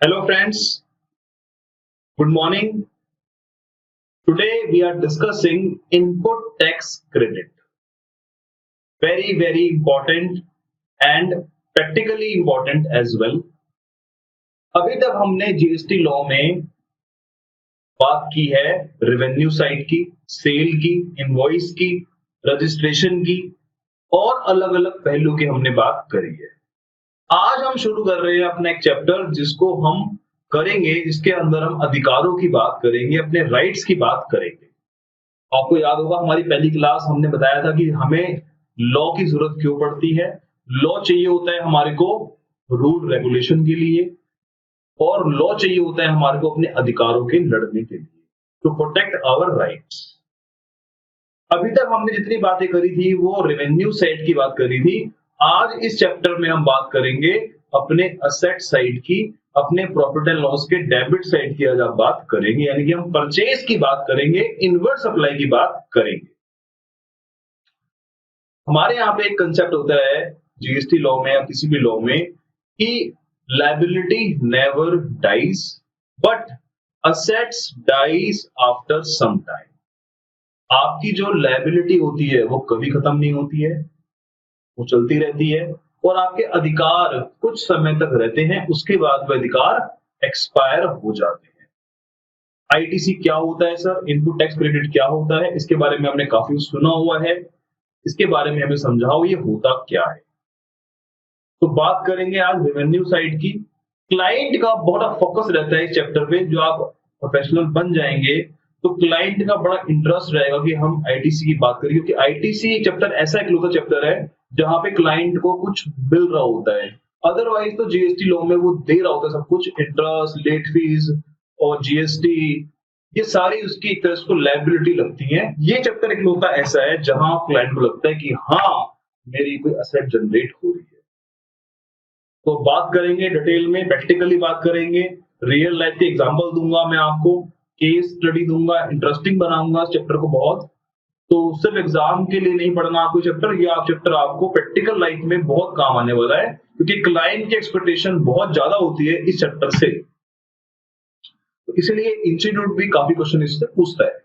Hello friends, good morning. Today we are discussing input tax credit. Very important and practically important as well. अभी तक हमने GST law में बात की है रेवेन्यू साइड की, सेल की, इनवॉइस की, रजिस्ट्रेशन की और अलग-अलग पहलू की हमने बात करी है। आज हम शुरू कर रहे हैं अपना एक चैप्टर जिसको हम करेंगे, जिसके अंदर हम अधिकारों की बात करेंगे, अपने राइट्स की बात करेंगे। आपको याद होगा हमारी पहली क्लास हमने बताया था कि हमें लॉ की जरूरत क्यों पड़ती है। लॉ चाहिए होता है हमारे को रूल रेगुलेशन के लिए और लॉ चाहिए होता है हमारे को अपने अधिकारों के लड़ने के लिए, टू प्रोटेक्ट आवर राइट्स। अभी तक हमने जितनी बातें करी थी वो रेवेन्यू साइड की बात करी थी। आज इस चैप्टर में हम बात करेंगे अपने असेट साइड की, अपने प्रॉफिट एंड लॉस के डेबिट साइड की आज आप बात करेंगे, यानी कि हम परचेज की बात करेंगे, इनवर्ट सप्लाई की बात करेंगे। हमारे यहाँ पे एक कंसेप्ट होता है जीएसटी लॉ में या किसी भी लॉ में कि liability never dies but assets dies after some time. आपकी जो लायबिलिटी होती है वो कभी खत्म नहीं होती है, वो चलती रहती है और आपके अधिकार कुछ समय तक रहते हैं, उसके बाद वो अधिकार एक्सपायर हो जाते हैं। आईटीसी क्या होता है सर, इनपुट टैक्स क्रेडिट क्या होता है, इसके बारे में हमने काफी सुना हुआ है। इसके बारे में हमें समझाओ ये होता क्या है। तो बात करेंगे आज रेवेन्यू साइड की। क्लाइंट का बहुत फोकस रहता है इस चैप्टर पे। जो आप प्रोफेशनल बन जाएंगे तो क्लाइंट का बड़ा इंटरेस्ट रहेगा कि हम आईटीसी की बात करें, क्योंकि आईटीसी चैप्टर ऐसा इकलौता चैप्टर है जहां पे क्लाइंट को कुछ मिल रहा होता है। अदरवाइज तो जीएसटी लॉ में वो दे रहा होता है सब कुछ, इंटरेस्ट, लेट फीस और जीएसटी, ये सारी उसकी एक तरह से उसको लायबिलिटी लगती है। ये चैप्टर इकलौता ऐसा है जहां क्लाइंट को लगता है कि हाँ मेरी कोई असेट जनरेट हो रही है। तो बात करेंगे डिटेल में, प्रैक्टिकली बात करेंगे, रियल लाइफ के एग्जांपल दूंगा मैं आपको, केस स्टडी दूंगा, इंटरेस्टिंग बनाऊंगा इस चैप्टर को बहुत। तो सिर्फ एग्जाम के लिए नहीं पढ़ना आपको चैप्टर, ये आप चैप्टर आपको प्रैक्टिकल लाइफ में बहुत काम आने वाला है, क्योंकि क्लाइंट की एक्सपेक्टेशन बहुत ज्यादा होती है इस चैप्टर से। तो इसलिए इंस्टीट्यूट भी काफी क्वेश्चन इससे पूछता है।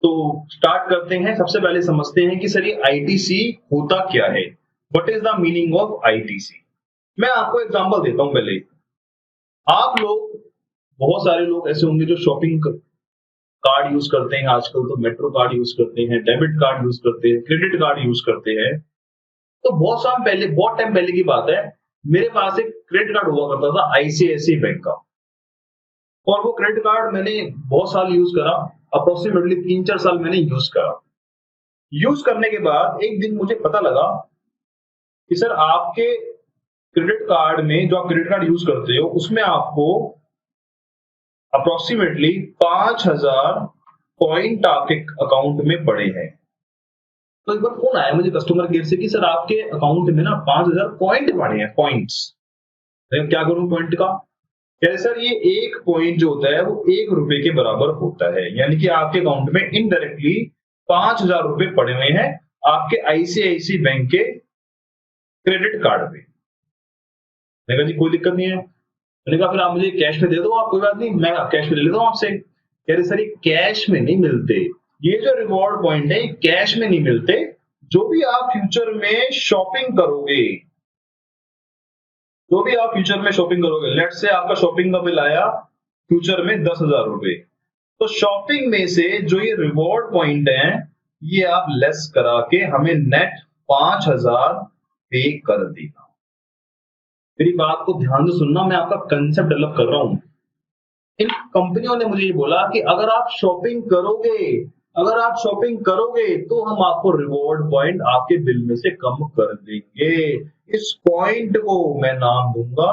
तो स्टार्ट करते हैं। सबसे पहले समझते हैं कि सर ये आईटीसी होता क्या है, what is the meaning of ITC. मैं आपको एग्जांपल देता हूं पहले। आप लोग, बहुत सारे लोग ऐसे होंगे जो शॉपिंग कार्ड यूज करते हैं, आजकल तो मेट्रो कार्ड यूज करते हैं, डेबिट कार्ड यूज करते हैं, क्रेडिट कार्ड यूज करते हैं। तो बहुत टाइम पहले की बात है, मेरे पास एक क्रेडिट कार्ड हुआ करता था आईसीआईसी बैंक का, और वो क्रेडिट कार्ड मैंने बहुत साल यूज करा, अप्रोक्सीमेटली 3-4 साल मैंने यूज करा। यूज करने के बाद एक दिन मुझे पता लगा कि सर आपके क्रेडिट कार्ड में, जो आप क्रेडिट कार्ड यूज करते हो उसमें आपको अप्रोक्सीमेटली 5,000 पॉइंट आपके अकाउंट में पड़े हैं। तो एक बार फोन आया मुझे कस्टमर केयर से कि सर आपके अकाउंट में ना 5,000 पॉइंट पड़े हैं, पॉइंट्स। क्या करूं पॉइंट का? कह रहे सर ये एक पॉइंट जो होता है वो 1 रुपए के बराबर होता है, यानी कि आपके अकाउंट में इनडायरेक्टली 5,000 रुपए पड़े हुए हैं आपके आईसीआईसी बैंक के क्रेडिट कार्ड पे। मैंने कहा जी कोई दिक्कत नहीं है। मैंने कहा फिर आप मुझे कैश में दे दो, आप कोई बात नहीं, मैं कैश में ले लेता हूँ आपसे। कह रहे सर ये कैश में नहीं मिलते, ये जो रिवॉर्ड पॉइंट है कैश में नहीं मिलते। जो भी आप फ्यूचर में शॉपिंग करोगे, जो भी आप फ्यूचर में शॉपिंग करोगे, लेट से आपका शॉपिंग का बिल आया फ्यूचर में 10,000 रुपए, तो शॉपिंग में से जो ये रिवॉर्ड पॉइंट है ये आप लेस करा के हमें नेट 5,000 पे कर देगा। मेरी बात को ध्यान से सुनना, मैं आपका कंसेप्ट डेवलप कर रहा हूं। इन कंपनियों ने मुझे ये बोला कि अगर आप शॉपिंग करोगे, अगर आप शॉपिंग करोगे तो हम आपको रिवॉर्ड पॉइंट आपके बिल में से कम कर देंगे। इस पॉइंट को मैं नाम दूंगा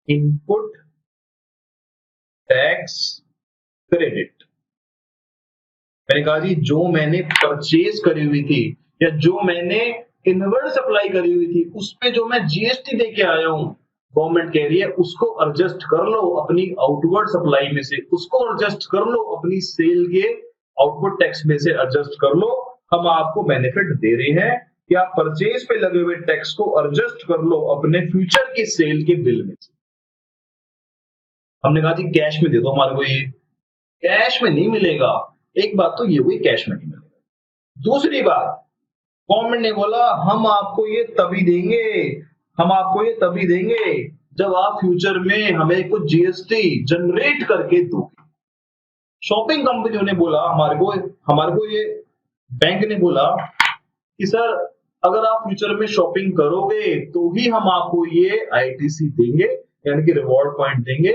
इनपुट टैक्स क्रेडिट। मैंने कहा जी जो मैंने परचेज करी हुई थी या जो मैंने इनवर्ड सप्लाई करी हुई थी उसमें जो मैं जीएसटी दे के आया हूं, गवर्नमेंट कह रही है उसको एडजस्ट कर लो अपनी आउटवर्ड सप्लाई में से, उसको एडजस्ट कर लो अपनी सेल के आउटपुट टैक्स में से एडजस्ट कर लो। हम आपको बेनिफिट दे रहे हैं कि आप परचेज पे लगे हुए टैक्स को एडजस्ट कर लो अपने फ्यूचर की सेल के बिल में से। हमने कहा जी कैश में दे दो हमारे को, ये कैश में नहीं मिलेगा। एक बात तो ये हुई, कैश में नहीं मिलेगा। दूसरी बात, गवर्नमेंट ने बोला हम आपको ये तभी देंगे, हम आपको ये तभी देंगे जब आप फ्यूचर में हमें कुछ जीएसटी जनरेट करके दोगे। शॉपिंग कंपनियों ने बोला हमारे को ये बैंक ने बोला कि सर अगर आप फ्यूचर में शॉपिंग करोगे तो ही हम आपको ये आईटीसी देंगे, यानी कि रिवॉर्ड पॉइंट देंगे।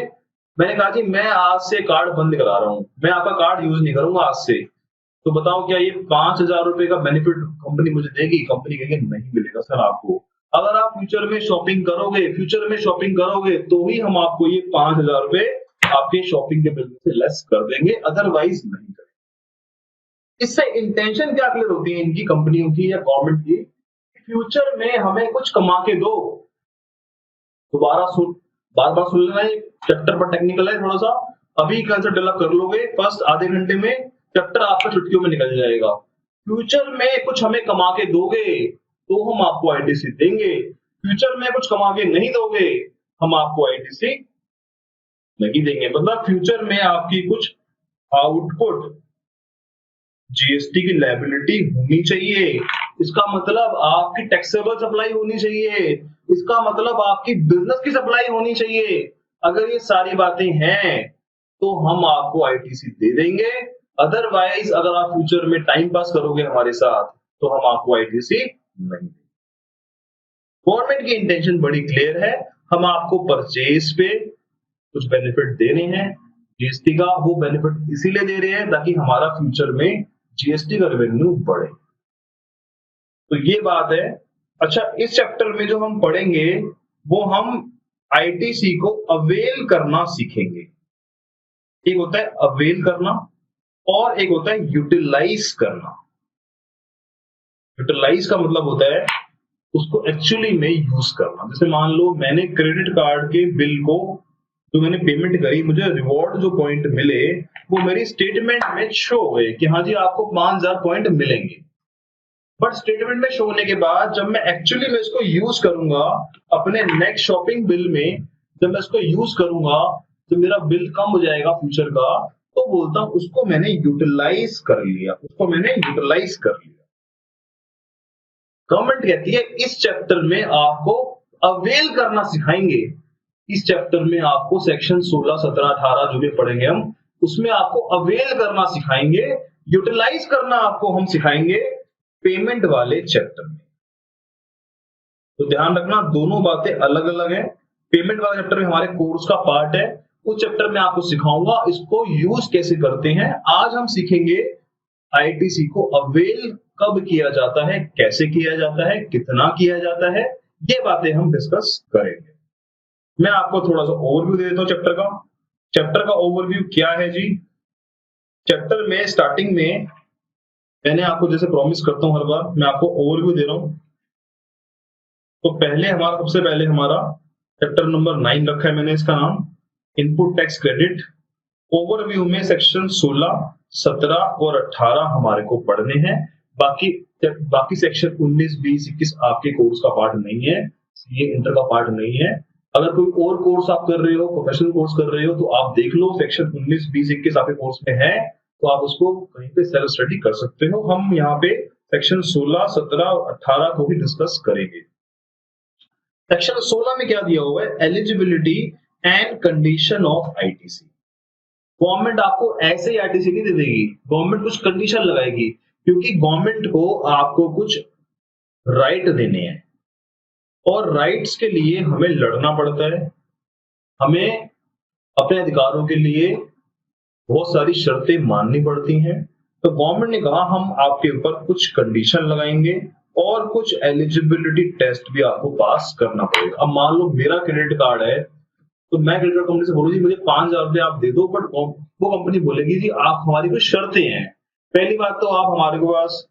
मैंने कहा जी मैं आज से कार्ड बंद करा रहा हूं, मैं आपका कार्ड यूज नहीं करूंगा आज से। तो बताओ क्या ये 5,000 रुपए का बेनिफिट कंपनी मुझे देगी? कंपनी कहेगी नहीं मिलेगा सर आपको। अगर आप फ्यूचर में शॉपिंग करोगे तो ही हम आपको ये 5,000 रुपए आपके शॉपिंग के बिल से लेस कर देंगे, अदरवाइज नहीं करेंगे। इससे इंटेंशन क्या क्लियर होती है इनकी कंपनियों की या गवर्नमेंट की? फ्यूचर में हमें कुछ कमा के दो। दोबारा सुन, बार बार सुन लेना, ये चैप्टर पर टेक्निकल है थोड़ा सा। अभी कंसेप्ट डेवलप कर लोगे फर्स्ट आधे घंटे में, चैप्टर आपका चुटकियों में निकल जाएगा। फ्यूचर में कुछ हमें कमा के दोगे तो हम आपको आईटीसी देंगे, फ्यूचर में कुछ कमा के नहीं दोगे हम आपको आईटीसी नहीं देंगे। मतलब फ्यूचर में आपकी कुछ आउटपुट जीएसटी की लायबिलिटी होनी चाहिए। इसका मतलब आपकी टैक्सेबल सप्लाई होनी चाहिए, इसका मतलब आपकी बिजनेस की सप्लाई होनी चाहिए। अगर ये सारी बातें हैं तो हम आपको आईटीसी दे देंगे, अदरवाइज अगर आप फ्यूचर में टाइम पास करोगे हमारे साथ तो हम आपको आईटीसी नहीं देंगे। गवर्नमेंट की इंटेंशन बड़ी क्लियर है, हम आपको परचेज पे कुछ बेनिफिट देने हैं जीएसटी का। वो बेनिफिट इसीलिए दे रहे हैं ताकि हमारा फ्यूचर में जीएसटी का रेवेन्यू बढ़े। तो ये बात है। अच्छा, इस चैप्टर में जो हम पढ़ेंगे वो हम आईटीसी को अवेल करना सीखेंगे। एक होता है अवेल करना और एक होता है यूटिलाइज करना। यूटिलाइज का मतलब होता है उसको एक्चुअली में यूज करना। जैसे मान लो मैंने क्रेडिट कार्ड के बिल को जो मैंने पेमेंट करी, मुझे रिवॉर्ड जो पॉइंट मिले वो मेरी स्टेटमेंट में शो हुए कि हाँ जी आपको 5,000 पॉइंट मिलेंगे। बट स्टेटमेंट में शो होने के बाद जब मैं एक्चुअली में इसको यूज करूंगा अपने नेक्स्ट शॉपिंग बिल में, जब मैं इसको यूज करूंगा, जब मेरा बिल कम हो जाएगा फ्यूचर का, तो बोलता हूं उसको मैंने यूटिलाइज कर लिया, उसको मैंने यूटिलाइज कर लिया। गवर्नमेंट कहती है इस चैप्टर में आपको अवेल करना सिखाएंगे। इस चैप्टर में आपको सेक्शन 16, 17, 18 जो भी पढ़ेंगे हम, उसमें आपको अवेल करना सिखाएंगे, यूटिलाइज करना आपको हम सिखाएंगे पेमेंट वाले चैप्टर में। तो ध्यान रखना दोनों बातें अलग अलग है। पेमेंट वाला चैप्टर में हमारे कोर्स का पार्ट है, उस चैप्टर में आपको सिखाऊंगा इसको यूज कैसे करते हैं। आज हम सीखेंगे आईटीसी को अवेल कब किया जाता है, कैसे किया जाता है, कितना किया जाता है, ये बातें हम डिस्कस करेंगे। मैं आपको थोड़ा सा ओवरव्यू दे देता हूं चैप्टर का। चैप्टर का ओवरव्यू क्या है जी? चैप्टर में स्टार्टिंग में मैंने आपको जैसे प्रॉमिस करता हूं हर बार, मैं आपको ओवरव्यू दे रहा हूं। तो सबसे पहले हमारा चैप्टर नंबर 9 रखा है मैंने, इसका नाम इनपुट टैक्स क्रेडिट। ओवरव्यू में सेक्शन 16, 17 और 18 हमारे को पढ़ने हैं। बाकी सेक्शन 19, 20, 21 आपके कोर्स का पार्ट नहीं है, ये इंटर का पार्ट नहीं है। अगर कोई और कोर्स आप कर रहे हो, प्रोफेशनल कोर्स कर रहे हो, तो आप देख लो सेक्शन 19, 20, 21 आपके कोर्स में है, तो आप उसको कहीं पे सेल्फ स्टडी कर सकते हो। हम यहाँ पे सेक्शन 16, 17 और 18 को ही डिस्कस करेंगे। सेक्शन 16 में क्या दिया हुआ है? Eligibility and condition of ITC. Government आपको ऐसे ही आईटीसी नहीं दे देगी, गवर्नमेंट कुछ कंडीशन लगाएगी, क्योंकि गवर्नमेंट को आपको कुछ राइट देने हैं और राइट्स के लिए हमें लड़ना पड़ता है। हमें अपने अधिकारों के लिए बहुत सारी शर्तें माननी पड़ती हैं। तो गवर्नमेंट ने कहा हम आपके ऊपर कुछ कंडीशन लगाएंगे और कुछ एलिजिबिलिटी टेस्ट भी आपको पास करना पड़ेगा। अब मान लो मेरा क्रेडिट कार्ड है, तो मैं क्रेडिट कार्ड कंपनी से बोलूँ जी मुझे 5,000 रुपए आप दे दो, बट वो कंपनी बोलेगी जी आप हमारी कुछ शर्तें हैं। पहली बात तो आप हमारे पास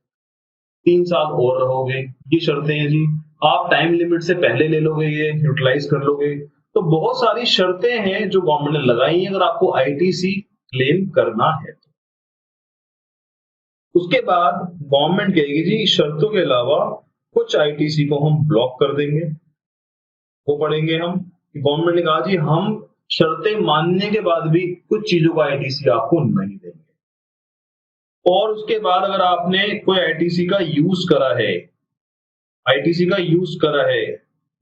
3 साल और रहोगे, ये शर्तें हैं जी। आप टाइम लिमिट से पहले ले लोगे, ये यूटिलाइज कर लोगे। तो बहुत सारी शर्तें हैं जो गवर्नमेंट ने लगाई हैं अगर आपको आईटीसी क्लेम करना है तो। उसके बाद गवर्नमेंट कहेगी जी शर्तों के अलावा कुछ आईटीसी को हम ब्लॉक कर देंगे। वो पढ़ेंगे हम। गवर्नमेंट ने कहा जी हम शर्तें मानने के बाद भी कुछ चीजों का आईटीसी आपको नहीं देंगे। और उसके बाद अगर आपने कोई आईटीसी का यूज करा है, आईटीसी का यूज करा है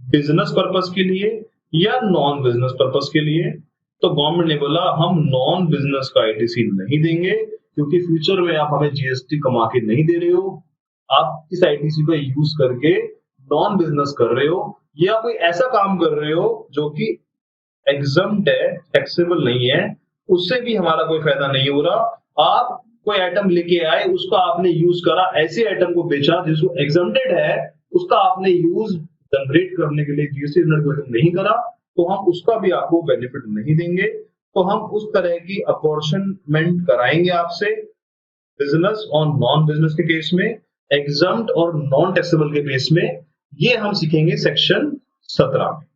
बिजनेस पर्पस के लिए या नॉन बिजनेस पर्पस के लिए, तो गवर्नमेंट ने बोला हम नॉन बिजनेस का आईटीसी नहीं देंगे, क्योंकि फ्यूचर में आप हमें जीएसटी कमा के नहीं दे रहे हो, आप इस आईटीसी का यूज करके नॉन बिजनेस कर रहे हो या कोई ऐसा काम कर रहे हो जो कि एग्जम्प्ट है, टैक्सेबल नहीं है, उससे भी हमारा कोई फायदा नहीं हो रहा। आप कोई आइटम लेके आए, उसका आपने यूज करा, ऐसे आइटम को बेचा जिसको एग्जम्प्टेड है, उसका आपने यूज जनरेट करने के लिए जीएसटी नहीं करा, तो हम उसका भी आपको बेनिफिट नहीं देंगे। तो हम उस तरह की अपॉर्चनमेंट कराएंगे आपसे बिजनेस और नॉन बिजनेस के केस में, एग्जम्प्ट और नॉन टैक्सेबल के केस में। ये हम सीखेंगे सेक्शन 17 में।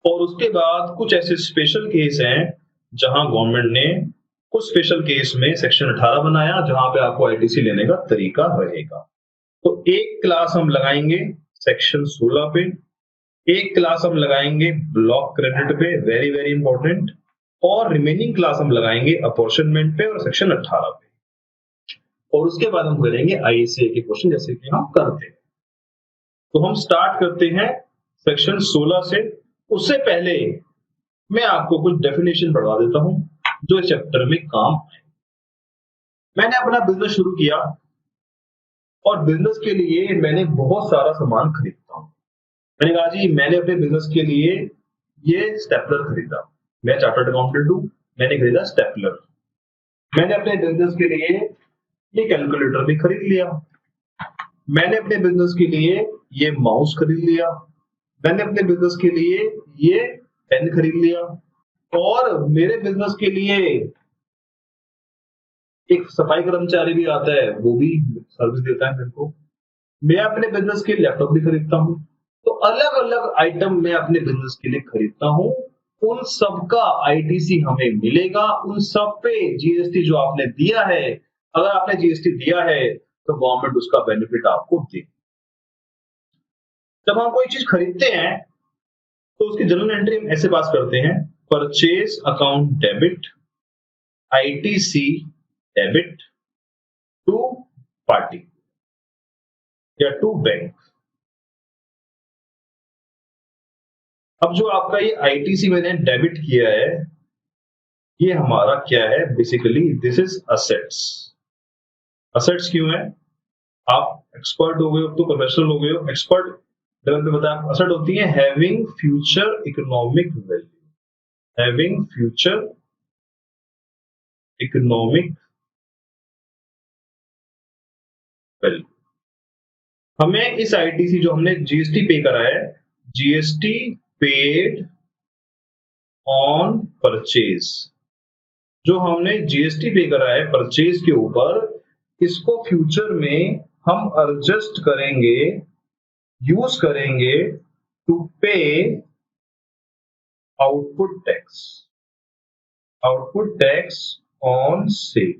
और उसके बाद कुछ ऐसे स्पेशल केस हैं जहां गवर्नमेंट ने कुछ स्पेशल केस में सेक्शन 18 बनाया, जहां पे आपको आईटीसी लेने का तरीका रहेगा। तो एक क्लास हम लगाएंगे सेक्शन 16 पे, एक क्लास हम लगाएंगे ब्लॉक क्रेडिट पे, वेरी वेरी इंपॉर्टेंट, और रिमेनिंग क्लास हम लगाएंगे अपॉर्चनमेंट पे और सेक्शन 18 पे। और उसके बाद हम करेंगे आईएसए के क्वेश्चन जैसे कि हम करते हैं। तो हम स्टार्ट करते हैं सेक्शन 16 से। उससे पहले मैं आपको कुछ डेफिनेशन पढ़वा देता हूं जो इस चैप्टर में काम आए। मैंने अपना बिजनेस शुरू किया और बिजनेस के लिए मैंने बहुत सारा सामान खरीदता हूं। मैंने कहा जी मैंने अपने बिजनेस के लिए ये स्टेपलर खरीदा, मैं चार्टर्ड अकाउंटेंट हूं, मैंने खरीदा स्टेपलर। मैंने अपने बिजनेस के लिए ये कैलकुलेटर भी खरीद लिया, मैंने अपने बिजनेस के लिए ये माउस खरीद लिया, मैंने अपने बिजनेस के लिए ये पेन खरीद लिया, और मेरे बिजनेस के लिए एक सफाई कर्मचारी भी आता है, वो भी सर्विस देता है मेरे को। मैं अपने बिजनेस के लैपटॉप भी खरीदता हूँ। तो अलग अलग आइटम मैं अपने बिजनेस के लिए खरीदता हूँ, उन सब का आईटीसी हमें मिलेगा। उन सब पे जीएसटी जो आपने दिया है, अगर आपने जीएसटी दिया है तो गवर्नमेंट उसका बेनिफिट आपको दे। जब हम कोई चीज खरीदते हैं तो उसकी जनरल एंट्री हम ऐसे पास करते हैं, purchase account debit, ITC debit to party या टू बैंक। अब जो आपका ये आईटीसी मैंने डेबिट किया है, ये हमारा क्या है, basically this is assets. Assets क्यों है? आप एक्सपर्ट हो गए हो, तो प्रोफेशनल हो गए हो, एक्सपर्ट लेवल पे बताया। असेट होती है having future economic value, having future economic value. हमें इस आईटीसी जो हमने जीएसटी पे करा है, जीएसटी पेड ऑन परचेज, जो हमने जीएसटी पे करा है परचेज के ऊपर, इसको फ्यूचर में हम एडजस्ट करेंगे, यूज करेंगे टू पे output tax, output tax on sale.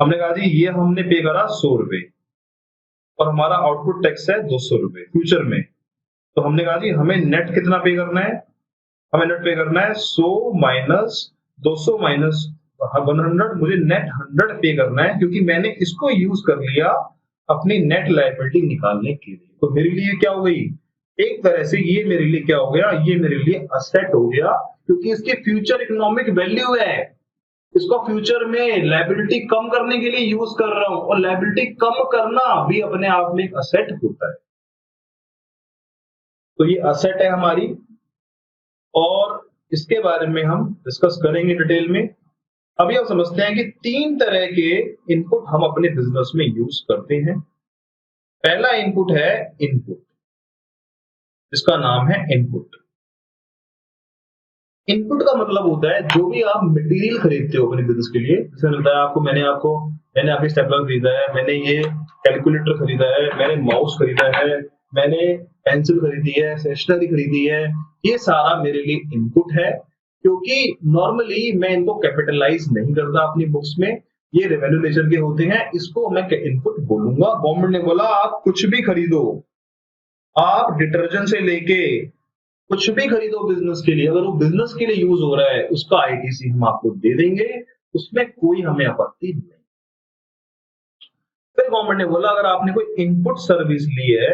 हमने कहा जी ये हमने पे करा 100 रुपए और हमारा आउटपुट टैक्स है 200 रुपए फ्यूचर में। तो हमने कहा जी हमें नेट कितना पे करना है, हमें नेट पे करना है 100 माइनस 200 माइनस 100, मुझे नेट 100 पे करना है, क्योंकि मैंने इसको यूज कर लिया अपनी नेट लायबिलिटी निकालने के लिए। तो मेरे लिए क्या हो गई, एक तरह से ये मेरे लिए क्या हो गया, ये मेरे लिए असेट हो गया, क्योंकि इसकी फ्यूचर इकोनॉमिक वैल्यू है। इसको फ्यूचर में लायबिलिटी कम करने के लिए यूज कर रहा हूं, और लायबिलिटी कम करना भी अपने आप में एक असेट होता है। तो ये असेट है हमारी, और इसके बारे में हम डिस्कस करेंगे डिटेल में। अभी हम समझते हैं कि 3 तरह के इनपुट हम अपने बिजनेस में यूज करते हैं। पहला इनपुट है इनपुट, इसका नाम है इनपुट। इनपुट का मतलब होता है जो भी आप मटेरियल खरीदते हो अपने बिजनेस के लिए, जैसे मैंने बताया आपको, मैंने आपके स्टेपलर खरीदा है, मैंने ये कैलकुलेटर खरीदा है, मैंने माउस खरीदा है, मैंने पेंसिल खरीदी है, स्टेशनरी खरीदी है, ये सारा मेरे लिए इनपुट है। क्योंकि नॉर्मली मैं इनको कैपिटलाइज नहीं करता अपनी बुक्स में, ये रेवेन्यू लेजर के होते हैं, इसको मैं इनपुट बोलूंगा। गवर्नमेंट ने बोला आप कुछ भी खरीदो, आप डिटर्जेंट से लेके कुछ भी खरीदो बिजनेस के लिए, अगर वो बिजनेस के लिए यूज हो रहा है उसका आईटीसी हम आपको दे देंगे, उसमें कोई हमें आपत्ति नहीं। फिर गवर्नमेंट ने बोला अगर आपने कोई इनपुट सर्विस ली है,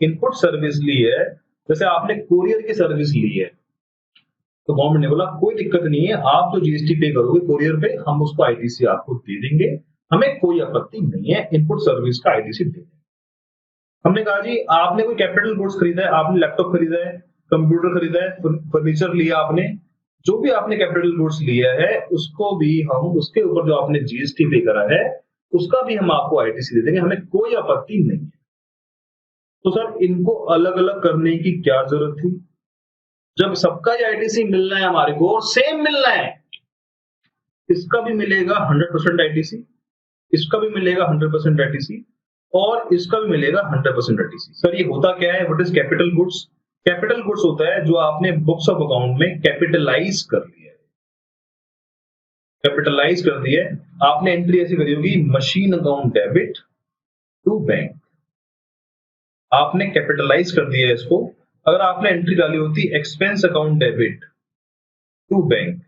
इनपुट सर्विस ली है, जैसे आपने कोरियर की सर्विस ली है, तो गवर्नमेंट ने बोला कोई दिक्कत नहीं है, आप जो जीएसटी पे करोगे कोरियर पे हम उसको आईटीसी आपको दे देंगे, हमें कोई आपत्ति नहीं है इनपुट सर्विस का आईटीसी दे देंगे। हमने कहा जी आपने कोई कैपिटल गुड्स खरीदा है, आपने लैपटॉप खरीदा है, कंप्यूटर खरीदा है, फर्नीचर लिया आपने, जो भी आपने कैपिटल गुड्स लिया है उसको भी हम उसके ऊपर जो आपने जीएसटी पे करा है उसका भी हम आपको आईटीसी दे देंगे, हमें कोई आपत्ति नहीं है। तो सर इनको अलग अलग करने की क्या जरूरत थी, जब सबका ही आईटीसी मिलना है हमारे को और सेम मिलना है, इसका भी मिलेगा 100% आईटीसी, इसका भी मिलेगा 100% आईटीसी और इसका भी मिलेगा 100% आईटीसी। सर ये होता क्या है, what is capital goods? Capital goods होता है जो आपने बुक्स ऑफ अकाउंट में कैपिटलाइज कर लिया है, कैपिटलाइज कर दिया है। आपने एंट्री ऐसी करी होगी machine account debit to bank, आपने कैपिटलाइज कर दिया है इसको। अगर आपने एंट्री डाली होती expense account debit to bank,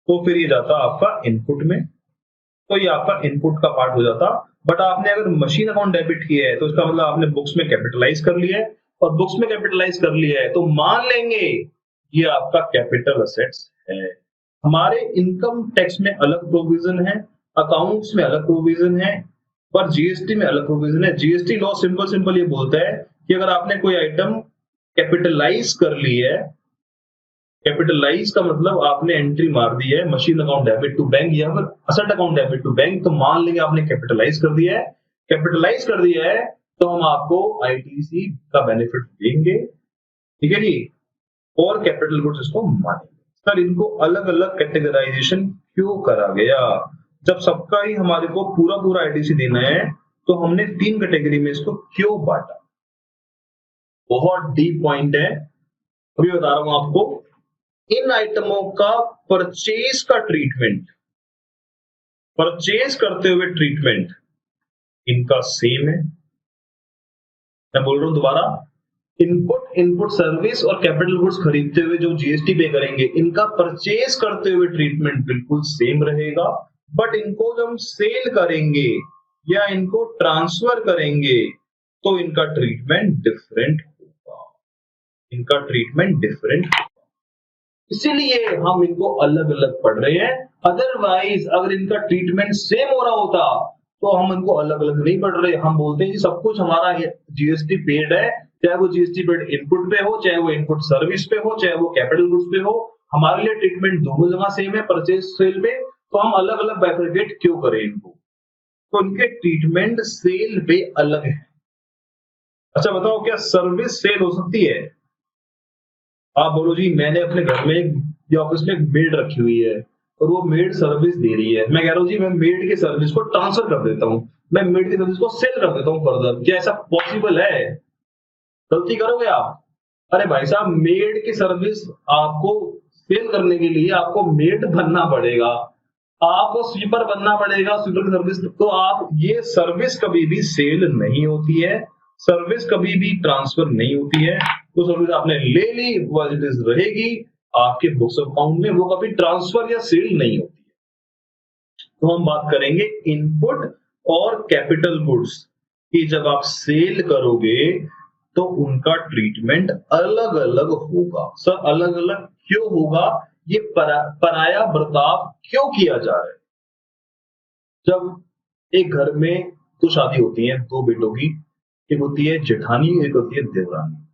तो फिर ये जाता आपका इनपुट में, तो ये आपका इनपुट का पार्ट हो जाता। बट आपने अगर मशीन अकाउंट डेबिट किया है तो इसका मतलब आपने बुक्स में कैपिटलाइज कर लिया है, और बुक्स में कैपिटलाइज कर लिया है तो मान लेंगे ये आपका कैपिटल असेट्स है। हमारे इनकम टैक्स में अलग प्रोविजन है, अकाउंट्स में अलग प्रोविजन है, पर जीएसटी में अलग प्रोविजन है। जीएसटी लॉ सिंपल सिंपल ये बोलता है कि अगर आपने कोई आइटम कैपिटलाइज कर ली है, कैपिटलाइज का मतलब आपने एंट्री मार दी है machine account debit to bank या फिर asset account debit to bank, तो मान लेंगे आपने कैपिटलाइज कर दिया है। कैपिटलाइज कर दिया है तो हम आपको आईटीसी का बेनिफिट देंगे, ठीक है जी, और कैपिटल गुड्स इसको मानेंगे। सर इनको अलग अलग कैटेगराइजेशन क्यों करा गया? जब सबका ही हमारे को पूरा पूरा आईटीसी देना है तो हमने 3 कैटेगरी में इसको क्यों बांटा? बहुत डीप पॉइंट है, अभी बता रहा हूं आपको। इन आइटमों का परचेज का ट्रीटमेंट, परचेज करते हुए ट्रीटमेंट इनका सेम है। मैं बोल रहा हूं दोबारा, इनपुट सर्विस और कैपिटल गुड्स खरीदते हुए जो जीएसटी पे करेंगे इनका परचेज करते हुए ट्रीटमेंट बिल्कुल सेम रहेगा, बट इनको जब हम सेल करेंगे या इनको ट्रांसफर करेंगे तो इनका ट्रीटमेंट डिफरेंट होगा, इनका ट्रीटमेंट डिफरेंट। इसीलिए हम इनको अलग अलग पढ़ रहे हैं, अदरवाइज अगर इनका ट्रीटमेंट सेम हो रहा होता तो हम इनको अलग अलग नहीं पढ़ रहे। हम बोलते हैं कि सब कुछ हमारा जीएसटी पेड है, चाहे वो जीएसटी पेड इनपुट पे हो, चाहे वो इनपुट सर्विस पे हो, चाहे वो कैपिटल गुड्स पे हो, हमारे लिए ट्रीटमेंट दोनों जगह सेम है परचेज सेल पे, तो हम अलग अलग बाइफरकेट क्यों करें इनको? तो इनके ट्रीटमेंट सेल पे अलग है। अच्छा बताओ क्या सर्विस सेल हो सकती है? आप बोलो जी मैंने अपने घर में या ऑफिस में एक मेड रखी हुई है और वो मेड सर्विस दे रही है, मैं कह रहा हूँ जी मैं मेड की सर्विस को ट्रांसफर कर देता हूँ, मैं मेड की सर्विस को सेल कर देता हूँ फर्दर, क्या ऐसा पॉसिबल है? गलती करोगे आप? अरे भाई साहब मेड की सर्विस आपको सेल करने के लिए आपको मेड बनना पड़ेगा, आपको स्वीपर बनना पड़ेगा, स्वीपर की सर्विस, तो आप ये सर्विस कभी भी सेल नहीं होती है, सर्विस कभी भी ट्रांसफर नहीं होती है। तो सर्विस आपने ले ली वो एज इट इज रहेगी आपके बुक्स ऑफ अकाउंट में, वो कभी ट्रांसफर या सेल नहीं होती है। तो हम बात करेंगे इनपुट और कैपिटल गुड्स की, जब आप सेल करोगे तो उनका ट्रीटमेंट अलग अलग होगा। सर अलग अलग क्यों होगा? ये पराया बर्ताव क्यों किया जा रहा है? जब एक घर में 2 शादी होती है 2 बेटों की, एक होती है जेठानी एक होती है देवरानी,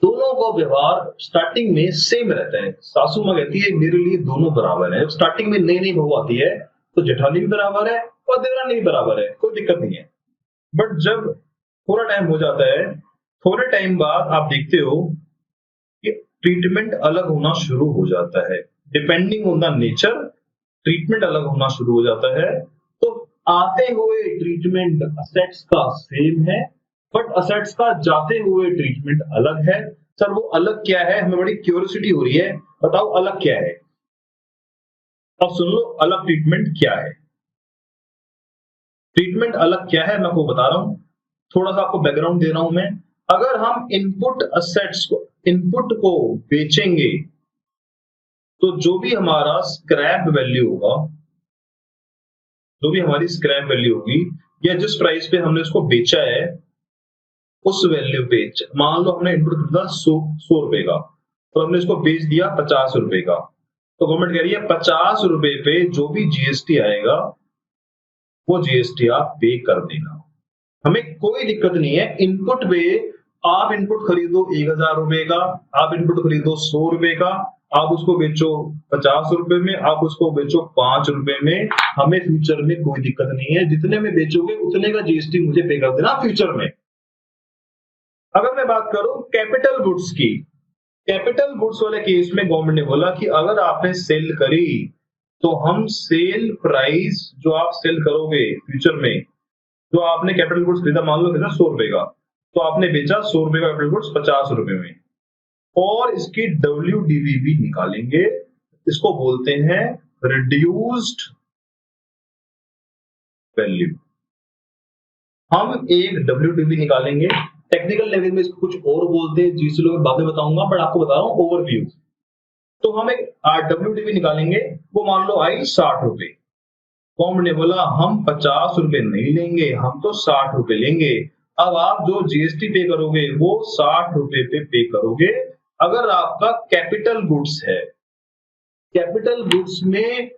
दोनों का व्यवहार स्टार्टिंग में सेम रहता है। सासू माँ कहती है मेरे लिए दोनों बराबर है, जब स्टार्टिंग में नई नई बहू आती है तो जेठानी भी बराबर है और देवरानी भी बराबर है, कोई दिक्कत नहीं है। बट जब थोड़ा टाइम हो जाता है, थोड़े टाइम बाद आप देखते हो कि ट्रीटमेंट अलग होना शुरू हो जाता है, depending on the nature treatment अलग होना शुरू हो जाता है। तो आते हुए ट्रीटमेंट असेट्स का सेम है, बट असेट्स का जाते हुए ट्रीटमेंट अलग है। सर वो अलग क्या है? हमें बड़ी क्यूरियोसिटी हो रही है, बताओ अलग क्या है? अब सुन लो अलग ट्रीटमेंट क्या है। ट्रीटमेंट अलग क्या है मैं आपको बता रहा हूं, थोड़ा सा आपको बैकग्राउंड दे रहा हूं मैं। अगर हम इनपुट असेट्स को इनपुट को बेचेंगे तो जो भी हमारा स्क्रैप वैल्यू होगा, जो भी हमारी स्क्रैप वैल्यू होगी, या जिस प्राइस पे हमने उसको बेचा है उस वैल्यू पे, मान लो हमने इनपुट खरीदा 100 रुपए का, तो हमने इसको बेच दिया 50 रुपए का, तो गवर्नमेंट कह रही है 50 रुपए पे जो भी जीएसटी आएगा वो जीएसटी आप पे कर देना। हमें कोई दिक्कत नहीं है इनपुट पे। आप इनपुट खरीदो 1000 रुपए का, आप इनपुट खरीदो 100 रुपए का, आप उसको बेचो 50 रुपए में, आप उसको बेचो 5 रुपए में, हमें फ्यूचर में कोई दिक्कत नहीं है। जितने में बेचोगे उतने का जीएसटी मुझे पे कर देना फ्यूचर में। अगर मैं बात करूं कैपिटल गुड्स की, कैपिटल गुड्स वाले केस में गवर्नमेंट ने बोला कि अगर आपने सेल करी तो हम सेल प्राइस जो आप सेल करोगे फ्यूचर में, जो आपने कैपिटल गुड्स खरीदा, मान लो खरीदा 100 रुपए का, तो आपने बेचा 100 रुपए का कैपिटल गुड्स 50 रुपए में, और इसकी WDV भी निकालेंगे। इसको बोलते हैं रिड्यूस्ड वैल्यू। हम एक WDV निकालेंगे, टेक्निकल लैंग्वेज में इसको कुछ और बोलते हैं, जिस लोग बाद में बताऊंगा, बट आपको बता रहा हूं ओवरव्यू। तो हम एक WDV निकालेंगे, वो मान लो आई 60 रुपए। गवर्नमेंट ने बोला हम 50 रुपए नहीं लेंगे, हम तो 60 रुपए लेंगे। अब आप जो जीएसटी पे करोगे वो 60 रुपए पे करोगे। अगर आपका कैपिटल गुड्स है, कैपिटल गुड्स में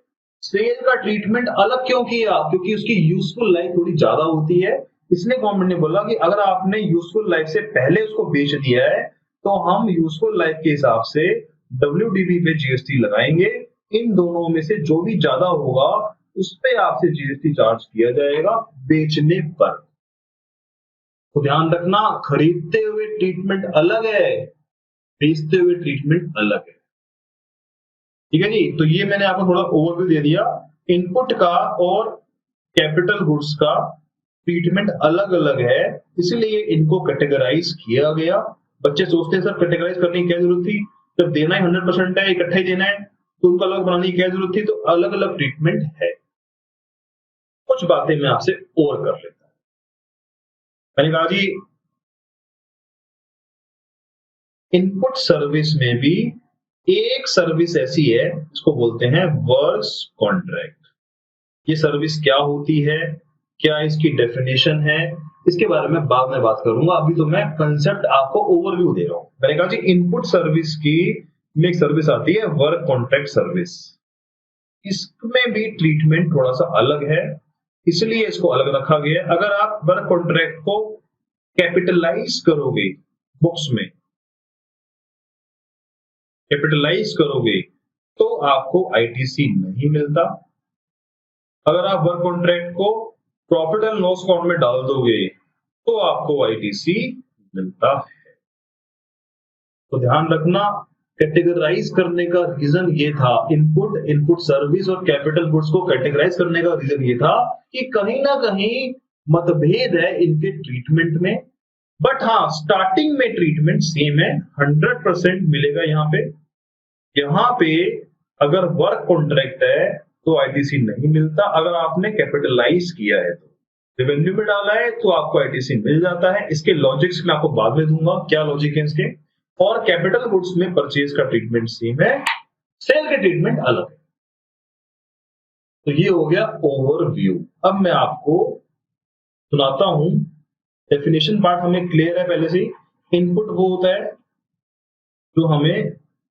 सेल का ट्रीटमेंट अलग क्यों किया? क्योंकि उसकी यूजफुल लाइफ थोड़ी ज्यादा होती है, इसलिए गवर्नमेंट ने बोला कि अगर आपने यूजफुल लाइफ से पहले उसको बेच दिया है तो हम यूजफुल लाइफ के हिसाब से WDV पे जीएसटी लगाएंगे। इन दोनों में से जो भी ज्यादा होगा उस पे आपसे जीएसटी चार्ज किया जाएगा बेचने पर। तो ध्यान रखना, खरीदते हुए ट्रीटमेंट अलग है, बेचते हुए ट्रीटमेंट अलग है। ठीक है जी। तो ये मैंने आपको थोड़ा ओवरव्यू दे दिया। इनपुट का और कैपिटल गुड्स का ट्रीटमेंट अलग अलग है, इसलिए इनको कैटेगराइज किया गया। बच्चे सोचते हैं सर कैटेगराइज करने की क्या जरूरत थी, जब देना ही 100% है, इकट्ठा ही देना है, तो उनको अलग बनाने की क्या जरूरत थी? तो अलग अलग ट्रीटमेंट है। कुछ बातें मैं आपसे और कर लेता हूं। मैंने कहा जी इनपुट सर्विस में भी एक सर्विस ऐसी है इसको बोलते हैं वर्क्स कॉन्ट्रैक्ट। ये सर्विस क्या होती है, क्या इसकी डेफिनेशन है, इसके बारे में बाद में बात करूंगा। अभी तो मैं कंसेप्ट आपको ओवरव्यू दे रहा हूं। मैंने कहा जी इनपुट सर्विस की में एक सर्विस आती है वर्क कॉन्ट्रैक्ट सर्विस। इसमें भी ट्रीटमेंट थोड़ा सा अलग है, इसलिए इसको अलग रखा गया है। अगर आप वर्क कॉन्ट्रैक्ट को कैपिटलाइज करोगे, बुक्स में कैपिटलाइज करोगे तो आपको आईटीसी नहीं मिलता। अगर आप वर्क कॉन्ट्रैक्ट को प्रॉफिट एंड लॉस अकाउंट में डाल दोगे तो आपको आईटीसी मिलता है। तो ध्यान रखना, कैटेगराइज करने का रीजन ये था, इनपुट सर्विस और कैपिटल गुड्स को कैटेगराइज करने का रीजन ये था कि कहीं ना कहीं मतभेद है इनके ट्रीटमेंट में, बट हाँ स्टार्टिंग में ट्रीटमेंट सेम है, 100% मिलेगा। यहाँ पे अगर वर्क कॉन्ट्रैक्ट है तो आईटीसी नहीं मिलता। अगर आपने कैपिटलाइज किया है तो रेवेन्यू में डाला है तो आपको आईटीसी मिल जाता है। इसके लॉजिक्स मैं आपको बाद में दूंगा, क्या लॉजिक है इसके। और कैपिटल गुड्स में परचेज का ट्रीटमेंट सेम है, सेल के ट्रीटमेंट अलग है। तो ये हो गया ओवरव्यू। अब मैं आपको सुनाता हूं, डेफिनेशन पार्ट हमें क्लियर है पहले से ही। इनपुट वो होता है जो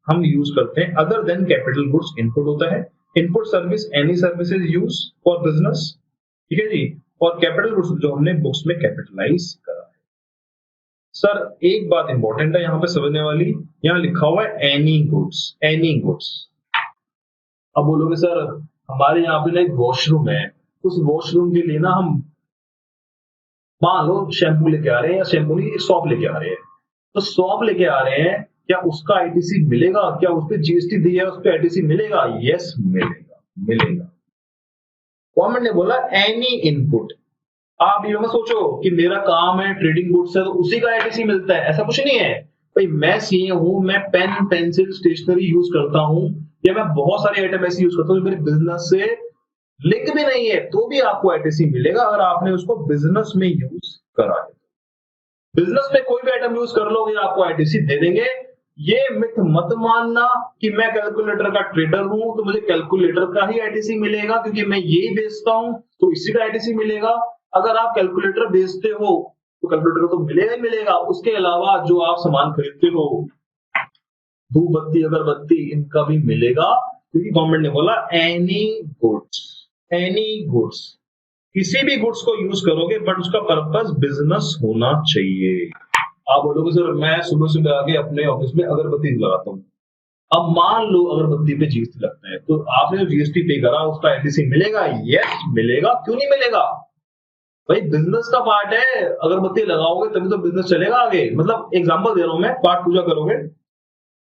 हम यूज करते हैं, other than capital goods input होता है। Input service any services use for business, ठीक है जी। और कैपिटल गुड्स जो हमने बुक्स में कैपिटलाइज करा है। सर एक बात इंपॉर्टेंट है यहाँ पे समझने वाली, यहाँ लिखा हुआ है एनी गुड्स, एनी गुड्स। अब बोलोगे सर हमारे यहाँ पे ना एक वॉशरूम है, उस वॉशरूम के लिए ना हम मान लो शैम्पू लेके आ रहे हैं, या शैम्पू नहीं सॉप लेके आ रहे हैं, तो सॉप लेके आ रहे हैं, क्या उसका आईटीसी मिलेगा? क्या उस पर जीएसटी दी है, उस पर आईटीसी मिलेगा? यस मिलेगा, मिलेगा। गवर्नमेंट ने बोला एनी इनपुट। आप ये मत सोचो कि मेरा काम है ट्रेडिंग गुड्स है तो उसी का आईटीसी मिलता है, ऐसा कुछ नहीं है भाई। मैं सीए हूं, मैं पेन पेंसिल स्टेशनरी यूज करता हूं, या मैं बहुत सारे आइटम ऐसे यूज करता हूं मेरे बिजनेस से लिंक भी नहीं है, तो भी आपको आईटीसी मिलेगा अगर आपने उसको बिजनेस में यूज करा है। बिजनेस में कोई भी आइटम यूज कर लोगे आपको आईटीसी दे देंगे। ये मिथ मत मानना कि मैं कैलकुलेटर का ट्रेडर हूं तो मुझे कैलकुलेटर का ही आईटीसी मिलेगा, क्योंकि मैं यही बेचता हूं तो इसी का आईटीसी मिलेगा। अगर आप कैलकुलेटर बेचते हो तो कैलकुलेटर तो मिलेगा ही मिलेगा, उसके अलावा जो आप सामान खरीदते हो, धूप बत्ती अगरबत्ती, इनका भी मिलेगा, क्योंकि गवर्नमेंट ने बोला एनी गुड्स, किसी भी गुड्स को यूज करोगे बट उसका पर्पस बिजनेस होना चाहिए। आप बोलोगे सर मैं सुबह सुबह आके अपने ऑफिस में अगरबत्ती लगाता हूँ, अब मान लो अगरबत्ती पे जीएसटी लगता है, तो आपने जो जीएसटी पे करा उसका आईटीसी मिलेगा? यस मिलेगा, क्यों नहीं मिलेगा भाई, बिजनेस का पार्ट है, अगरबत्ती लगाओगे तभी तो बिजनेस चलेगा आगे। मतलब एग्जांपल दे रहा हूं मैं, पाठ पूजा करोगे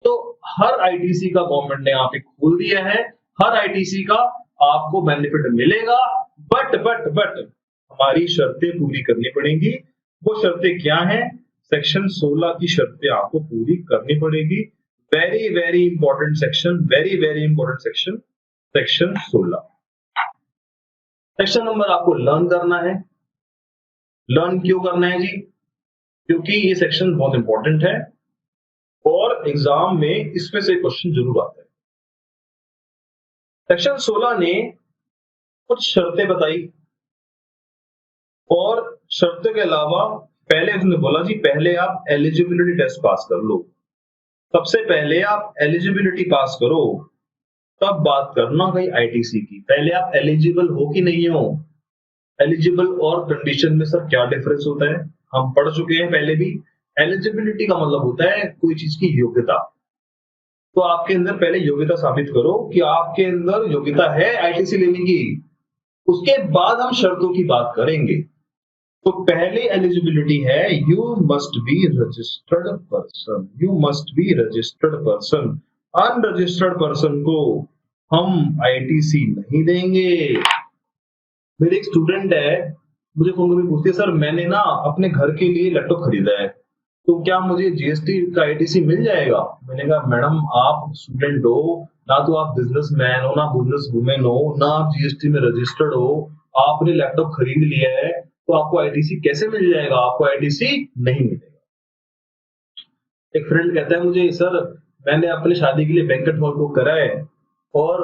तो हर आईटीसी का गवर्नमेंट ने यहाँ पे खोल दिया है, हर आईटीसी का आपको बेनिफिट मिलेगा, बट हमारी शर्तें पूरी करनी पड़ेंगी। वो शर्तें क्या हैं? सेक्शन 16 की शर्तें आपको पूरी करनी पड़ेगी। Very very important section, very very important section, section 16। Section number आपको लर्न करना है। लर्न क्यों करना है जी? क्योंकि ये सेक्शन बहुत इंपॉर्टेंट है और एग्जाम में इसमें से क्वेश्चन जरूर आता है। सेक्शन 16 ने कुछ शर्तें बताई और शर्तों के अलावा पहले उसने बोला जी पहले आप एलिजिबिलिटी टेस्ट पास कर लो। सबसे पहले आप एलिजिबिलिटी पास करो, तब बात करना कहीं आईटीसी की। पहले आप एलिजिबल हो कि नहीं हो। एलिजिबल और कंडीशन में सर क्या डिफरेंस होता है, हम पढ़ चुके हैं पहले भी। एलिजिबिलिटी का मतलब होता है कोई चीज की योग्यता, तो आपके अंदर पहले योग्यता साबित करो कि आपके अंदर योग्यता है आईटीसी लेने की, उसके बाद हम शर्तों की बात करेंगे। तो पहले एलिजिबिलिटी है you must be registered person, you must be registered person. Unregistered person को हम आईटीसी नहीं देंगे। मेरे एक स्टूडेंट है, मुझे फोन करके पूछती है सर मैंने ना अपने घर के लिए लैपटॉप खरीदा है, तो क्या मुझे जीएसटी का आईटीसी मिल जाएगा? मैंने कहा मैडम आप स्टूडेंट हो, ना तो आप बिजनेसमैन हो, ना बिजनेस वुमेन हो, ना आप जीएसटी में रजिस्टर्ड हो, आपने लैपटॉप खरीद लिया है तो आपको आईटीसी कैसे मिल जाएगा? आपको आईटीसी नहीं मिलेगा। एक फ्रेंड कहता है मुझे सर मैंने अपने शादी के लिए बैंकेट हॉल बुक करा है और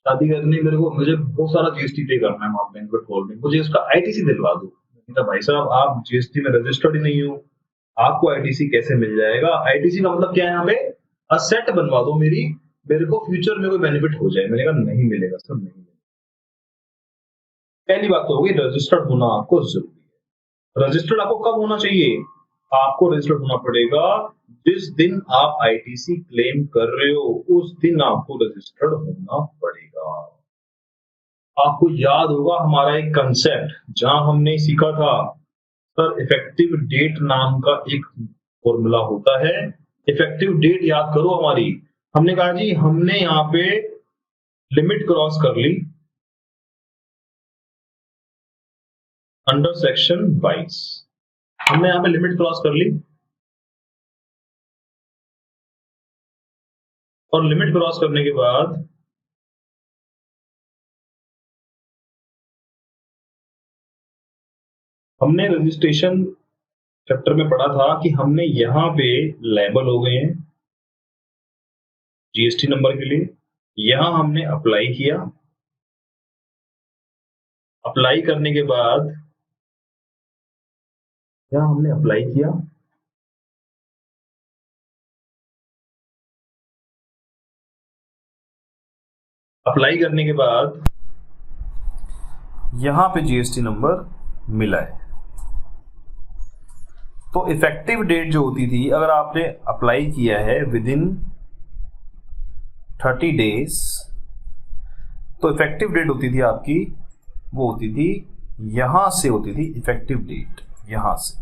शादी करनी मेरे को, मुझे बहुत सारा जीएसटी पे करना है वहां बैंकेट हॉल में, मुझे उसका आईटीसी दिलवा दो। तो भाई साहब आप जीएसटी में रजिस्टर्ड ही नहीं हो, आपको आईटीसी कैसे मिल जाएगा? आईटीसी का मतलब क्या है? यहाँ पे असेट बनवा दो मेरी, मेरे को फ्यूचर में कोई बेनिफिट हो जाए। मैंने कहा नहीं मिलेगा सर, नहीं मिलेगा। पहली बात तो होगी रजिस्टर्ड होना आपको जरूरी है। रजिस्टर्ड आपको कब होना चाहिए? आपको रजिस्टर्ड होना पड़ेगा जिस दिन आप आईटीसी क्लेम कर रहे हो, उस दिन आपको रजिस्टर्ड होना पड़ेगा। आपको याद होगा हमारा एक कंसेप्ट जहां हमने सीखा था सर इफेक्टिव डेट नाम का एक फॉर्मूला होता है। इफेक्टिव डेट याद करो हमारी, हमने कहा जी हमने यहाँ पे लिमिट क्रॉस कर ली अंडर सेक्शन 22, हमने यहाँ पे लिमिट क्रॉस कर ली और लिमिट क्रॉस करने के बाद हमने रजिस्ट्रेशन चैप्टर में पढ़ा था कि हमने यहां पे लेबल हो गए हैं जीएसटी नंबर के लिए, यहां हमने अप्लाई किया, अप्लाई करने के बाद यहां हमने अप्लाई किया, अप्लाई करने के बाद यहां पे जीएसटी नंबर मिला है। तो इफेक्टिव डेट जो होती थी, अगर आपने अप्लाई किया है विद इन 30 डेज, तो इफेक्टिव डेट होती थी आपकी, वो होती थी यहां से होती थी इफेक्टिव डेट, यहां से,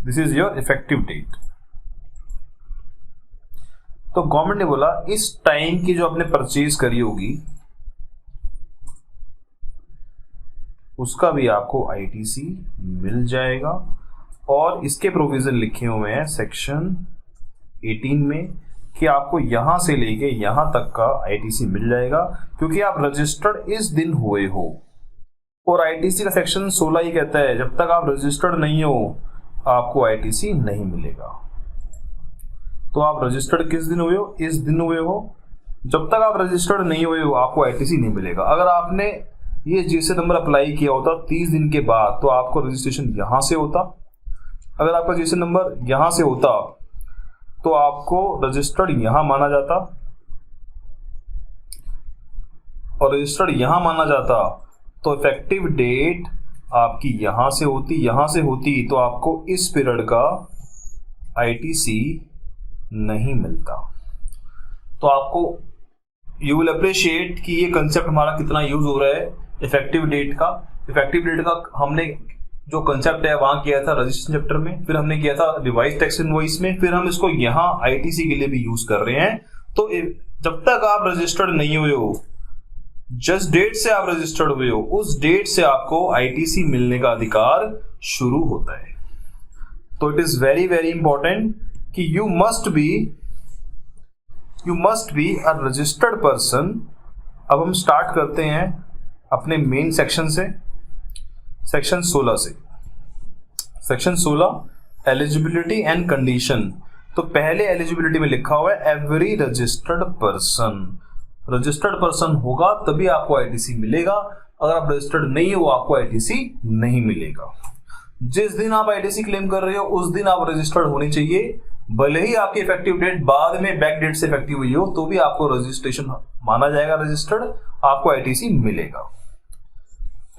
this is your effective date. तो गवर्नमेंट ने बोला इस टाइम की जो आपने परचेज करी होगी उसका भी आपको आईटीसी मिल जाएगा। और इसके प्रोविजन लिखे हुए हैं सेक्शन 18 में कि आपको यहां से लेके यहां तक का आईटीसी मिल जाएगा, क्योंकि आप रजिस्टर्ड इस दिन हुए हो। और आईटीसी का सेक्शन 16 ही कहता है जब तक आप रजिस्टर्ड नहीं हो आपको आईटीसी नहीं मिलेगा। तो आप रजिस्टर्ड किस दिन हुए हो? इस दिन हुए हो। जब तक आप रजिस्टर्ड नहीं हुए हो आपको आईटीसी नहीं मिलेगा। अगर आपने ये जीएसटी नंबर अप्लाई किया होता 30 दिन के बाद तो आपको रजिस्ट्रेशन यहां से होता। अगर आपका जीएसटी नंबर यहां से होता तो आपको रजिस्टर्ड यहां माना जाता, और रजिस्टर्ड यहां माना जाता तो इफेक्टिव डेट आपकी यहां से होती तो आपको इस पीरियड का आईटीसी नहीं मिलता। तो आपको यू विल अप्रिशिएट कि ये कंसेप्ट हमारा कितना यूज हो रहा है इफेक्टिव डेट का। इफेक्टिव डेट का हमने जो कंसेप्ट है वहां किया था रजिस्ट्रेशन चैप्टर में, फिर हमने किया था रिवाइज टैक्स इनवॉइस में, फिर हम इसको यहाँ आईटीसी के लिए भी यूज कर रहे हैं। तो जब तक आप रजिस्टर्ड नहीं हुए हो, जिस डेट से आप रजिस्टर्ड हुए हो उस डेट से आपको आईटीसी मिलने का अधिकार शुरू होता है। तो it is very very important कि you must be a registered person. अब हम स्टार्ट करते हैं अपने मेन सेक्शन से, सेक्शन 16 से। Section 16 eligibility and condition. तो पहले एलिजिबिलिटी में लिखा हुआ है every registered person. Registered person होगा तभी आपको आईटीसी मिलेगा, अगर आप रजिस्टर्ड नहीं हो आपको आईटीसी नहीं मिलेगा। जिस दिन आप आईटीसी क्लेम कर रहे हो उस दिन आप रजिस्टर्ड होने चाहिए, भले ही आपकी इफेक्टिव डेट बाद में बैक डेट से इफेक्टिव हुई हो तो भी आपको रजिस्ट्रेशन माना जाएगा रजिस्टर्ड, आपको आईटीसी मिलेगा।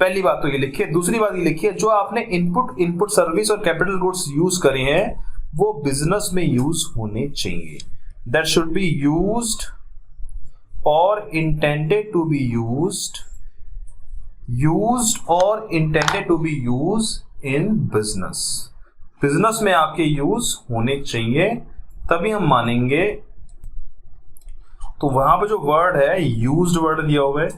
पहली बात तो ये लिखिए। दूसरी बात ये लिखिए, जो आपने इनपुट सर्विस और कैपिटल गुड्स यूज करे हैं वो बिजनेस में यूज होने चाहिए। That should be used or intended to be used or intended to be used in business। Business में आपके यूज होने चाहिए तभी हम मानेंगे। तो वहां पे जो वर्ड है यूज्ड वर्ड दिया हुआ है।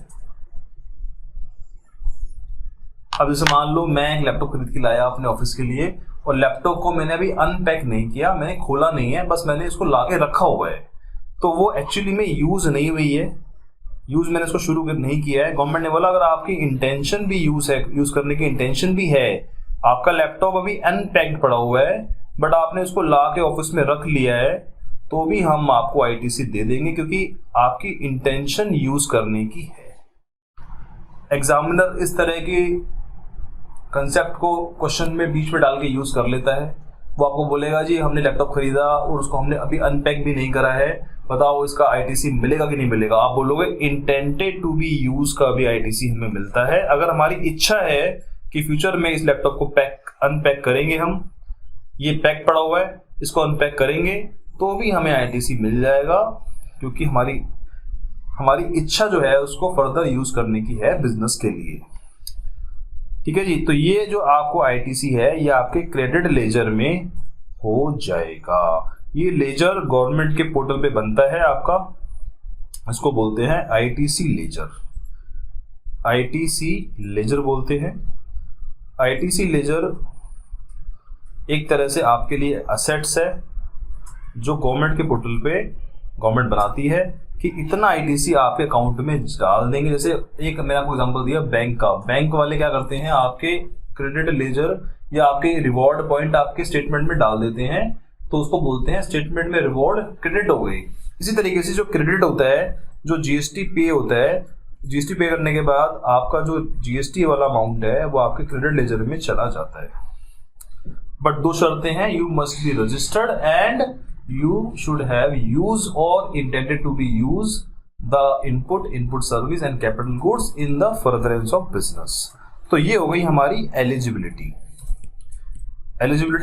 अब जैसे मान लो मैं एक लैपटॉप खरीद के लाया अपने ऑफिस के लिए और लैपटॉप को मैंने अभी अनपैक नहीं किया, मैंने खोला नहीं है, बस मैंने इसको लाके रखा हुआ है, तो वो एक्चुअली में यूज नहीं हुई है, यूज मैंने इसको शुरू नहीं किया है। गवर्नमेंट ने बोला अगर आपकी इंटेंशन भी यूज करने की इंटेंशन भी है, आपका लैपटॉप अभी अनपैक्ड पड़ा हुआ है बट आपने उसको ला के ऑफिस में रख लिया है, तो भी हम आपको आईटीसी दे देंगे क्योंकि आपकी इंटेंशन यूज करने की है। एग्जामिनर इस तरह की कंसेप्ट को क्वेश्चन में बीच में डाल के यूज कर लेता है। वो आपको बोलेगा जी हमने लैपटॉप खरीदा और उसको हमने अभी अनपैक भी नहीं करा है, बताओ इसका आईटीसी मिलेगा कि नहीं मिलेगा। आप बोलोगे इंटेंडेड टू बी यूज का भी आईटीसी हमें मिलता है। अगर हमारी इच्छा है कि फ्यूचर में इस लैपटॉप को अनपैक करेंगे, हम ये पैक पड़ा हुआ है इसको अनपैक करेंगे तो भी हमें आईटीसी मिल जाएगा, क्योंकि हमारी इच्छा जो है उसको फर्दर यूज करने की है बिजनेस के लिए। ठीक है जी। तो ये जो आपको आईटीसी है ये आपके क्रेडिट लेजर में हो जाएगा। ये लेजर गवर्नमेंट के पोर्टल पे बनता है आपका, इसको बोलते हैं आईटीसी लेजर। आईटीसी लेजर बोलते हैं। आईटीसी लेजर एक तरह से आपके लिए असेट्स है जो गवर्नमेंट के पोर्टल पे गवर्नमेंट बनाती है कि इतना आईटीसी आपके अकाउंट में डाल देंगे। जैसे एक मैंने आपको एग्जांपल दिया बैंक का, बैंक वाले क्या करते हैं आपके क्रेडिट लेजर या आपके रिवॉर्ड पॉइंट आपके स्टेटमेंट में डाल देते हैं, तो उसको बोलते हैं स्टेटमेंट में रिवॉर्ड क्रेडिट हो गई। इसी तरीके से जो क्रेडिट होता है, जो जीएसटी पे होता है, जीएसटी पे करने के बाद आपका जो जीएसटी वाला अमाउंट है वो आपके क्रेडिट लेजर में चला जाता है। बट दो शर्तें हैं, you must be registered and you should have used or intended to be used the input service and capital goods in the furtherance of business। तो ये हो गई हमारी एलिजिबिलिटी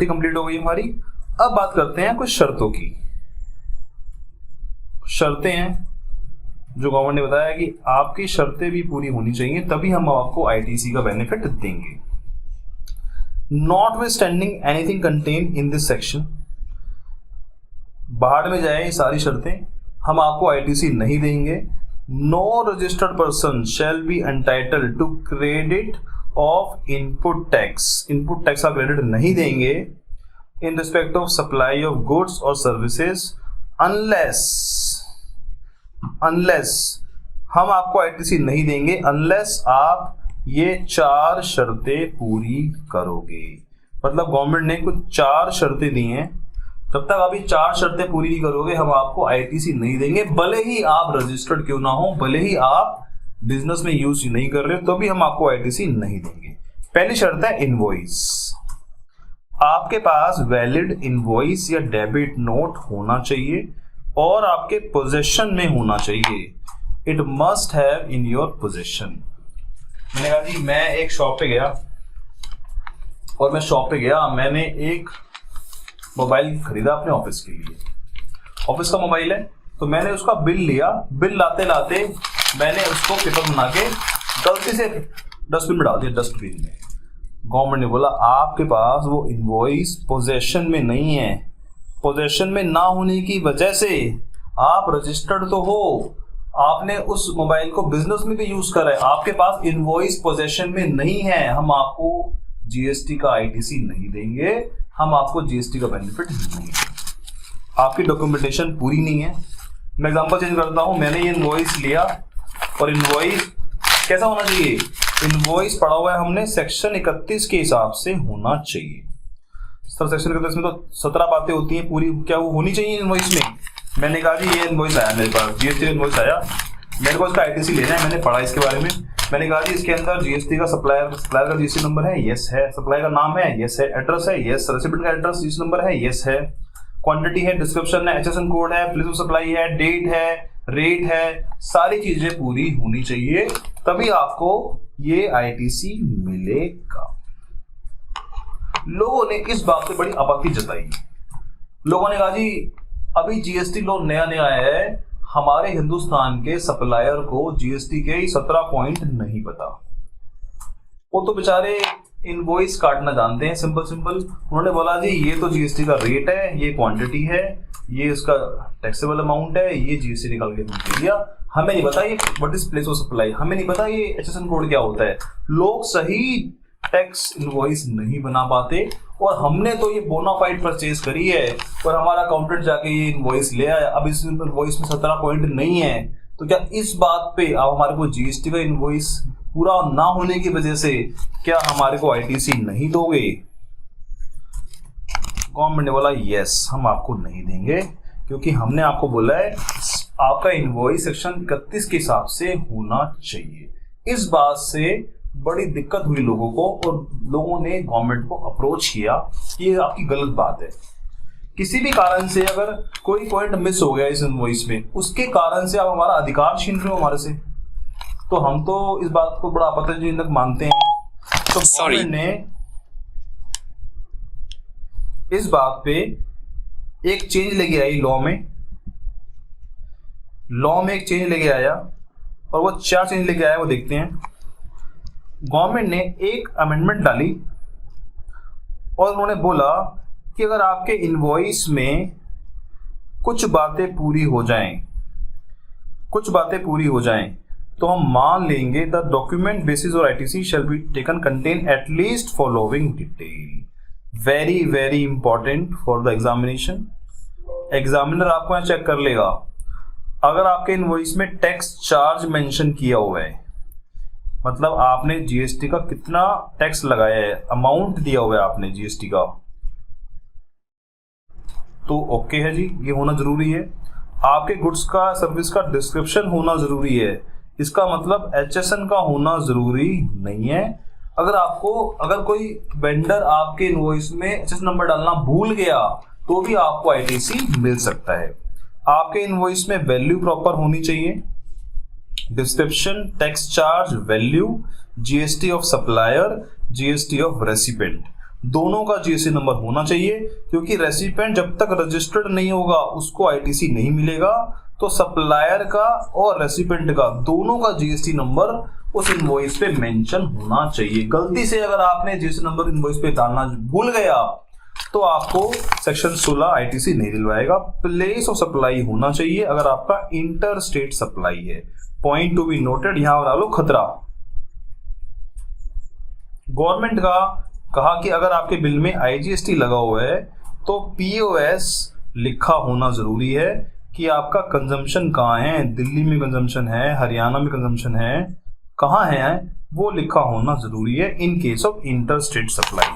कंप्लीट हो गई हमारी। अब बात करते हैं कुछ शर्तों की। शर्तें हैं जो गवर्नमेंट ने बताया कि आपकी शर्तें भी पूरी होनी चाहिए तभी हम आपको आईटीसी का बेनिफिट देंगे। Notwithstanding anything contained in this section, बाहर में जाए ये सारी शर्तें, हम आपको आईटीसी नहीं देंगे। No registered person shall be entitled to credit of input tax, input tax का क्रेडिट नहीं देंगे in respect of supply of goods और सर्विसेज अनलेस हम आपको आईटीसी नहीं देंगे अनलेस आप ये 4 शर्तें पूरी करोगे। मतलब गवर्नमेंट ने कुछ 4 शर्तें दी हैं, जब तक अभी 4 शर्तें पूरी नहीं करोगे हम आपको आईटीसी नहीं देंगे, भले ही आप रजिस्टर्ड क्यों ना हो, भले ही आप बिजनेस में यूज नहीं कर रहे हो, तो भी हम आपको आईटीसी नहीं देंगे। पहली शर्त है इनवॉइस। आपके पास वैलिड इनवॉइस या डेबिट नोट होना चाहिए और आपके पोजेशन में होना चाहिए। It must have in your possession. मैंने कहा जी मैं एक शॉप पे गया और मैंने एक मोबाइल खरीदा अपने ऑफिस के लिए। ऑफिस का मोबाइल है, तो मैंने उसका बिल लिया। बिल लाते लाते मैंने उसको पेपर बना के गलती से डस्टबिन में डाल दिया, डस्टबिन में। गवर्नमेंट ने बोला आपके पास वो इनवॉइस पोजेशन में नहीं है। पोजेशन में ना होने की वजह से आप रजिस्टर्ड तो हो, आपने उस मोबाइल को बिजनेस में भी यूज करा है, आपके पास इनवॉइस पोजेशन में नहीं है, हम आपको जीएसटी का आईटीसी नहीं देंगे, हम आपको जीएसटी का बेनिफिट नहीं देंगे। आपकी डॉक्यूमेंटेशन पूरी नहीं है। मैं एग्जांपल चेंज करता हूं, मैंने ये इनवॉइस लिया और इनवॉइस कैसा होना चाहिए? इनवॉइस पढ़ा हुआ है हमने सेक्शन 31 के हिसाब से होना चाहिए। सर सेक्शन 31 में तो 17 बातें होती हैं पूरी, क्या वो होनी चाहिए इनवॉइस में? मैंने कहा जी ये इनवॉइस आया मेरे पास, जीएसटी इनवॉइस आया, मेरे को इसका आईटीसी लेना है, मैंने पढ़ा इसके बारे में। मैंने कहा जी इसके अंदर जीएसटी का सप्लायर का जीएसटी नंबर है, यस है। सप्लायर का नाम है, यस है। एड्रेस है, यस। रेसिपिएंट का एड्रेस जीएसटी नंबर है, यस है। क्वांटिटी है, डिस्क्रिप्शन है, एचएसएन कोड है, प्लेस ऑफ सप्लाई है, डेट है, रेट है, सारी चीजें पूरी होनी चाहिए, तभी आपको ये आईटीसी मिलेगा। लोगों ने इस बात पे बड़ी आपत्ति जताई। लोगों ने कहा जी अभी जीएसटी लॉ नया नया है, हमारे हिंदुस्तान के सप्लायर को जीएसटी के 17 पॉइंट नहीं पता। वो तो बेचारे इनवॉइस काटना जानते हैं, सिंपल सिंपल। उन्होंने बोला जी ये तो जीएसटी का रेट है, ये क्वांटिटी है, ये इसका टैक्सेबल अमाउंट है, ये जीएसटी निकाल के दे दिया। हमें नहीं पता ये what is place of supply, हमें नहीं पता ये एचएसएन कोड क्या होता है। लोग सही टैक्स इनवॉइस नहीं बना पाते, और हमने तो ये बोनाफाइड परचेज करी है और हमारा अकाउंटेंट जाके ये इनवॉइस ले आया, अब इस इनवॉइस में 17 पॉइंट नहीं है, तो क्या इस बात पे आप हमारे को जीएसटी का इनवॉइस पूरा ना होने की वजह से क्या हमारे को आईटीसी नहीं दोगे? गवर्नमेंट ने बोला यस, हम आपको नहीं देंगे, क्योंकि हमने आपको बोला है आपका इनवॉइस सेक्शन 31 के हिसाब से होना चाहिए। इस बात से बड़ी दिक्कत हुई लोगों को, और लोगों ने गवर्नमेंट को अप्रोच किया कि ये आपकी गलत बात है। किसी भी कारण से अगर कोई पॉइंट मिस हो गया इस इनवॉइस में, उसके कारण से आप हमारा अधिकार छीन रहे हो हमारे से, तो हम तो इस बात को बड़ा आपत्तिजनक मानते हैं। तो गवर्नमेंट ने इस बात पे एक चेंज लेके आई, लॉ में एक चेंज लेके आया, और वो 4 चेंज लेके आया, वो देखते हैं। गवर्नमेंट ने एक अमेंडमेंट डाली और उन्होंने बोला कि अगर आपके इनवॉइस में कुछ बातें पूरी हो जाएं, तो हम मान लेंगे द डॉक्यूमेंट बेसिस और ITC shall be taken contain at least following detail. Very very important for the examination. Examiner आपको यहाँ चेक कर लेगा, अगर आपके इनवॉइस में टैक्स चार्ज मेंशन किया हुआ है, मतलब आपने जीएसटी का कितना टैक्स लगाया है, अमाउंट दिया हुआ है आपने जीएसटी का, तो ओके है जी, ये होना जरूरी है। आपके गुड्स का सर्विस का डिस्क्रिप्शन होना जरूरी है, इसका मतलब एचएसएन का होना जरूरी नहीं है। अगर कोई वेंडर आपके इनवॉइस में एचएसएन नंबर डालना भूल गया, तो भी आपको आईटीसी मिल सकता है। आपके इनवॉइस में वैल्यू प्रॉपर होनी चाहिए, description, tax charge, value, GST of supplier, GST of recipient, दोनों का जीएसटी नंबर होना चाहिए, क्योंकि रेसिपिएंट जब तक रजिस्टर्ड नहीं होगा उसको आईटीसी नहीं मिलेगा। तो सप्लायर का और रेसिपिएंट का दोनों का जीएसटी नंबर उस इनवॉइस पे मेंशन होना चाहिए। गलती से अगर आपने जीएसटी नंबर इनवॉइस पे डालना भूल गया, तो आपको सेक्शन 16 आईटीसी नहीं दिलवाएगा। प्लेस ऑफ सप्लाई होना चाहिए अगर आपका इंटर स्टेट सप्लाई है। पॉइंट टू बी नोटेड, यहां डालो खतरा। गवर्नमेंट का कहा कि अगर आपके बिल में आईजीएसटी लगा हुआ है, तो पीओएस लिखा होना जरूरी है कि आपका कंजम्पशन कहाँ है, दिल्ली में कंजम्पशन है, हरियाणा में कंजम्पशन है, कहाँ है, वो लिखा होना जरूरी है इन case of inter state supply.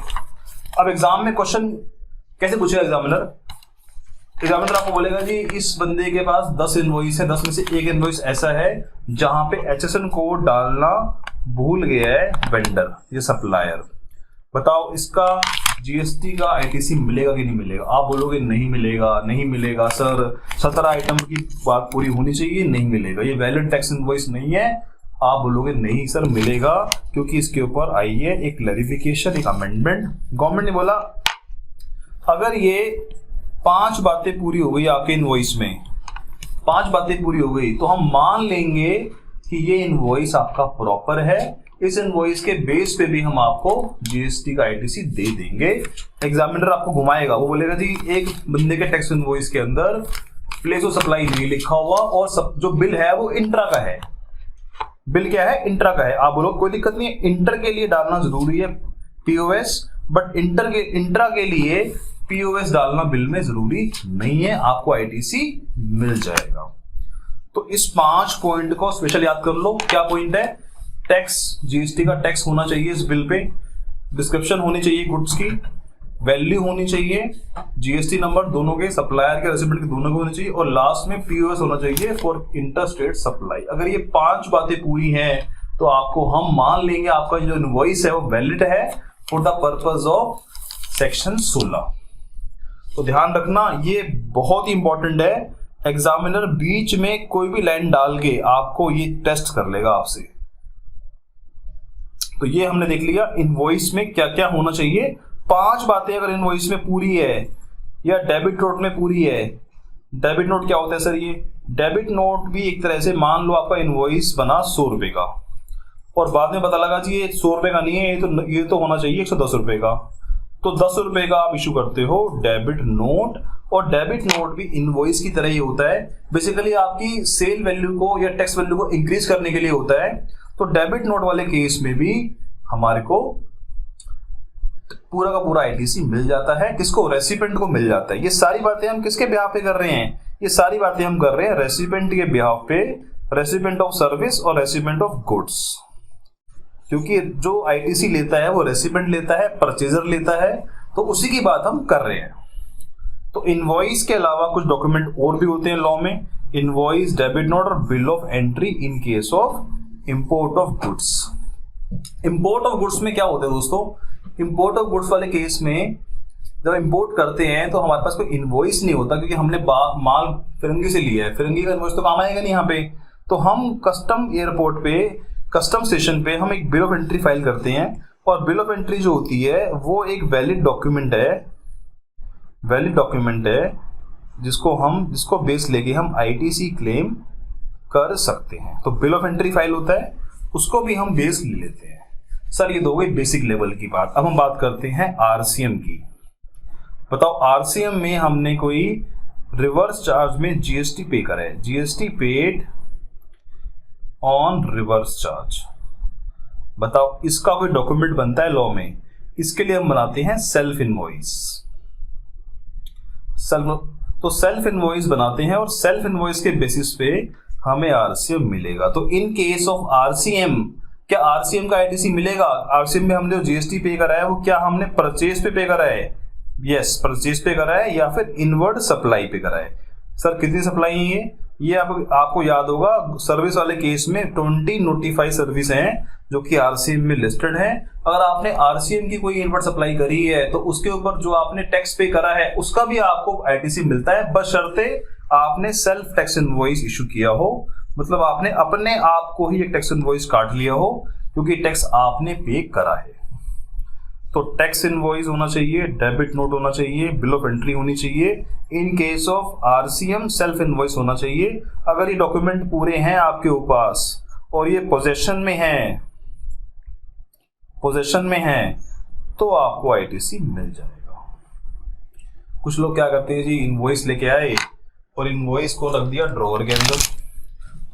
अब एग्जाम में क्वेश्चन कैसे पूछेगा एग्जामिनर? एग्जामिनर आपको बोलेगा जी इस बंदे के पास 10 इनवॉइस है, 10 में से एक इनवॉइस ऐसा है जहां पे HSN कोड डालना भूल गया है वेंडर या सप्लायर, बताओ इसका जीएसटी का आईटीसी मिलेगा कि नहीं मिलेगा? आप बोलोगे नहीं मिलेगा, नहीं मिलेगा सर, 17 आइटम की बात पूरी होनी चाहिए, नहीं मिलेगा, ये वैलिड टैक्स इनवॉइस नहीं है। आप बोलोगे नहीं सर मिलेगा, क्योंकि इसके ऊपर आई है एक क्लैरिफिकेशन, एक अमेंडमेंट। गवर्नमेंट ने बोला अगर ये 5 बातें पूरी हो गई आपके इनवॉइस में, 5 बातें पूरी हो गई, तो हम मान लेंगे कि ये इनवॉइस आपका प्रॉपर है, इस इनवॉइस के बेस पे भी हम आपको जीएसटी का आईटीसी दे देंगे। एग्जामिनर आपको घुमाएगा, वो बोलेगा जी एक बंदे के टैक्स इनवॉइस के अंदर प्लेस ऑफ सप्लाई नहीं लिखा हुआ और जो बिल है वो इंट्रा का है। बिल क्या है? इंट्रा का है। आप बोलो कोई दिक्कत नहीं है, इंटर के लिए डालना जरूरी है पीओएस, बट इंट्रा के लिए पीओएस डालना बिल में जरूरी नहीं है, आपको आईटीसी मिल जाएगा। तो इस 5 पॉइंट को स्पेशल याद कर लो। क्या पॉइंट है? टैक्स, जीएसटी का टैक्स होना चाहिए इस बिल पे, डिस्क्रिप्शन होनी चाहिए गुड्स की, वैल्यू होनी चाहिए, जीएसटी नंबर दोनों के, सप्लायर के रेसिडेंट के दोनों के होने चाहिए, और लास्ट में पीओएस होना चाहिए फॉर इंटर स्टेट सप्लाई। अगर ये 5 बातें पूरी हैं तो आपको हम मान लेंगे आपका जो इनवॉइस है वो वैलिड है for the purpose of section 16। तो ध्यान रखना ये बहुत ही इंपॉर्टेंट है। एग्जामिनर बीच में कोई भी लाइन डाल के आपको ये टेस्ट कर लेगा आपसे। तो ये हमने देख लिया इनवॉइस में क्या क्या होना चाहिए। 5 बातें अगर इनवॉइस में पूरी है या डेबिट नोट में पूरी है। डेबिट नोट क्या होता है सर? ये डेबिट नोट भी एक तरह से, मान लो आपका इनवॉइस बना 100 रुपए का और बाद में पता लगा जी ये 100 रुपए का नहीं है, ये तो होना चाहिए 110 रुपए का, तो 10 रुपए का आप इशू करते हो डेबिट नोट। और डेबिट नोट भी इनवॉइस की तरह ही होता है, बेसिकली आपकी सेल वैल्यू को या टैक्स वैल्यू को इंक्रीज करने के लिए होता है। तो डेबिट नोट वाले केस में भी हमारे को पूरा का पूरा आईटीसी मिल जाता है। किसको? रेसिपेंट को मिल जाता है। ये सारी बातें हम किसके बिहाफ पे कर रहे हैं? ये सारी बातें हम कर रहे हैं रेसिपेंट के बिहाफ पे, रेसिपेंट ऑफ सर्विस और रेसिपेंट ऑफ गुड्स, क्योंकि जो आईटीसी लेता है वो रेसिपेंट लेता है, परचेजर लेता है, तो उसी की बात हम कर रहे हैं। तो इनवॉइस के अलावा कुछ डॉक्यूमेंट और भी होते हैं लॉ में, इनवॉइस, डेबिट नोट और bill of entry in case of import of goods. Import of goods में क्या होता है दोस्तों? इंपोर्ट ऑफ गुड्स वाले केस में जब इंपोर्ट करते हैं तो हमारे पास कोई इनवॉइस नहीं होता, क्योंकि हमने माल फिरंगी से लिया है, फिरंगी का इनवॉइस तो काम आएगा नहीं यहाँ पे। तो हम कस्टम एयरपोर्ट पे, कस्टम स्टेशन पे हम एक बिल ऑफ एंट्री फाइल करते हैं, और बिल ऑफ एंट्री जो होती है वो एक वैलिड डॉक्यूमेंट है, वैलिड डॉक्यूमेंट है जिसको बेस लेके हम आईटीसी क्लेम कर सकते हैं। तो बिल ऑफ एंट्री फाइल होता है, उसको भी हम बेस ले लेते हैं। सर ये तो हो गई बेसिक लेवल की बात। अब हम बात करते हैं आरसीएम की। बताओ आरसीएम में हमने कोई रिवर्स चार्ज में जीएसटी पे करा है, GST paid on reverse charge. बताओ इसका कोई डॉक्यूमेंट बनता है लॉ में? इसके लिए हम बनाते हैं सेल्फ इनवॉइस। तो सेल्फ इनवॉइस बनाते हैं और सेल्फ इनवॉइस के बेसिस पे हमें आरसीएम मिलेगा। तो इन केस ऑफ आरसीएम, क्या आरसीएम का आईटीसी मिलेगा? आरसीएम में हमने जो जीएसटी पे करा है वो क्या हमने परचेज पे करा है? यस, परचेज पे करा है, या फिर इनवर्ड सप्लाई पे करा है। सर कितनी सप्लाई है ये आपको याद होगा, सर्विस वाले केस में 20 नोटिफाई सर्विस हैं जो कि आरसीएम में लिस्टेड है। अगर आपने आरसीएम की कोई इनवर्ड सप्लाई करी है तो उसके ऊपर जो आपने टैक्स पे करा है उसका भी आपको आईटीसी मिलता है, बशर्ते आपने सेल्फ टैक्स इनवॉइस इशू किया हो, मतलब आपने अपने आप को ही एक टैक्स इनवॉइस काट लिया हो क्योंकि टैक्स आपने पे करा है। तो टैक्स इनवॉइस होना चाहिए, डेबिट नोट होना चाहिए, बिल ऑफ एंट्री होनी चाहिए। इन case of RCM self invoice होना चाहिए। अगर ये डॉक्यूमेंट पूरे हैं आपके पास और ये पोजेशन में है तो आपको आईटीसी मिल जाएगा। कुछ लोग क्या करते हैं जी, इनवॉइस लेके आए और इनवॉइस को रख दिया ड्रॉअर के अंदर,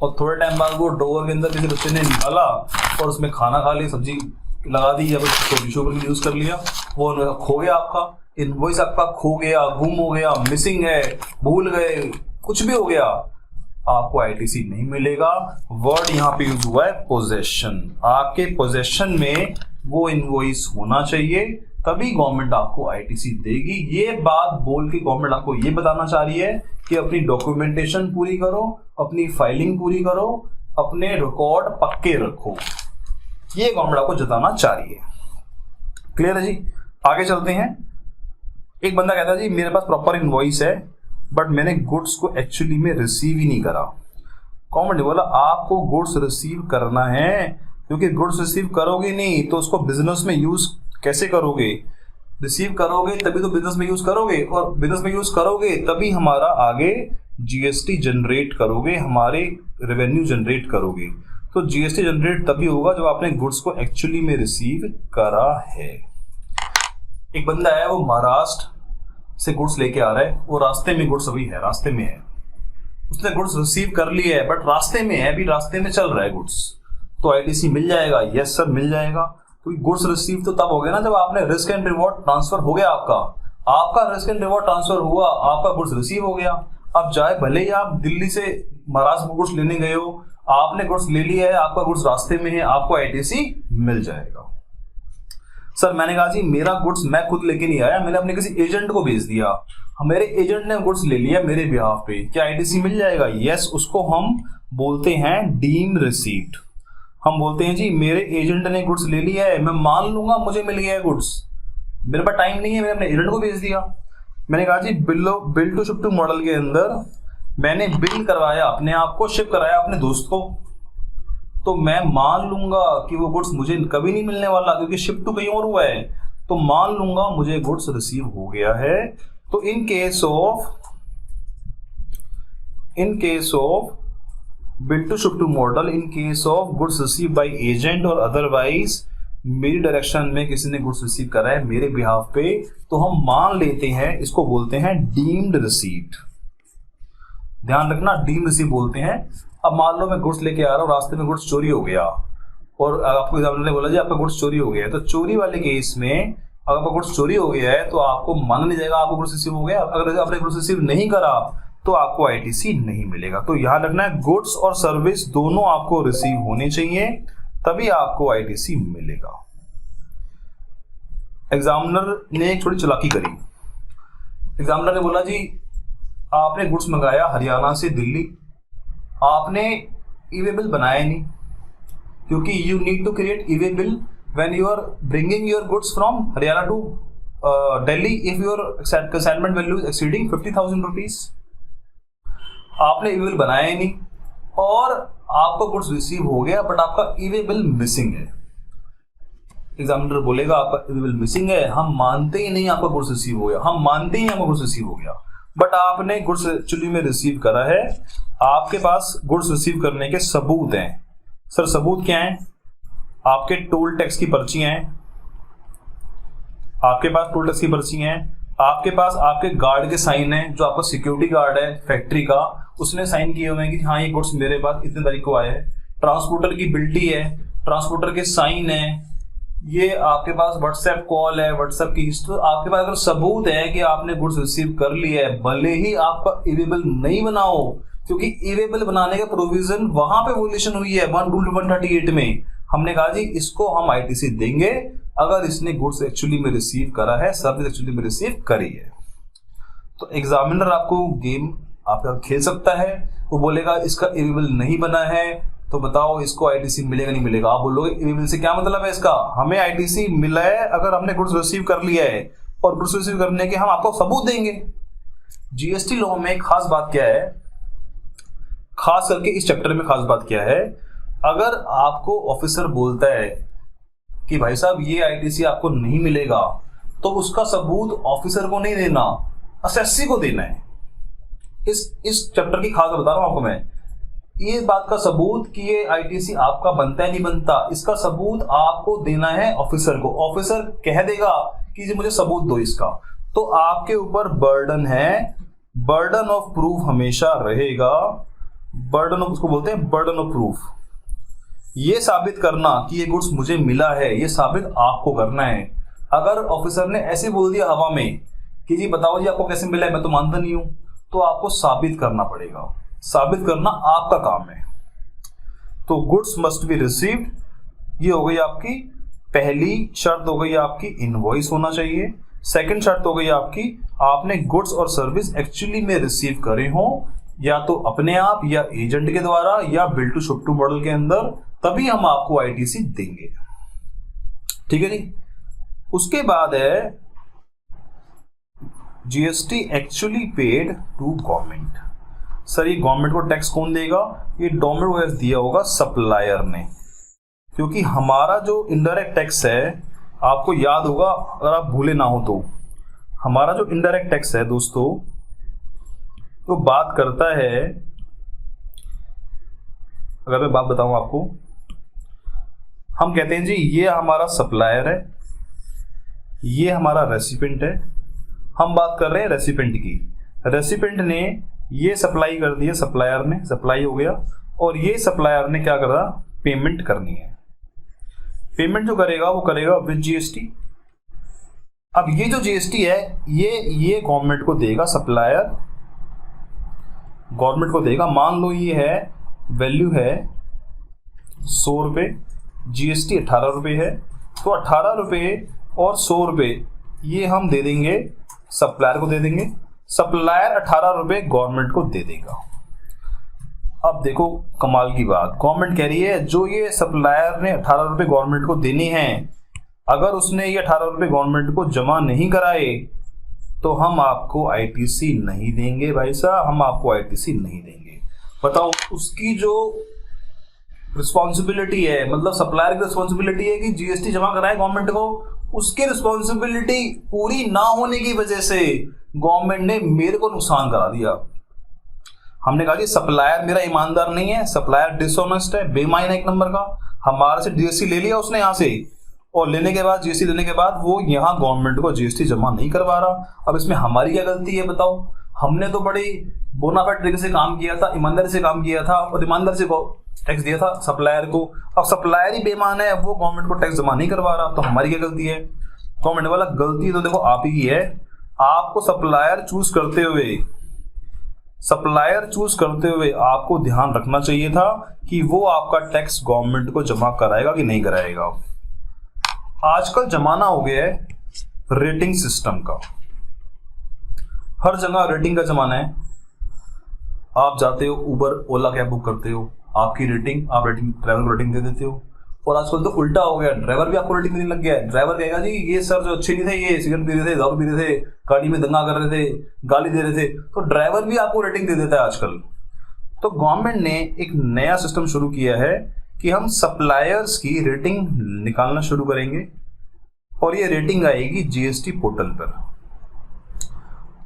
और थोड़े टाइम बाद वो ड्रॉअर के अंदर किसी बच्चे ने निकाला और उसमें खाना खा ली, सब्जी लगा दी या फिर टिश्यू पेपर यूज कर लिया, वो खो गया, आपका इनवॉइस आपका खो गया, गुम हो गया, मिसिंग है, भूल गए, कुछ भी हो गया, आपको आईटीसी नहीं मिलेगा। वर्ड यहाँ पे यूज हुआ है पोजेशन। आपके पोजेशन में वो इनवॉइस होना चाहिए तभी गवर्नमेंट आपको आईटीसी देगी। ये बात बोल के गवर्नमेंट आपको ये बताना चाह रही है कि अपनी डॉक्यूमेंटेशन पूरी करो, अपनी फाइलिंग पूरी करो, अपने रिकॉर्ड पक्के रखो। ये गवर्नमेंट आपको जताना चाह रही है। क्लियर है जी? आगे चलते हैं। एक बंदा कहता है जी मेरे पास प्रॉपर इनवॉइस है बट मैंने गुड्स को एक्चुअली में रिसीव ही नहीं करा। गवर्नमेंट ने बोला आपको गुड्स रिसीव करना है, क्योंकि गुड्स रिसीव करोगे नहीं तो उसको बिजनेस में यूज कैसे करोगे? रिसीव करोगे तभी तो बिजनेस में यूज करोगे, और बिजनेस में यूज करोगे तभी हमारा आगे जीएसटी जनरेट करोगे, हमारे रेवेन्यू जनरेट करोगे। तो जीएसटी जनरेट तभी होगा जब आपने गुड्स को एक्चुअली में रिसीव करा है। एक बंदा है वो महाराष्ट्र से गुड्स लेके आ रहा है, वो रास्ते में गुड्स अभी है, रास्ते में है, उसने गुड्स रिसीव कर लिया है बट रास्ते में है, अभी रास्ते में चल रहा है गुड्स, तो आईटीसी मिल जाएगा? यस सर मिल जाएगा। क्योंकि गुड्स रिसीव तो तब हो गया ना जब आपने रिस्क एंड रिवॉर्ड ट्रांसफर हो गया, आपका रिस्क एंड रिवॉर्ड ट्रांसफर हुआ, आपका गुड्स रिसीव हो गया। अब चाहे भले ही आप दिल्ली से महाराष्ट्र में गुड्स लेने गए हो, आपने गुड्स ले लिया है, आपका गुड्स रास्ते में है, आपको आईटीसी मिल जाएगा। सर मैंने कहा जी मेरा गुड्स मैं खुद लेके नहीं आया, मैंने अपने किसी एजेंट को भेज दिया, मेरे एजेंट ने गुड्स ले लिया मेरे बिहाफ पे, क्या आईटीसी मिल जाएगा? यस, उसको हम बोलते हैं डीम्ड रिसीप्ट। हम बोलते हैं जी मेरे एजेंट ने गुड्स ले लिया है, मैं मान लूंगा मुझे मिल गया है गुड्स, मेरे पास टाइम नहीं है, मैंने अपने एजेंट को भेज दिया। मैंने कहा जी bill to ship to model के अंदर मैंने बिल करवाया अपने आप को, शिप कराया अपने दोस्त को, तो मैं मान लूंगा कि वो गुड्स मुझे कभी नहीं मिलने वाला क्योंकि शिप टू कहीं और हुआ है, तो मान लूंगा मुझे गुड्स रिसीव हो गया है। तो in case of bill to ship to model, in case of goods receive by agent और अदरवाइज मेरी डायरेक्शन में किसी ने गुड्स रिसीव करा है मेरे बिहाफ पे, तो हम मान लेते हैं, इसको बोलते हैं डीम्ड रिसीप्ट। ध्यान रखना, डीम्ड रिसीप्ट बोलते हैं। अब मान लो मैं गुड्स लेके आ रहा हूँ, रास्ते में गुड्स चोरी हो गया और आपको एग्जामिनर ने बोला जी आपका गुड्स चोरी हो गया है, तो चोरी वाले केस में अगर आपका गुड्स चोरी हो गया है तो आपको माना नहीं जाएगा आपको गुड्स रिसीव हो गया। अगर आपने गुड्स रिसीव नहीं करा तो आपको आईटीसी नहीं मिलेगा। तो यहां रखना है गुड्स और सर्विस दोनों आपको रिसीव होने चाहिए, तभी आपको आईटीसी मिलेगा। एग्जामिनर ने एक छोटी चालाकी करी। एग्जामिनर ने बोला जी आपने गुड्स मंगाया हरियाणा से दिल्ली, आपने ई-वे बिल बनाया नहीं, क्योंकि you need to create e-way bill when you are bringing your goods from Haryana to Delhi if your consignment value is exceeding 50,000 rupees. आपने ई-वे बिल बनाया ही नहीं और आपका गुड्स रिसीव हो गया बट आपका ई-वे बिल मिसिंग है। एग्जामिनर बोलेगा आपका ई-वे बिल मिसिंग है, हम मानते ही नहीं आपका गुड्स रिसीव हो गया, हम मानते ही आपका गुड्स रिसीव हो गया, बट आपने गुड्स एक्चुअली में रिसीव करा है, आपके पास गुड्स रिसीव करने के सबूत हैं। सर सबूत क्या है? आपके टोल टैक्स की पर्चियां हैं, आपके पास टोल टैक्स की पर्ची हैं, आपके पास आपके गार्ड के साइन हैं, जो आपका सिक्योरिटी गार्ड है फैक्ट्री का, उसने साइन किए हुए हैं कि हाँ ये गुड्स मेरे पास इतने तारीख को आए हैं। ट्रांसपोर्टर की बिल्टी है, ट्रांसपोर्टर के साइन है, ये आपके पास व्हाट्सएप कॉल है, व्हाट्सएप की हिस्ट्री, आपके पास अगर सबूत है कि आपने गुड्स रिसीव कर लिया है, भले ही आपका ई-वे बिल नहीं बनाओ, क्योंकि ई-वे बिल बनाने का प्रोविजन वहां पे वोल्यूशन हुई है 1 रूल 138 में। हमने कहा जी इसको हम आईटीसी देंगे अगर इसने गुड्स एक्चुअली में रिसीव करा है, सर्विस एक्चुअली में रिसीव करी है। तो एग्जामिनर आपको गेम आपका खेल सकता है, वो बोलेगा इसका ई-वे बिल नहीं बना है तो बताओ इसको आईटीसी मिलेगा नहीं मिलेगा। आप बोलोगे ई-वे बिल से क्या मतलब है इसका, हमें आईटीसी मिला है अगर हमने गुड्स रिसीव कर लिया है, और गुड्स रिसीव करने के हम आपको सबूत देंगे। जीएसटी लॉ में खास बात क्या है, खास करके इस चैप्टर में खास बात क्या है, अगर आपको ऑफिसर बोलता है कि भाई साहब ये आईटीसी आपको नहीं मिलेगा, तो उसका सबूत ऑफिसर को नहीं देना, एसएससी को देना है। इस चैप्टर की खास बता रहा हूं आपको मैं, ये बात का सबूत कि ये आईटीसी आपका बनता है नहीं बनता, इसका सबूत आपको देना है ऑफिसर को। ऑफिसर कह देगा कि जी मुझे सबूत दो इसका, तो आपके ऊपर बर्डन है, बर्डन ऑफ प्रूफ हमेशा रहेगा। बर्डन ऑफ, उसको बोलते हैं बर्डन ऑफ प्रूफ। ये साबित करना कि ये गुड्स मुझे मिला है, ये साबित आपको करना है। अगर ऑफिसर ने ऐसे बोल दिया हवा में कि जी बताओ जी आपको कैसे मिला है, मैं तो मानता नहीं हूं, तो आपको साबित करना पड़ेगा। साबित करना आपका काम है। तो गुड्स मस्ट बी रिसीव्ड, ये हो गई आपकी पहली शर्त हो गई आपकी इनवॉइस होना चाहिए, सेकंड शर्त हो गई आपकी आपने गुड्स और सर्विस एक्चुअली में रिसीव करे हो, या तो अपने आप या एजेंट के द्वारा या bill to ship to model के अंदर, तभी हम आपको आईटीसी देंगे। ठीक है जी। उसके बाद है GST actually paid to government. Sir ये गवर्नमेंट को टैक्स कौन देगा? ये गवर्नमेंट को टैक्स दिया होगा सप्लायर ने, क्योंकि हमारा जो इनडायरेक्ट टैक्स है, आपको याद होगा अगर आप भूले ना हो तो, हमारा जो इनडायरेक्ट टैक्स है दोस्तों, तो बात करता है, अगर मैं बात बताऊं आपको, हम कहते हैं जी ये हमारा सप्लायर है, ये हमारा रेसिपिएंट है। हम बात कर रहे हैं रेसिपिएंट की। रेसिपिएंट ने ये सप्लाई कर दिया, सप्लायर ने सप्लाई हो गया, और ये सप्लायर ने क्या करा? पेमेंट करनी है। पेमेंट जो करेगा वो करेगा विद जीएसटी। अब ये जो जीएसटी है ये गवर्नमेंट को देगा, सप्लायर गवर्नमेंट को देगा। मान लो ये है वैल्यू है 100 रुपये, जीएसटी 18 रुपये है, तो 18 रुपये और 100 रुपये ये हम दे देंगे सप्लायर को, दे देंगे। सप्लायर 18 रुपये गवर्नमेंट को दे देगा। अब देखो कमाल की बात, गवर्नमेंट कह रही है जो ये सप्लायर ने 18 रुपये गवर्नमेंट को देने हैं, अगर उसने ये 18 रुपये गवर्नमेंट को जमा नहीं कराए तो हम आपको आईटीसी नहीं देंगे भाई साहब, हम आपको आईटीसी नहीं देंगे। बताओ, उसकी जो रिस्पॉन्सिबिलिटी है, मतलब सप्लायर की रिस्पॉन्सिबिलिटी है कि जीएसटी जमा कराए गवर्नमेंट को, उसकी रिस्पॉन्सिबिलिटी पूरी ना होने की वजह से गवर्नमेंट ने मेरे को नुकसान करा दिया। हमने कहा जी सप्लायर मेरा ईमानदार नहीं है, सप्लायर डिसऑनेस्ट है, बेईमान है एक नंबर का। हमारे से जीएसटी ले लिया उसने यहाँ से, और लेने के बाद जीएसटी लेने के बाद वो यहाँ गवर्नमेंट को जीएसटी जमा नहीं करवा रहा। अब इसमें हमारी क्या गलती है बताओ? हमने तो बड़ी बोनाफाइड तरीके से काम किया था, ईमानदारी से काम किया था और ईमानदार से टैक्स दिया था सप्लायर को। अब सप्लायर ही बेईमान है, वो गवर्नमेंट को टैक्स जमा नहीं करवा रहा, तो हमारी क्या गलती है? गवर्नमेंट वाला गलती तो देखो आप ही की है। आपको सप्लायर चूज करते हुए आपको ध्यान रखना चाहिए था कि वो आपका टैक्स गवर्नमेंट को जमा कराएगा कि नहीं कराएगा। आजकल जमाना हो गया है रेटिंग सिस्टम का, हर जगह रेटिंग का जमाना है। आप जाते हो उबर ओला कैब बुक करते हो, आपकी रेटिंग, आप रेटिंग ड्राइवर को रेटिंग दे देते हो। और आजकल तो उल्टा हो गया, ड्राइवर भी आपको रेटिंग देने लग गया है। ड्राइवर कहेगा जी ये सर जो अच्छे नहीं थे, ये सिगरेट पी रहे थे, दारू पी रहे थे, गाड़ी में दंगा कर रहे थे, गाली दे रहे थे, तो ड्राइवर भी आपको रेटिंग दे देता है आजकल। तो गवर्नमेंट ने एक नया सिस्टम शुरू किया है कि हम सप्लायर्स की रेटिंग निकालना शुरू करेंगे, और ये रेटिंग आएगी जीएसटी पोर्टल पर,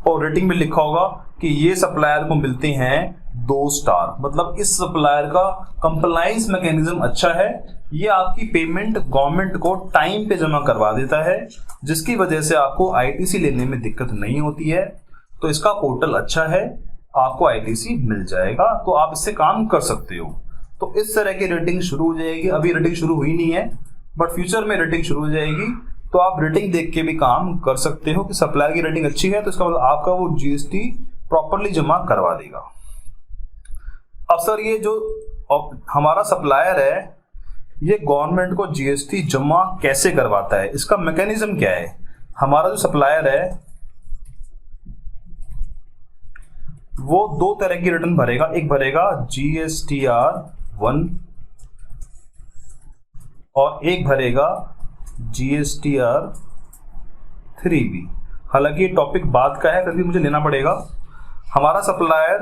और रेटिंग में लिखा होगा कि ये सप्लायर को मिलते हैं 2 स्टार, मतलब इस सप्लायर का कंप्लायंस मैकेनिज्म अच्छा है, ये आपकी पेमेंट गवर्नमेंट को टाइम पे जमा करवा देता है, जिसकी वजह से आपको आईटीसी लेने में दिक्कत नहीं होती है। तो इसका पोर्टल अच्छा है, आपको आईटीसी मिल जाएगा, तो आप इससे काम कर सकते हो। तो इस तरह की रेटिंग शुरू हो जाएगी। अभी रेटिंग शुरू हुई नहीं है, बट फ्यूचर में रेटिंग शुरू हो जाएगी, तो आप रेटिंग देख के भी काम कर सकते हो कि सप्लायर की रेटिंग अच्छी है तो इसका मतलब आपका वो जीएसटी प्रॉपर्ली जमा करवा देगा। अब सर ये जो हमारा सप्लायर है ये गवर्नमेंट को जीएसटी जमा कैसे करवाता है, इसका मैकेनिज्म क्या है? हमारा जो सप्लायर है वो 2 तरह की रिटर्न भरेगा, एक भरेगा GSTR1 और एक भरेगा GSTR3B। हालांकि ये टॉपिक बात का है, कभी मुझे लेना पड़ेगा। हमारा सप्लायर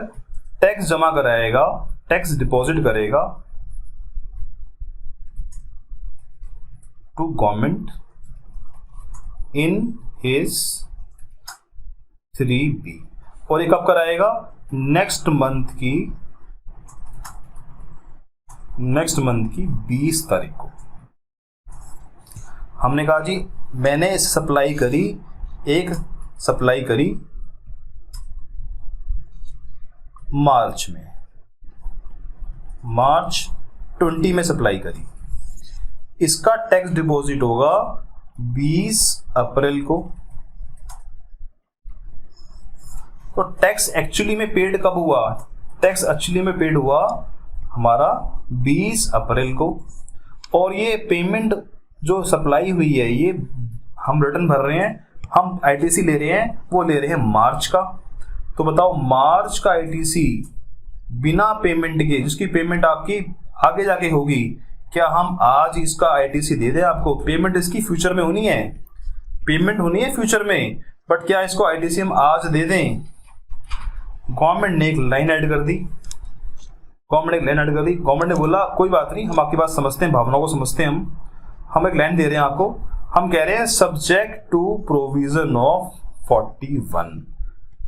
टैक्स जमा कराएगा, टैक्स डिपॉजिट करेगा to government in his 3B, और ये कब कराएगा? नेक्स्ट मंथ की 20 तारीख को। हमने कहा जी मैंने एक सप्लाई करी मार्च 20 में सप्लाई करी, इसका टैक्स डिपॉजिट होगा 20 अप्रैल को। तो टैक्स एक्चुअली में पेड कब हुआ? टैक्स एक्चुअली में पेड हुआ हमारा 20 अप्रैल को, और ये पेमेंट जो सप्लाई हुई है ये हम रिटर्न भर रहे हैं, हम आईटीसी ले रहे हैं, वो ले रहे हैं मार्च का। तो बताओ मार्च का आईटीसी बिना पेमेंट के, जिसकी पेमेंट आपकी आगे जाके होगी, क्या हम आज इसका आईटीसी दे दें आपको? पेमेंट इसकी फ्यूचर में होनी है, पेमेंट होनी है फ्यूचर में, बट क्या इसको आईटीसी हम आज दे दें? गवर्नमेंट ने एक लाइन ऐड कर दी, गवर्नमेंट ने बोला कोई बात नहीं, हम आपकी बात समझते हैं, भावनाओं को समझते हैं, हम एक लाइन दे रहे हैं आपको, हम कह रहे हैं सब्जेक्ट टू प्रोविजन ऑफ 41,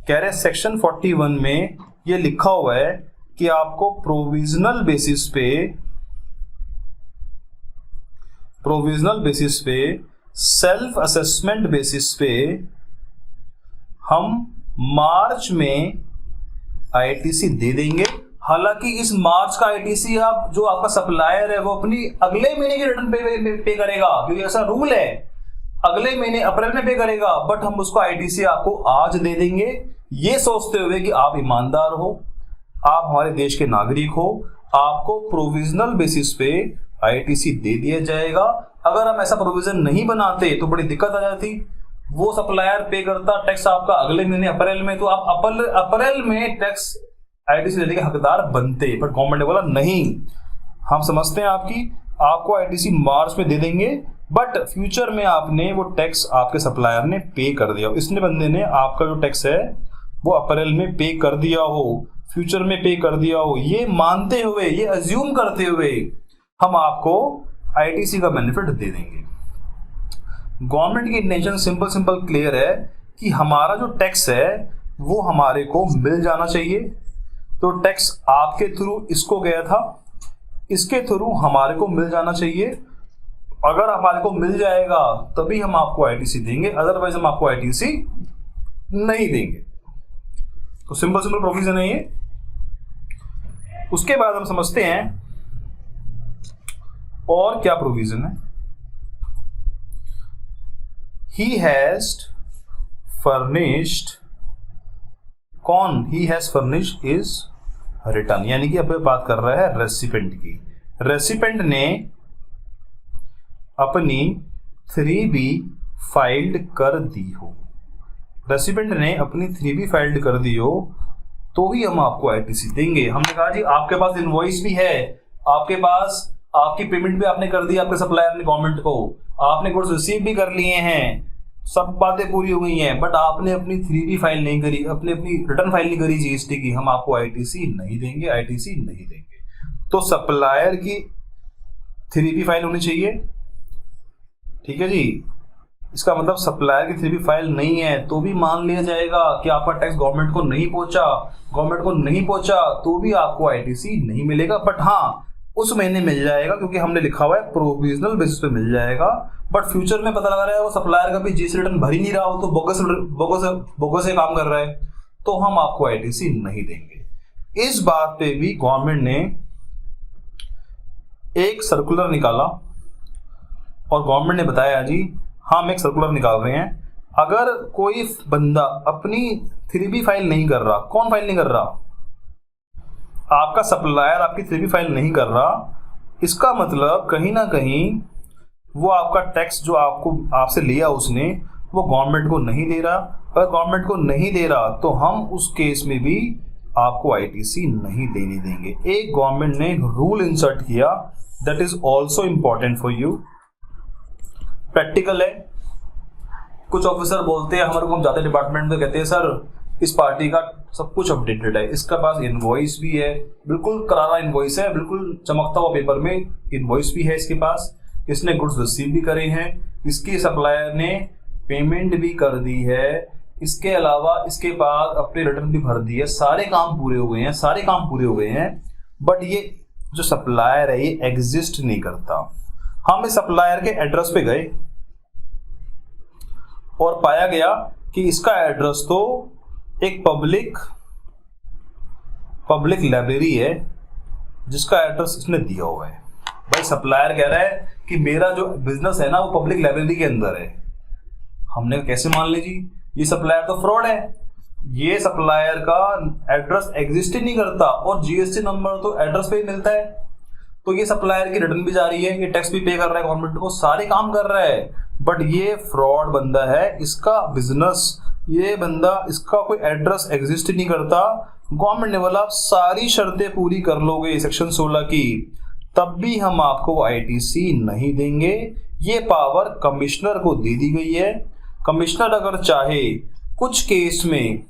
कह रहे हैं सेक्शन 41 में ये लिखा हुआ है कि आपको प्रोविजनल बेसिस पे सेल्फ असेसमेंट बेसिस पे हम मार्च में आईटीसी दे देंगे। हालांकि इस मार्च का आईटीसी आप जो आपका सप्लायर है वो अपनी अगले महीने की रिटर्न पे करेगा, क्योंकि ऐसा रूल है, अगले महीने अप्रैल में पे करेगा, बट हम उसको आईटीसी आपको आज दे देंगे, ये सोचते हुए कि आप ईमानदार हो, आप हमारे देश के नागरिक हो, आपको प्रोविजनल बेसिस पे आईटीसी दे दिया जाएगा। अगर हम ऐसा प्रोविजन नहीं बनाते तो बड़ी दिक्कत आ जाती, वो सप्लायर पे करता टैक्स आपका अगले महीने अप्रैल में, तो आप अप्रैल में टैक्स आईटीसी लेने के हकदार बनते, बट गवर्नमेंट ने बोला नहीं, हम समझते हैं आपको आईटीसी मार्च में दे देंगे, बट फ्यूचर में आपने वो टैक्स आपके सप्लायर ने पे कर दिया, इसने बंदे ने आपका जो टैक्स है वो अप्रैल में पे कर दिया हो, फ्यूचर में पे कर दिया हो, ये मानते हुए, ये अज्यूम करते हुए हम आपको आईटीसी का बेनिफिट दे देंगे। गवर्नमेंट की इंटेंशन सिंपल क्लियर है कि हमारा जो टैक्स है वो हमारे को मिल जाना चाहिए। तो टैक्स आपके थ्रू इसको गया था, इसके थ्रू हमारे को मिल जाना चाहिए। अगर हमारे को मिल जाएगा तभी हम आपको आईटीसी देंगे, अदरवाइज हम आपको आईटीसी नहीं देंगे। तो सिंपल प्रोविजन है ये। उसके बाद हम समझते हैं और क्या प्रोविजन है। He has furnished, कौन he has furnished is return, यानी कि अब बात कर रहा है रेसिपेंट की। रेसिपेंट ने अपनी 3B फाइल्ड कर दी हो, रेसिपेंट ने अपनी 3B फाइल्ड कर दी हो तो ही हम आपको आईटीसी देंगे। हमने कहा जी आपके पास इनवॉइस भी है, आपके पास आपकी पेमेंट भी आपने कर दी आपके सप्लायर ने गवर्नमेंट को, आपने गुड्स रिसीव भी कर लिए हैं, सब बातें पूरी हो गई हैं, बट आपने अपनी 3B फाइल नहीं करी, अपनी रिटर्न फाइल नहीं करी जीएसटी की, हम आपको आईटीसी नहीं देंगे, आईटीसी नहीं देंगे। तो सप्लायर की 3B फाइल होनी चाहिए, ठीक है जी। इसका मतलब सप्लायर की 3B फाइल नहीं है तो भी मान लिया जाएगा कि आपका टैक्स गवर्नमेंट को नहीं पहुंचा, तो भी आपको आईटीसी नहीं मिलेगा, बट हाँ उस महीने मिल जाएगा, क्योंकि हमने लिखा हुआ है प्रोविजनल बेसिस पे मिल जाएगा। बट फ्यूचर में पता लगा रहा है वो सप्लायर का भी जीएसटी रिटर्न भर ही नहीं रहा हो, तो बोगस से काम कर रहा है, तो हम आपको आईटीसी नहीं देंगे। इस बात पे भी गवर्नमेंट ने एक सर्कुलर निकाला और गवर्नमेंट ने बताया जी हम एक सर्कुलर निकाल रहे हैं, अगर कोई बंदा अपनी 3B फाइल नहीं कर रहा, कौन फाइल नहीं कर रहा? आपका सप्लायर आपकी 3B फाइल नहीं कर रहा, इसका मतलब कहीं ना कहीं वो आपका टैक्स जो आपसे लिया उसने वो गवर्नमेंट को नहीं दे रहा। अगर गवर्नमेंट को नहीं दे रहा तो हम उस केस में भी आपको आईटीसी नहीं देने देंगे। एक गवर्नमेंट ने रूल इंसर्ट किया, that is also important for you. Practical है, कुछ ऑफिसर बोलते हैं हमारे को, हम जाते डिपार्टमेंट में कहते हैं सर इस पार्टी का सब कुछ अपडेटेड है, इसका पास इनवॉइस भी है, बिल्कुल करारा इनवॉइस है, बिल्कुल चमकता हुआ पेपर में इनवॉइस भी है इसके पास, इसने गुड्स रिसीव भी करे हैं, इसके सप्लायर ने पेमेंट भी कर दी है, इसके अलावा इसके पास अपने रिटर्न भी भर दी है, सारे काम पूरे हो गए हैं, बट ये जो सप्लायर है ये एग्जिस्ट नहीं करता। हम इस सप्लायर के एड्रेस पे गए और पाया गया कि इसका एड्रेस तो एक पब्लिक लाइब्रेरी है जिसका एड्रेस इसने दिया हुआ है। भाई सप्लायर कह रहा है कि मेरा जो बिजनेस है ना वो पब्लिक लाइब्रेरी के अंदर है। हमने कैसे मान ली जी, ये सप्लायर तो फ्रॉड है, ये सप्लायर का एड्रेस एग्जिस्ट ही नहीं करता और जीएसटी नंबर तो एड्रेस पे ही मिलता है। तो ये सप्लायर की रिटर्न भी जा रही है, ये टैक्स भी पे कर रहा है गवर्नमेंट को, सारे काम कर रहा है, बट ये फ्रॉड बंदा है, इसका बिजनेस, ये बंदा, इसका कोई एड्रेस एग्जिस्ट ही नहीं करता। गवर्नमेंट ने बोला सारी शर्तें पूरी कर लोगे सेक्शन 16 की, तब भी हम आपको आईटीसी नहीं देंगे। ये पावर कमिश्नर को दे दी गई है। कमिश्नर अगर चाहे कुछ केस में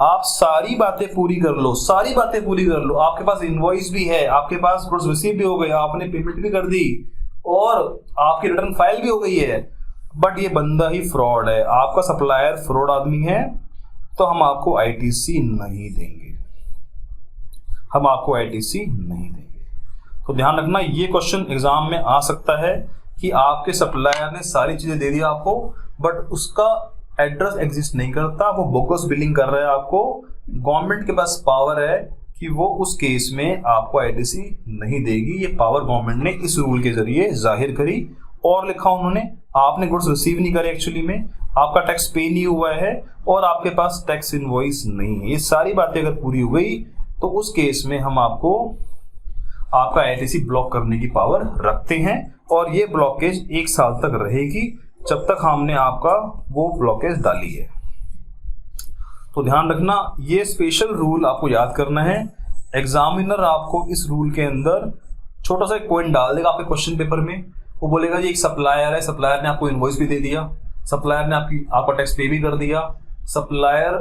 आप सारी बातें पूरी कर लो, सारी बातें पूरी कर लो, आपके पास इनवॉइस भी है, आपके पास गुड्स रिसीव भी हो गए, आपने पेमेंट भी कर दी और आपकी रिटर्न फाइल भी हो गई है, बट ये बंदा ही फ्रॉड है, आपका सप्लायर फ्रॉड आदमी है, तो हम आपको आईटीसी नहीं देंगे, हम आपको आईटीसी नहीं देंगे। तो ध्यान रखना, ये क्वेश्चन एग्जाम में आ सकता है कि आपके सप्लायर ने सारी चीजें दे दी आपको, बट उसका एड्रेस एग्जिस्ट नहीं करता, वो बोगस बिलिंग कर रहा है आपको। गवर्नमेंट के पास पावर है कि वो उस केस में आपको आईटीसी नहीं देगी। ये पावर गवर्नमेंट ने इस रूल के जरिए जाहिर करी। और लिखा उन्होंने, आपने गुड्स रिसीव नहीं करे, एक्चुअली में आपका टैक्स पे नहीं हुआ है और आपके पास टैक्स इनवॉइस नहीं है, ये सारी बातें अगर पूरी हो गई तो उस केस में हम आपको आपका आईटीसी ब्लॉक करने की पावर रखते हैं, और ये ब्लॉकेज 1 साल तक रहेगी, जब तक हमने आपका वो ब्लॉकेज डाली है। तो ध्यान रखना, ये स्पेशल रूल आपको याद करना है। एग्जामिनर आपको इस रूल के अंदर छोटा सा एक पॉइंट डाल देगा आपके क्वेश्चन पेपर में। वो बोलेगा जी एक सप्लायर है, सप्लायर ने आपको इनवॉइस भी दे दिया, सप्लायर ने आपका टैक्स पे भी कर दिया, सप्लायर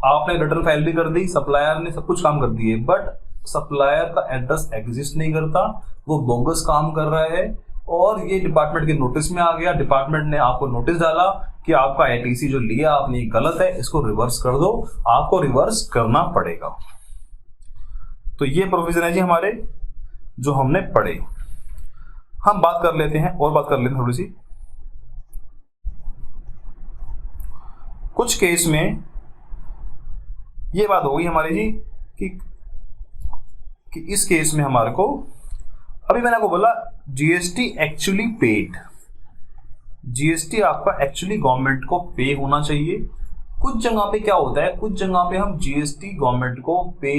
आपने रिटर्न फाइल भी कर दी, सप्लायर ने सब कुछ काम कर दिए, बट सप्लायर का एड्रेस एग्जिस्ट नहीं करता, वो बोगस काम कर रहा है और ये डिपार्टमेंट के नोटिस में आ गया। डिपार्टमेंट ने आपको नोटिस डाला कि आपका आईटीसी जो लिया आपने गलत है, इसको रिवर्स कर दो, आपको रिवर्स करना पड़ेगा। तो ये प्रोविजन है जी हमारे, जो हमने पढ़े। हम बात कर लेते हैं, और बात कर लेते हैं थोड़ी सी। कुछ केस में ये बात होगी हमारी जी कि इस केस में हमारे को, अभी मैंने आपको बोला जीएसटी एक्चुअली पेड, जीएसटी आपका एक्चुअली गवर्नमेंट को पे होना चाहिए। कुछ जगह पे क्या होता है, कुछ जगह पे हम जीएसटी गवर्नमेंट को पे,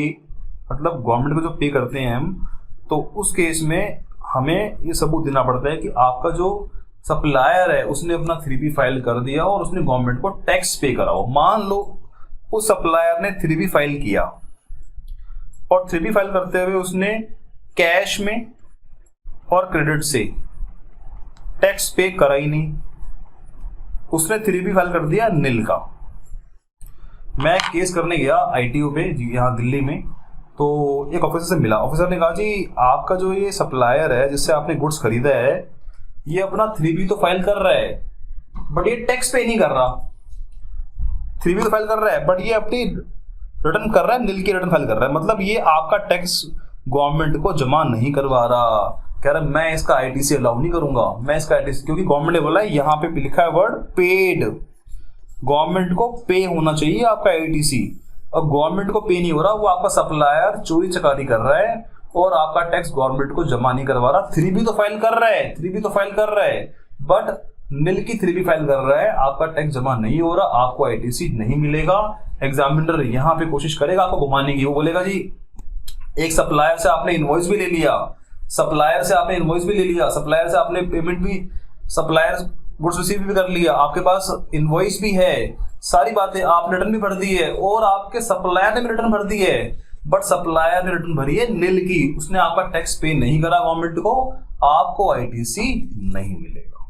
मतलब गवर्नमेंट को जो पे करते हैं हम, तो उस केस में हमें ये सबूत देना पड़ता है कि आपका जो सप्लायर है उसने अपना 3B फाइल कर दिया और उसने गवर्नमेंट को टैक्स पे कराओ। मान लो उस सप्लायर ने 3B फाइल किया और 3B फाइल करते हुए उसने कैश में और क्रेडिट से टैक्स पे करा ही नहीं, उसने 3B फाइल कर दिया नील का। मैं केस करने गया आईटीओ पे जी, यहाँ दिल्ली में, तो एक ऑफिसर से मिला। ऑफिसर ने कहा जी आपका जो ये सप्लायर है जिससे आपने गुड्स खरीदा है, ये अपना 3B तो फाइल कर रहा है बट ये टैक्स पे नहीं कर रहा। 3B तो फाइल कर रहा है बट ये अपनी रिटर्न कर रहा है, नील की रिटर्न फाइल कर रहा है, मतलब ये आपका टैक्स गवर्नमेंट को जमा नहीं करवा रहा। कह रहा मैं इसका आईटीसी अलाउ नहीं करूंगा, मैं इसका आईटीसी, क्योंकि गवर्नमेंट ने बोला है, यहाँ पे लिखा है वर्ड पेड, गवर्नमेंट को पे होना चाहिए आपका आईटीसी, और गवर्नमेंट को पे नहीं हो रहा, वो आपका सप्लायर चोरी चकारी कर रहा है और आपका टैक्स गवर्नमेंट को जमा नहीं करवा रहा। 3B तो फाइल कर रहा है, 3B तो फाइल कर रहा है, बट नील की 3B फाइल कर रहा है, आपका टैक्स जमा नहीं हो रहा, आपको आईटीसी नहीं मिलेगा। एग्जामिनर यहाँ पे कोशिश करेगा आपको घुमाने की। वो बोलेगा जी एक सप्लायर से आपने इनवॉइस भी ले लिया, सप्लायर से आपने इनवॉइस भी ले लिया, सप्लायर से आपने पेमेंट भी, सप्लायर गुड्स रिसीव भी कर लिया, आपके पास इनवॉइस भी है, सारी बातें, आपने रिटर्न भी भर दी है और आपके सप्लायर ने भी रिटर्न भर दी है, बट सप्लायर ने रिटर्न भरी है नील की, उसने आपका टैक्स पे नहीं करा गवर्नमेंट को, आपको आईटीसी नहीं मिलेगा।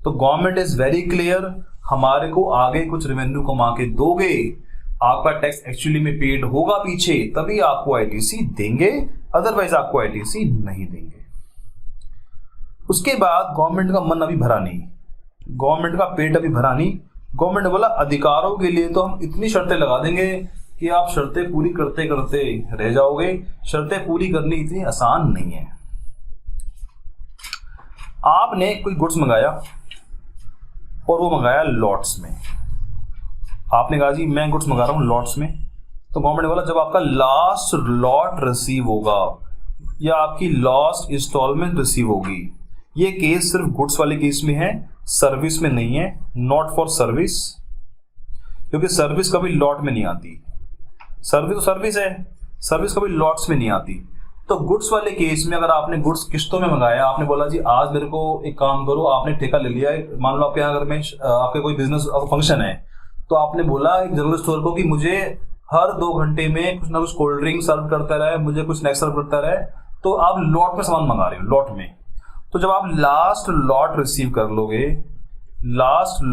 तो गवर्नमेंट इज वेरी क्लियर, हमारे को आगे कुछ रेवेन्यू कमा के दोगे, आपका टैक्स एक्चुअली में पेड होगा पीछे, तभी आपको आईटीसी देंगे, अदरवाइज आपको आईटीसी नहीं देंगे। उसके बाद गवर्नमेंट का मन अभी भरा नहीं, गवर्नमेंट का पेट अभी भरा नहीं। गवर्नमेंट ने बोला अधिकारों के लिए तो हम इतनी शर्तें लगा देंगे कि आप शर्तें पूरी करते करते रह जाओगे। शर्तें पूरी करनी इतनी आसान नहीं है। आपने कोई गुड्स मंगाया और वो मंगाया लॉट्स में, आपने कहा जी मैं गुड्स मंगा रहा हूं लॉट्स में, तो गवर्नमेंट ने बोला जब आपका लास्ट लॉट रिसीव होगा या आपकी लास्ट इंस्टॉलमेंट रिसीव होगी, ये केस सिर्फ गुड्स वाले केस में है, सर्विस में नहीं है, नॉट फॉर सर्विस, क्योंकि सर्विस कभी लॉट में नहीं आती। सर्विस तो सर्विस है, सर्विस कभी लॉट्स में नहीं आती। तो गुड्स वाले केस में अगर आपने गुड्स किस्तों में मंगाया, आपने बोला जी आज मेरे को एक काम करो, आपने ठेका ले लिया है, मान लो आपके यहाँ अगर में आपके कोई बिजनेस फंक्शन है, तो आपने बोला एक जनरल स्टोर को कि मुझे हर 2 घंटे में कुछ ना कुछ कोल्ड ड्रिंक सर्व करता रहे, मुझे कुछ स्नैक्स सर्व करता रहे, तो आप लॉट में सामान मंगा रहे हो, लॉट में। तो जब आप लास्ट लॉट रिसीव कर लोगे, लास्ट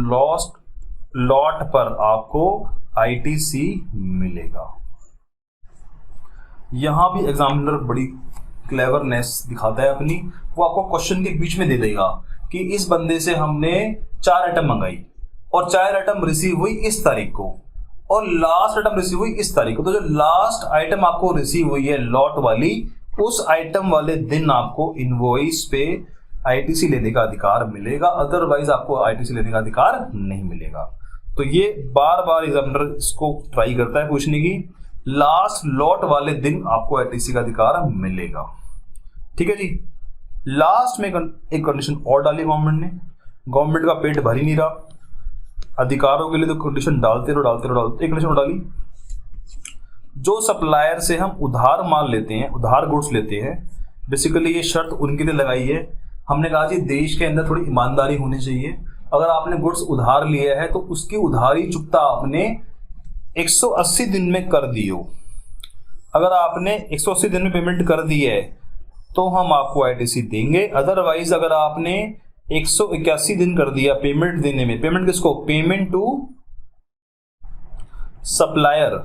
लॉट पर आपको आईटीसी मिलेगा। यहां भी एग्जामिनर बड़ी क्लेवरनेस दिखाता है अपनी, वो आपको क्वेश्चन के बीच में दे देगा कि इस बंदे से हमने 4 आइटम मंगाई और 4 आइटम रिसीव हुई इस तारीख को और लास्ट आइटम रिसीव हुई इस तारीख को। तो जो लास्ट आइटम आपको रिसीव हुई है लॉट वाली, उस आइटम वाले दिन आपको इनवॉइस पे आईटीसी लेने का अधिकार मिलेगा, अदरवाइज आपको आईटीसी लेने का अधिकार नहीं मिलेगा। तो ये बार बार एग्जामिनर इसको ट्राई करता है पूछने की, लास्ट लॉट वाले दिन आपको आईटीसी का अधिकार मिलेगा। ठीक है जी। लास्ट में एक कंडीशन और डाली गवर्नमेंट ने, गवर्नमेंट का पेट भर ही नहीं रहा अधिकारों के लिए, तो कंडीशन डालते रहो। एक कंडीशन डाली, जो सप्लायर से हम उधार माल लेते हैं, उधार गुड्स लेते हैं, बेसिकली ये शर्त उनके लिए लगाई है। हमने कहा जी देश के अंदर थोड़ी ईमानदारी होनी चाहिए। अगर आपने गुड्स उधार लिया है तो उसकी उधारी चुकता आपने 180 दिन में कर दियो। अगर आपने 180 दिन में पेमेंट कर दी है तो हम आपको आईटीसी देंगे, अदरवाइज अगर आपने 181 दिन कर दिया पेमेंट देने में, पेमेंट किसको, payment to supplier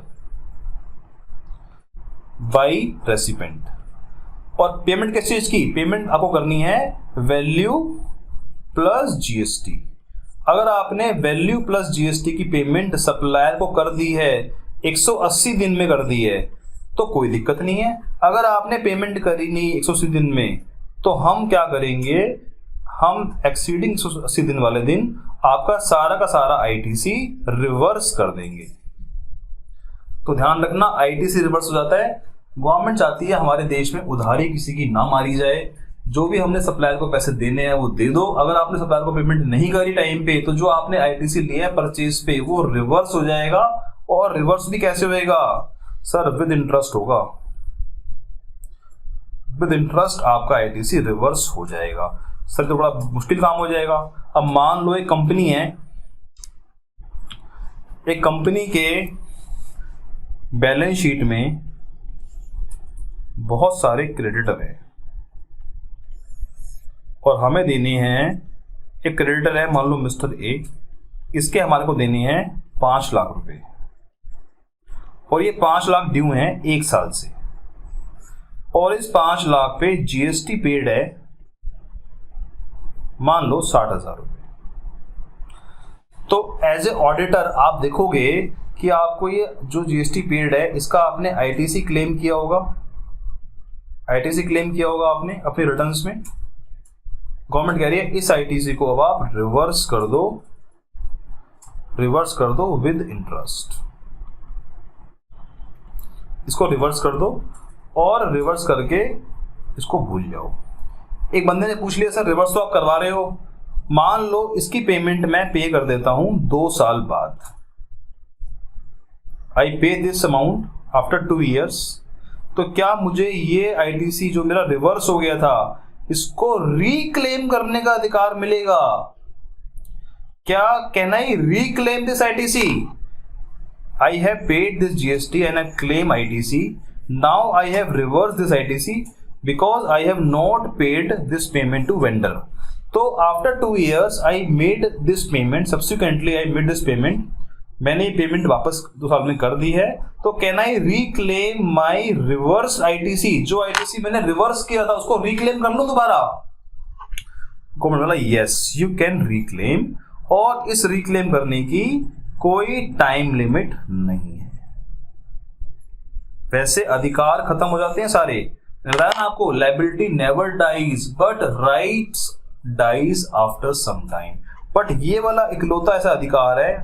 by recipient. और पेमेंट किस चीज की, पेमेंट आपको करनी है वैल्यू प्लस जीएसटी। अगर आपने वैल्यू प्लस जीएसटी की पेमेंट सप्लायर को कर दी है 180 दिन में कर दी है तो कोई दिक्कत नहीं है। अगर आपने पेमेंट करी नहीं 180 दिन में तो हम क्या करेंगे, हम एक्सीडिंग 180 दिन वाले दिन आपका सारा का सारा आईटीसी रिवर्स कर देंगे। तो ध्यान रखना आईटीसी रिवर्स हो जाता है। गवर्नमेंट चाहती है हमारे देश में उधारी किसी की ना मारी जाए, जो भी हमने सप्लायर को पैसे देने हैं वो दे दो। अगर आपने सप्लायर को पेमेंट नहीं करी टाइम पे तो जो आपने आईटीसी लिया है परचेज पे वो रिवर्स हो जाएगा। और रिवर्स भी कैसे होएगा सर, विद इंटरेस्ट होगा, विद इंटरेस्ट आपका आईटीसी रिवर्स हो जाएगा। सर तो बड़ा मुश्किल काम हो जाएगा। अब मान लो एक कंपनी है, एक कंपनी के बैलेंस शीट में बहुत सारे क्रेडिटर हैं और हमें देने हैं, एक क्रेडिटर है मान लो मिस्टर ए, इसके हमारे को देने हैं 5 लाख रुपए और ये 5 लाख ड्यू हैं 1 साल से, और इस 5 लाख पे जीएसटी पेड है मान लो 60,000 रुपए। तो एज ए ऑडिटर आप देखोगे कि आपको ये जो जीएसटी पेड है इसका आपने आईटीसी क्लेम किया होगा, आईटीसी क्लेम किया होगा आपने अपने रिटर्न्स में। गवर्नमेंट कह रही है इस आईटीसी को अब आप रिवर्स कर दो विद इंटरेस्ट। इसको रिवर्स कर दो और रिवर्स करके इसको भूल जाओ। एक बंदे ने पूछ लिया सर रिवर्स तो आप करवा रहे हो, मान लो इसकी पेमेंट मैं पे कर देता हूं 2 साल बाद, आई पे दिस अमाउंट आफ्टर 2 years, तो क्या मुझे ये आईटीसी जो मेरा रिवर्स हो गया था इसको रीक्लेम करने का अधिकार मिलेगा? क्या can I reclaim this ITC? I have paid this GST and I claim ITC, now I have reverse this ITC because I have not paid this payment to vendor. तो after 2 years I made this payment, subsequently I made this payment, मैंने ये payment वापस 2 साल में कर दी है, तो can I reclaim my reverse ITC? जो आईटीसी मैंने रिवर्स किया था उसको रिक्लेम कर लूं दोबारा? गवर्नमेंट बोला यस यू कैन रिक्लेम, और इस रिक्लेम करने की कोई टाइम लिमिट नहीं है। वैसे अधिकार खत्म हो जाते हैं सारे, आपको liability never dies but rights dies after some time. But ये वाला इकलौता ऐसा अधिकार है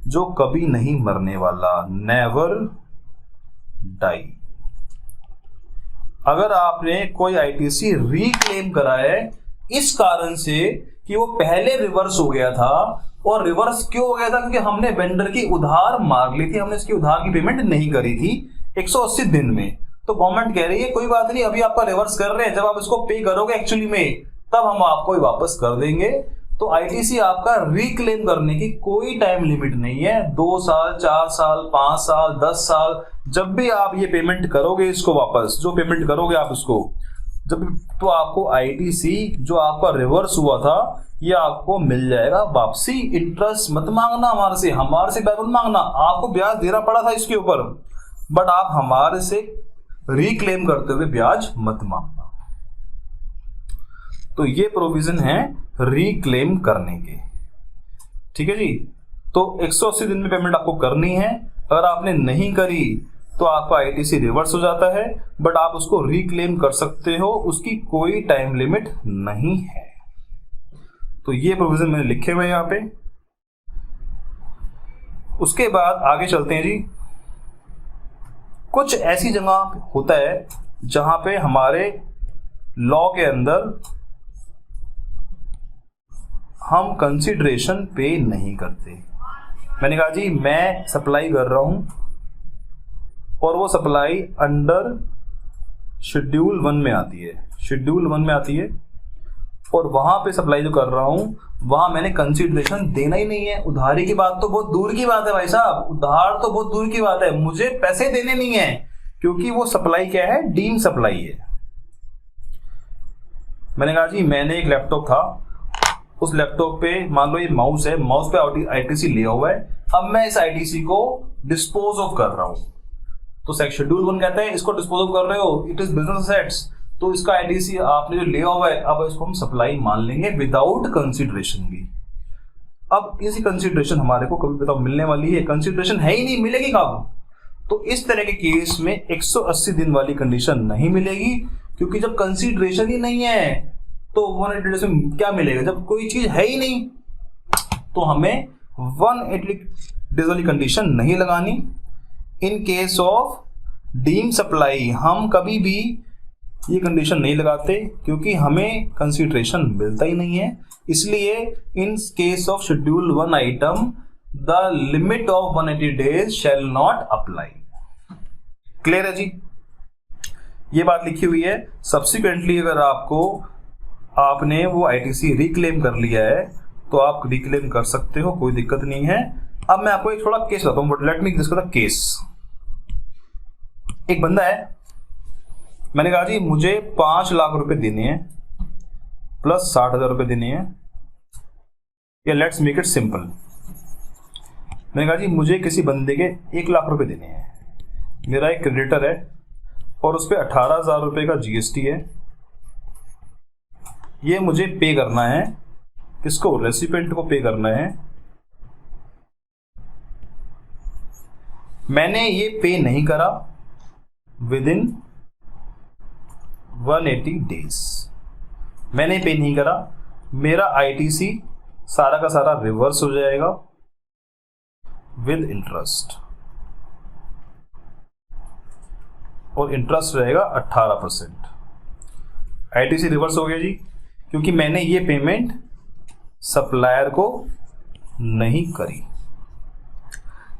जो कभी नहीं मरने वाला, नेवर डाई। अगर आपने कोई आईटीसी रिक्लेम करा है इस कारण से कि वो पहले रिवर्स हो गया था, और रिवर्स क्यों हो गया था? क्योंकि हमने वेंडर की उधार मार ली थी, हमने इसकी उधार की पेमेंट नहीं करी थी 180 दिन में, तो गवर्नमेंट कह रही है कोई बात नहीं, अभी आपका रिवर्स कर रहे हैं, जब आप इसको पे करोगे एक्चुअली में तब हम आपको वापस कर देंगे। तो आईटीसी आपका रिक्लेम करने की कोई टाइम लिमिट नहीं है, 2 साल, 4 साल, 5 साल, 10 साल, जब भी आप ये पेमेंट करोगे इसको वापस, जो पेमेंट करोगे आप इसको जब, तो आपको आईटीसी जो आपका रिवर्स हुआ था ये आपको मिल जाएगा वापसी। इंटरेस्ट मत मांगना हमारे से ब्याज मत मांगना, आपको ब्याज देना पड़ा था इसके ऊपर, बट आप हमारे से रिक्लेम करते हुए ब्याज मत मांगना। तो ये प्रोविजन है रिक्लेम करने के, ठीक है जी। तो 180 दिन में पेमेंट आपको करनी है, अगर आपने नहीं करी तो आपका आईटीसी रिवर्स हो जाता है, बट आप उसको रिक्लेम कर सकते हो, उसकी कोई टाइम लिमिट नहीं है। तो ये प्रोविजन मैंने लिखे हुए यहां पे। उसके बाद आगे चलते हैं जी। कुछ ऐसी जगह होता है जहां पे हमारे लॉ के अंदर हम कंसिडरेशन पे नहीं करते। मैंने कहा जी मैं सप्लाई कर रहा हूं और वो सप्लाई अंडर शेड्यूल 1 में आती है, शेड्यूल 1 में आती है, और वहां पे सप्लाई जो कर रहा हूं वहां मैंने कंसिडरेशन देना ही नहीं है। उधारी की बात तो बहुत दूर की बात है भाई साहब, उधार तो बहुत दूर की बात है, मुझे पैसे देने नहीं है, क्योंकि वो सप्लाई क्या है, डीम सप्लाई है। मैंने कहा जी मैंने एक लैपटॉप था, उस लैपटॉप पे मान लो ये माउस है, माउस पे आईटीसी लिया हुआ है, अब मैं इस आईटीसी को डिस्पोज ऑफ कर रहा हूं। तो शेड्यूल 1 कहते हैं इसको डिस्पोज ऑफ कर रहे हो, इट इज बिजनेस असेट्स, तो इसका आईटीसी आपने जो लिया हुआ है अब इसको हम सप्लाई मान लेंगे विदाउट कंसिडरेशन भी। अब इसी कंसिडरेशन हमारे को कभी बताओ मिलने वाली है, कंसिडरेशन है ही नहीं, मिलेगी कब? तो इस तरह के केस में 180 दिन वाली कंडीशन नहीं मिलेगी, क्योंकि जब कंसिडरेशन ही नहीं है तो 180 डेज में क्या मिलेगा, जब कोई चीज है ही नहीं तो हमें 180 डेज वाली कंडीशन नहीं लगानी। In case of deem supply हम कभी भी ये कंडीशन नहीं लगाते, क्योंकि हमें कंसिडरेशन मिलता ही नहीं है। इसलिए इन case of schedule 1 item the limit of 180 days shall not apply. Clear है जी, ये बात लिखी हुई है। सब्सिक्वेंटली अगर आपने वो आईटीसी रिक्लेम कर लिया है तो आप रिक्लेम कर सकते हो, कोई दिक्कत नहीं है। अब मैं आपको एक थोड़ा केस बताता हूं, let me discuss the case. एक बंदा है, मैंने कहा जी मुझे 5 लाख रुपए देने हैं प्लस 60,000 रुपए देने हैं, या लेट्स मेक इट सिंपल। मैंने कहा जी मुझे किसी बंदे के 1 लाख रुपए देने हैं, मेरा एक क्रेडिटर है और उस पर 18,000 रुपए का जीएसटी है, ये मुझे पे करना है, किसको, रेसिपिएंट को पे करना है। मैंने ये पे नहीं करा विद इन 180 डेज, मैंने पे नहीं करा, मेरा आईटीसी सारा का सारा रिवर्स हो जाएगा विद इंटरेस्ट, और इंटरेस्ट रहेगा 18%। आईटीसी रिवर्स हो गया जी, क्योंकि मैंने ये पेमेंट सप्लायर को नहीं करी।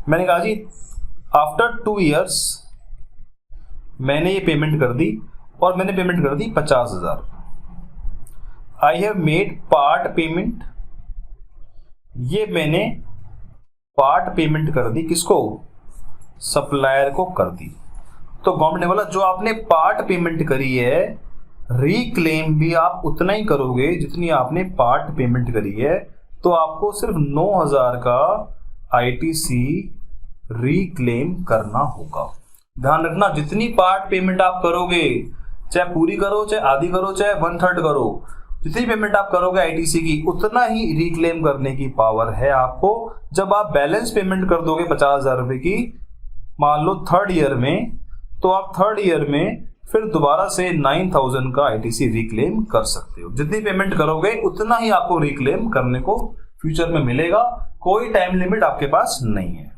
मैंने कहा जी आफ्टर 2 इयर्स मैंने ये पेमेंट कर दी, और मैंने पेमेंट कर दी 50,000। I have made part payment, ये मैंने पार्ट पेमेंट कर दी, किसको, सप्लायर को कर दी। तो गवर्नमेंट ने बोला जो आपने पार्ट पेमेंट करी है रिक्लेम भी आप उतना ही करोगे जितनी आपने पार्ट पेमेंट करी है, तो आपको सिर्फ 9,000 का आईटीसी रिक्लेम करना होगा। ध्यान रखना, जितनी पार्ट पेमेंट आप करोगे, चाहे पूरी करो, चाहे आधी करो, चाहे 1/3 करो, जितनी पेमेंट आप करोगे आईटीसी की उतना ही रिक्लेम करने की पावर है आपको। जब आप बैलेंस पेमेंट कर दोगे 50,000 रुपए की, मान लो 3rd ईयर में, तो आप 3rd ईयर में फिर दोबारा से 9,000 का आईटीसी रिक्लेम कर सकते हो। जितनी पेमेंट करोगे उतना ही आपको रिक्लेम करने को फ्यूचर में मिलेगा, कोई टाइम लिमिट आपके पास नहीं है।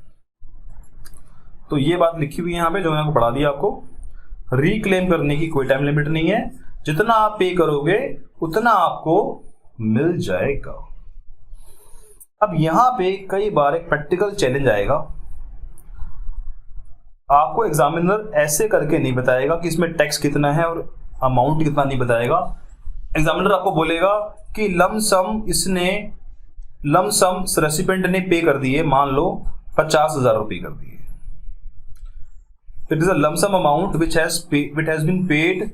तो ये बात लिखी हुई है यहाँ पे जो मैंने आपको पढ़ा दिया, आपको रिक्लेम करने की कोई टाइम लिमिट नहीं है, जितना आप पे करोगे उतना आपको मिल जाएगा। अब यहां पे कई बार एक प्रैक्टिकल चैलेंज आएगा, आपको एग्जामिनर ऐसे करके नहीं बताएगा कि इसमें टैक्स कितना है और अमाउंट कितना नहीं बताएगा। एग्जामिनर आपको बोलेगा कि लमसम रेसिपेंट ने पे कर दिए, मान लो 50,000 रुपये कर दिए। It is a lump sum amount which has been paid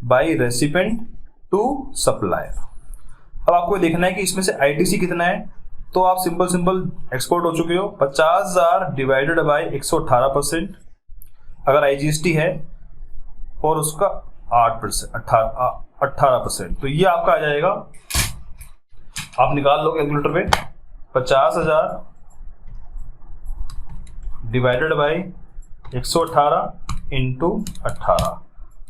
by recipient to supplier. अब आपको देखना है कि इसमें से आईटीसी कितना है, तो आप सिंपल एक्सपोर्ट हो चुके हो। 50,000 डिवाइडेड बाय 118% अगर आईजीएसटी है और उसका 18%, तो ये आपका आ जाएगा, आप निकाल लो कैलकुलेटर पे, 50,000 डिवाइडेड बाय 118 इंटू 18,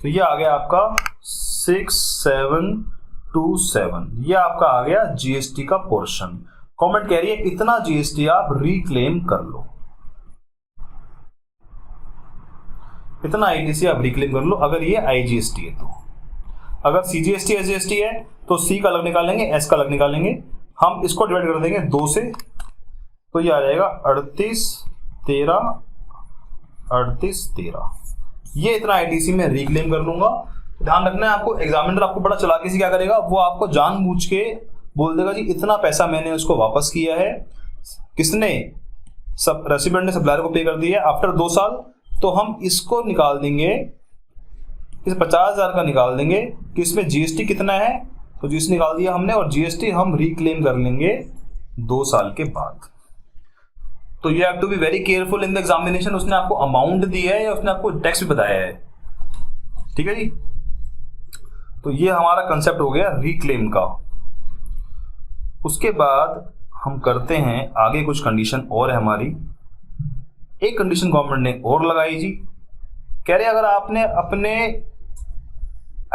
तो ये आ गया आपका 6727। ये आपका आ गया जीएसटी का पोर्शन। कमेंट कह रही है इतना जीएसटी आप रिक्लेम कर लो, इतना आईटीसी आप रिक्लेम कर लो अगर ये आईजीएसटी है। तो अगर सीजीएसटी एसजीएसटी है तो सी का अलग निकालेंगे, एस का अलग निकालेंगे। हम इसको डिवाइड कर देंगे 2 से, तो ये आ जाएगा 3813। ये इतना आईटीसी में रिक्लेम कर लूंगा। ध्यान रखना है आपको, एग्जामिनर आपको बड़ा चालाकी से क्या करेगा, वो आपको जानबूझ के बोल देगा जी इतना पैसा मैंने उसको वापस किया है, किसने, सब रेसिपेंट ने सप्लायर को पे कर दिया आफ्टर 2 साल, तो हम इसको निकाल देंगे, इस 50,000 का निकाल देंगे कि इसमें जीएसटी कितना है, तो जीएसटी निकाल दिया हमने, और जीएसटी हम रिक्लेम कर लेंगे 2 साल के बाद। तो you have to be very careful in the examination. उसने आपको अमाउंट दी है या उसने आपको टैक्स भी बताया है, ठीक है जी। तो ये हमारा कंसेप्ट हो गया रिक्लेम का। उसके बाद हम करते हैं आगे, कुछ कंडीशन और है हमारी। एक कंडीशन गवर्नमेंट ने और लगाई जी, कह रहे अगर आपने अपने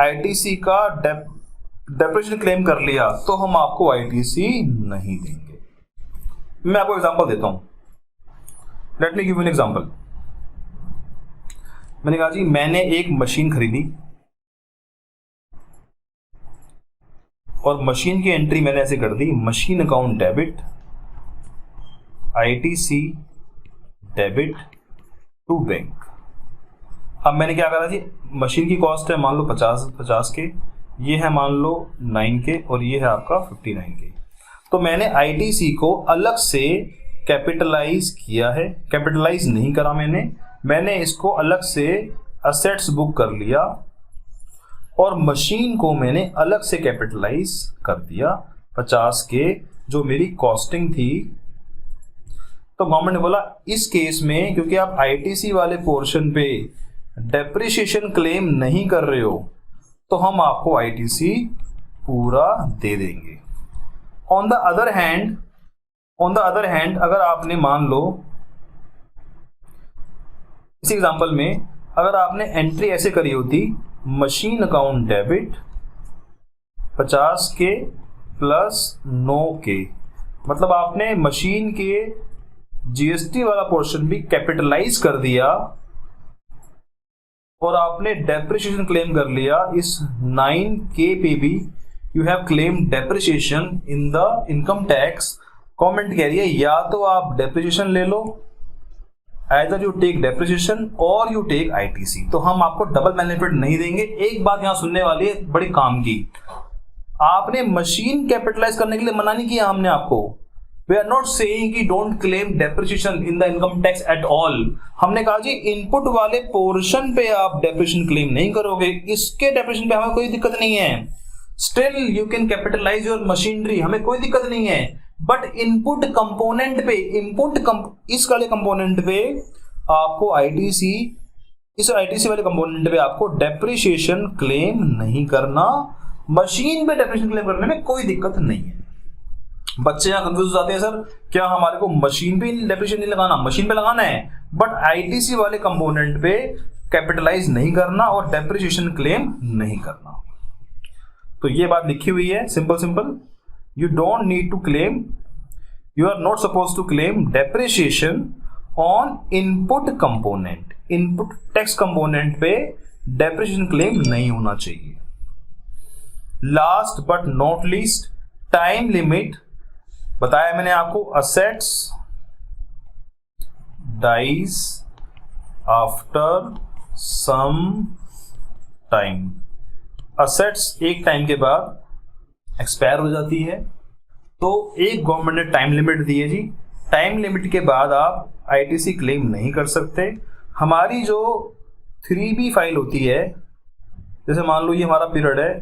आईटीसी का डेप्रिसिएशन क्लेम कर लिया तो हम आपको आईटीसी नहीं देंगे। मैं आपको एग्जांपल देता हूं, let me give you an example. मैंने कहा जी मैंने एक मशीन खरीदी और मशीन की एंट्री मैंने ऐसे कर दी, machine account debit, ITC debit to bank. अब मैंने क्या करा जी, मशीन की कॉस्ट है मान लो 50 के, ये है मान लो 9 के और ये है आपका 59 के। तो मैंने आईटीसी को अलग से कैपिटलाइज किया है, कैपिटलाइज नहीं करा मैंने इसको अलग से असेट्स बुक कर लिया और मशीन को मैंने अलग से कैपिटलाइज कर दिया 50 के, जो मेरी कॉस्टिंग थी। तो गवर्नमेंट ने बोला इस केस में क्योंकि आप आईटीसी वाले पोर्शन पे डेप्रिसिएशन क्लेम नहीं कर रहे हो, तो हम आपको आईटीसी पूरा दे देंगे। ऑन द अदर हैंड अगर आपने मान लो इस एग्जांपल में अगर आपने एंट्री ऐसे करी होती, मशीन अकाउंट डेबिट 50 के प्लस 9 के, मतलब आपने मशीन के जीएसटी वाला पोर्शन भी कैपिटलाइज कर दिया और आपने डेप्रिसिएशन क्लेम कर लिया इस 9 के पे भी, you have claim depreciation in the income tax. Government कह रही है या तो आप डेप्रिसिएशन ले लो, either you take depreciation or you take ITC, तो हम आपको डबल बेनिफिट नहीं देंगे। एक बात यहां सुनने वाली है बड़ी काम की, आपने मशीन कैपिटलाइज करने के लिए मना नहीं किया हमने आपको। वी आर नॉट सेइंग कि don't claim depreciation in the income tax at all. हमने कहा जी इनपुट वाले पोर्शन पे आप डेप्रिसिएशन क्लेम नहीं करोगे, इसके डेप्रिसिएशन पे हमें कोई दिक्कत नहीं है, still you can capitalise your machinery, हमें कोई दिक्कत नहीं है। बट इनपुट कंपोनेंट पे, इस वाले कंपोनेंट पे आपको आईटीसी, इस आईटीसी वाले कंपोनेंट पे आपको डेप्रिसिएशन क्लेम नहीं करना। मशीन पे डेप्रिसिएशन क्लेम करने में कोई दिक्कत नहीं है। बच्चे यहां कंफ्यूज हो जाते हैं, सर क्या हमारे को मशीन पे डेप्रिसिएशन नहीं लगाना, मशीन पे लगाना है बट आईटीसी वाले कंपोनेंट पे कैपिटलाइज नहीं करना और डेप्रिसिएशन क्लेम नहीं करना। तो ये बात लिखी हुई है simple, you don't need to claim, you are not supposed to claim depreciation on input component, input tax component पे depreciation claim नहीं होना चाहिए। Last but not least, time limit बताया मैंने आपको, assets, dies after some time. Assets एक time के बाद एक्सपायर हो जाती है, तो एक गवर्नमेंट ने टाइम लिमिट दी है जी, टाइम लिमिट के बाद आप आईटीसी क्लेम नहीं कर सकते। हमारी जो 3B फाइल होती है, जैसे मान लो ये हमारा पीरियड है